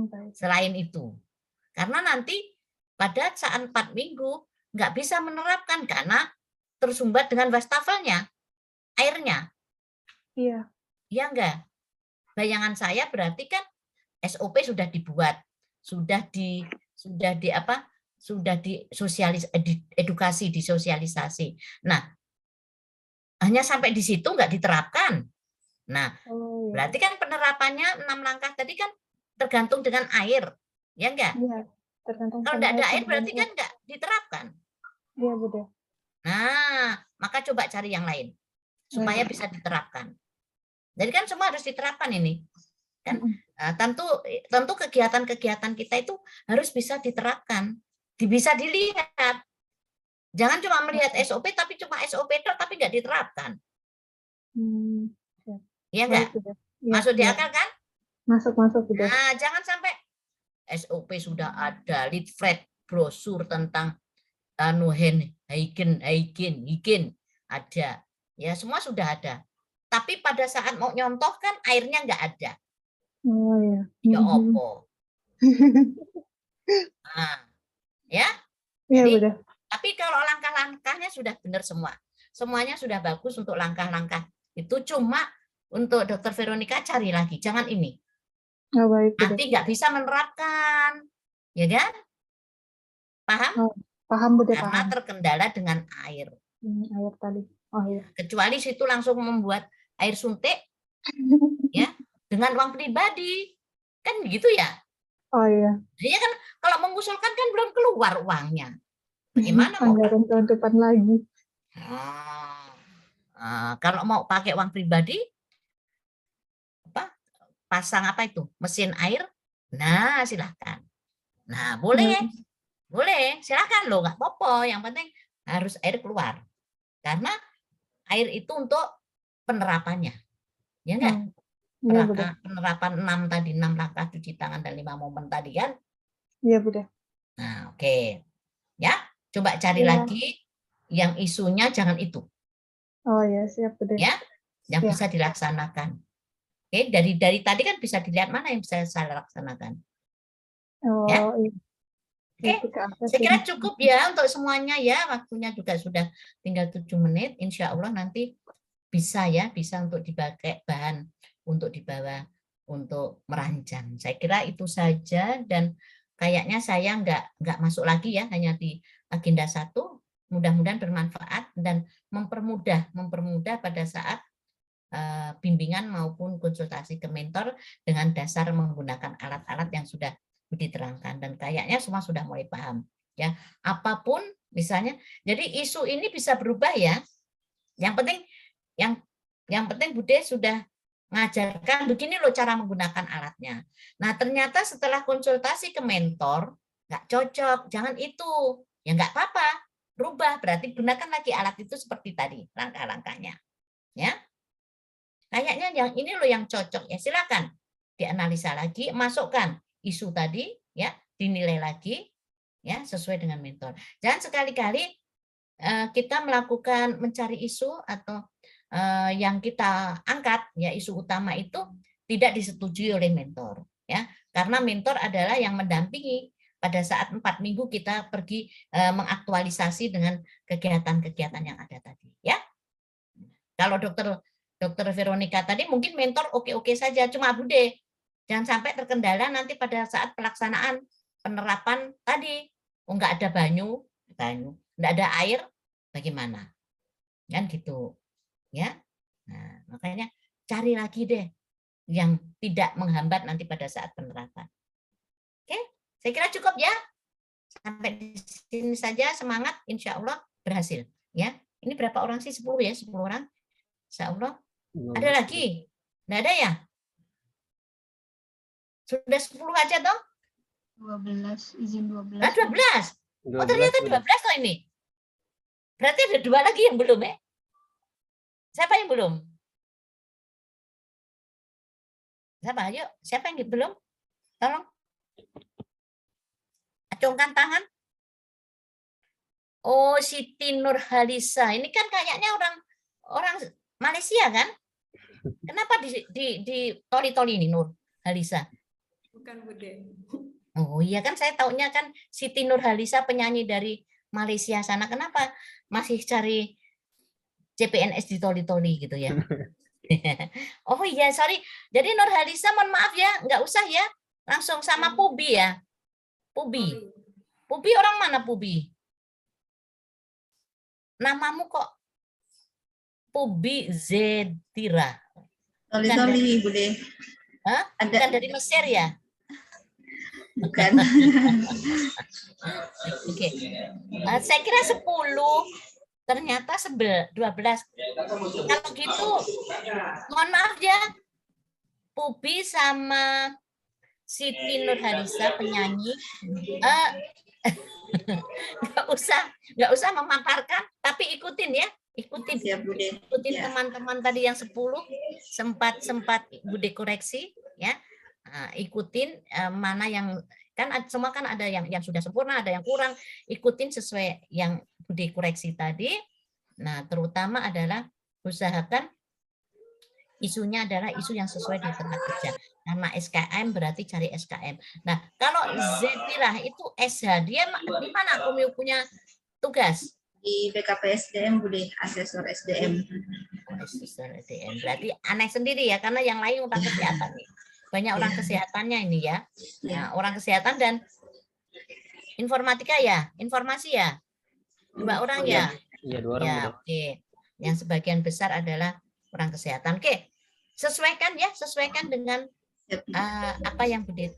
Baik. Selain itu. Karena nanti pada saat 4 minggu nggak bisa menerapkan karena tersumbat dengan wastafelnya, airnya. Iya. Iya enggak? Bayangan saya berarti kan SOP sudah dibuat, sudah edukasi, disosialisasi. Nah, hanya sampai di situ nggak diterapkan. Nah, berarti kan penerapannya 6 langkah tadi kan tergantung dengan air, ya enggak? Iya, tergantung kalau sama enggak ada air sama berarti kan enggak diterapkan. Iya, Bude. Nah, maka coba cari yang lain supaya bisa diterapkan. Jadi kan semua harus diterapkan ini. Kan tentu kegiatan-kegiatan kita itu harus bisa diterapkan, bisa dilihat. Jangan cuma melihat SOP tapi cuma SOP tapi nggak diterapkan. Iya nggak? Masuk di akal kan? Masuk. Nah, jangan sampai SOP sudah ada, leaflet, brosur tentang hygiene ada. Ya, semua sudah ada. Tapi pada saat mau nyontoh kan airnya nggak ada. Oh ya. Ya opo. Nah, ya. Iya, Jadi, udah. tapi kalau langkah-langkahnya sudah benar semua. Semuanya sudah bagus untuk langkah-langkah. Itu cuma untuk Dr. Veronica cari lagi, jangan ini. Oh, baik, Nanti nggak bisa menerapkan, ya kan? Paham? Oh, paham, Bude, Karena paham. terkendala dengan air. Air tadi. Oh iya. Kecuali situ langsung membuat air suntik, ya, dengan uang pribadi, kan begitu ya? Oh iya. Jadi kan kalau mengusulkan kan belum keluar uangnya. Bagaimana mau? Anggaran tahun depan lagi. Kalau mau pakai uang pribadi, pasang apa itu? Mesin air? Nah, silahkan. Nah, boleh. Boleh, silahkan loh, nggak apa-apa. Yang penting harus air keluar. Karena air itu untuk penerapannya. Ya enggak? Penerapan 6 tadi, 6 langkah cuci tangan dan 5 momen tadi kan? Iya, Bude. Nah, oke. Ya, coba cari lagi yang isunya jangan itu. Oh ya, siap, Bude. Ya, yang bisa dilaksanakan. Oke, dari tadi kan bisa dilihat mana yang bisa saya laksanakan. Oh, ya? Oke, saya kira cukup ya untuk semuanya ya. Waktunya juga sudah tinggal 7 menit. Insya Allah nanti bisa ya, bisa untuk dipakai bahan untuk dibawa untuk merancang. Saya kira itu saja dan kayaknya saya nggak masuk lagi ya, hanya di agenda 1. Mudah-mudahan bermanfaat dan mempermudah pada saat bimbingan maupun konsultasi ke mentor dengan dasar menggunakan alat-alat yang sudah diterangkan dan kayaknya semua sudah mulai paham ya. Apapun misalnya, jadi isu ini bisa berubah ya. Yang penting Bude sudah mengajarkan begini loh cara menggunakan alatnya. Nah, ternyata setelah konsultasi ke mentor nggak cocok, jangan itu. Ya nggak apa-apa, rubah, berarti gunakan lagi alat itu seperti tadi langkah-langkahnya. Ya. Kayaknya yang ini loh yang cocok ya, silakan dianalisa lagi, masukkan isu tadi ya, dinilai lagi ya sesuai dengan mentor. Jangan sekali-kali kita melakukan mencari isu atau yang kita angkat ya isu utama itu tidak disetujui oleh mentor ya, karena mentor adalah yang mendampingi pada saat 4 minggu kita pergi mengaktualisasi dengan kegiatan-kegiatan yang ada tadi ya. Kalau Dokter Veronica tadi mungkin mentor oke-oke saja, cuma Bude jangan sampai terkendala nanti pada saat pelaksanaan penerapan tadi, nggak ada banyu, nggak ada air, bagaimana? Kan gitu, ya. Nah, makanya cari lagi deh yang tidak menghambat nanti pada saat penerapan. Oke, saya kira cukup ya. Sampai di sini saja, semangat, insya Allah berhasil. Ya, ini berapa orang sih? 10 ya, 10 orang. Insya Allah. Ada lagi? Nggak ada ya? Sudah 10 aja toh? 12, izin 12. 12. Oh, ternyata 12 toh ini. Berarti ada 2 lagi yang belum ya? Siapa yang belum? Siapa? Ayo, siapa yang belum? Tolong. Acungkan tangan. Oh, Siti Nurhalisa. Ini kan kayaknya orang Malaysia kan? Kenapa di toli-toli ini Nurhalisa? Bukan Bude. Oh iya kan saya taunya kan Siti Nurhalisa penyanyi dari Malaysia sana. Kenapa masih cari CPNS di toli-toli gitu ya? Oh iya, sorry. Jadi Nurhalisa mohon maaf ya, nggak usah ya. Langsung sama Pubi ya. Pubi. Pubi orang mana Pubi? Namamu kok Pubi Zedira. Toli-toli, Bude. Hah? Bukan dari Mesir ya? Bukan. Oke. Saya kira 10. Ternyata 12. Kalau gitu, mohon maaf ya, Pubi sama Siti Nurhalisa penyanyi, nggak usah memaparkan, tapi ikutin ya, ikutin teman-teman tadi yang 10 sempat Bude koreksi ya. Nah, ikutin mana yang kan semua kan ada yang sudah sempurna, ada yang kurang, ikutin sesuai yang Bude koreksi tadi. Nah, terutama adalah usahakan isunya adalah isu yang sesuai dengan tempat kerja. Karena SKM berarti cari SKM. Nah, kalau Zetira itu SH, dia di mana Komio punya tugas? Di BKP SDM, Bude, asesor SDM. Asesor SDM. Berarti aneh sendiri ya, karena yang lain orang kesehatan nih. Banyak orang kesehatannya ini ya. Nah, orang kesehatan dan informatika ya, informasi ya. 2 orang ya. Iya, 2 orang. Ya, oke. Yang sebagian besar adalah orang kesehatan. Oke. Sesuaikan ya, sesuaikan dengan apa yang Bude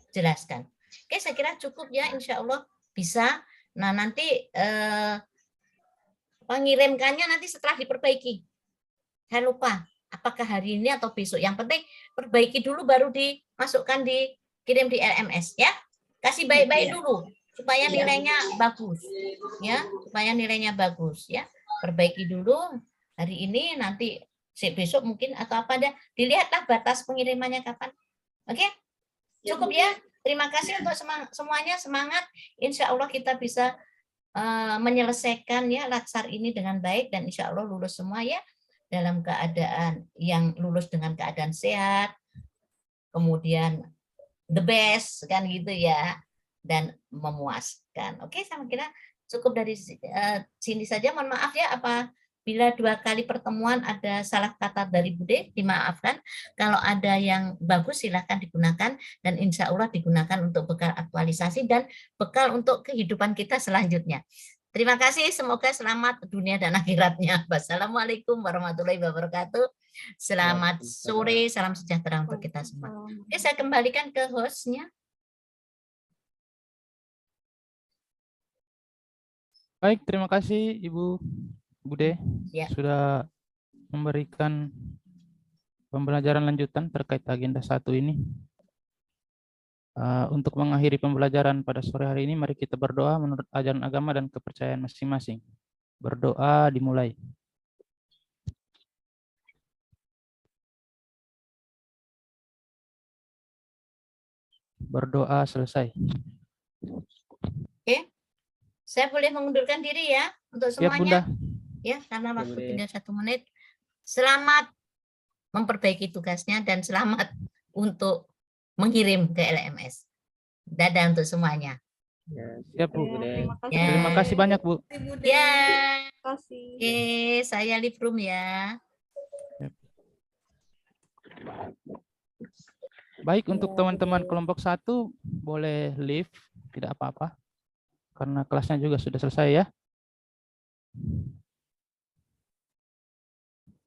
jelaskan. Oke, saya kira cukup ya, insya Allah bisa. Nah, nanti pengirimkannya nanti setelah diperbaiki. Saya lupa, apakah hari ini atau besok. Yang penting perbaiki dulu baru dimasukkan dikirim di LMS ya. Kasih baik-baik dulu supaya nilainya bagus ya, supaya nilainya bagus ya. Perbaiki dulu hari ini, nanti besok mungkin atau apa dah, dilihatlah batas pengirimannya kapan. Oke, cukup ya. Terima kasih untuk semuanya, semangat. Insya Allah kita bisa menyelesaikan ya latsar ini dengan baik dan insya Allah lulus semua ya, dalam keadaan yang lulus dengan keadaan sehat, kemudian the best kan gitu ya, dan memuaskan. Oke, saya kira cukup dari sini saja. Mohon maaf ya apabila 2 kali pertemuan ada salah kata dari Bude, dimaafkan. Kalau ada yang bagus silahkan digunakan dan insya Allah digunakan untuk bekal aktualisasi dan bekal untuk kehidupan kita selanjutnya. Terima kasih, semoga selamat dunia dan akhiratnya. Wassalamualaikum warahmatullahi wabarakatuh. Selamat sore, salam sejahtera untuk kita semua. Oke, saya kembalikan ke hostnya. Baik, terima kasih Ibu Bude sudah memberikan pembelajaran lanjutan terkait agenda 1 ini. Untuk mengakhiri pembelajaran pada sore hari ini, mari kita berdoa menurut ajaran agama dan kepercayaan masing-masing. Berdoa dimulai. Berdoa selesai. Oke. Saya boleh mengundurkan diri ya untuk semuanya. Ya, karena waktu tinggal 1 menit. Selamat memperbaiki tugasnya dan selamat untuk mengirim ke LMS. Dadah untuk semuanya. Ya, Bu. Terima kasih banyak, Bu. Ya. Oke, saya leave room ya. Baik, untuk teman-teman kelompok 1 boleh leave, tidak apa-apa. Karena kelasnya juga sudah selesai ya.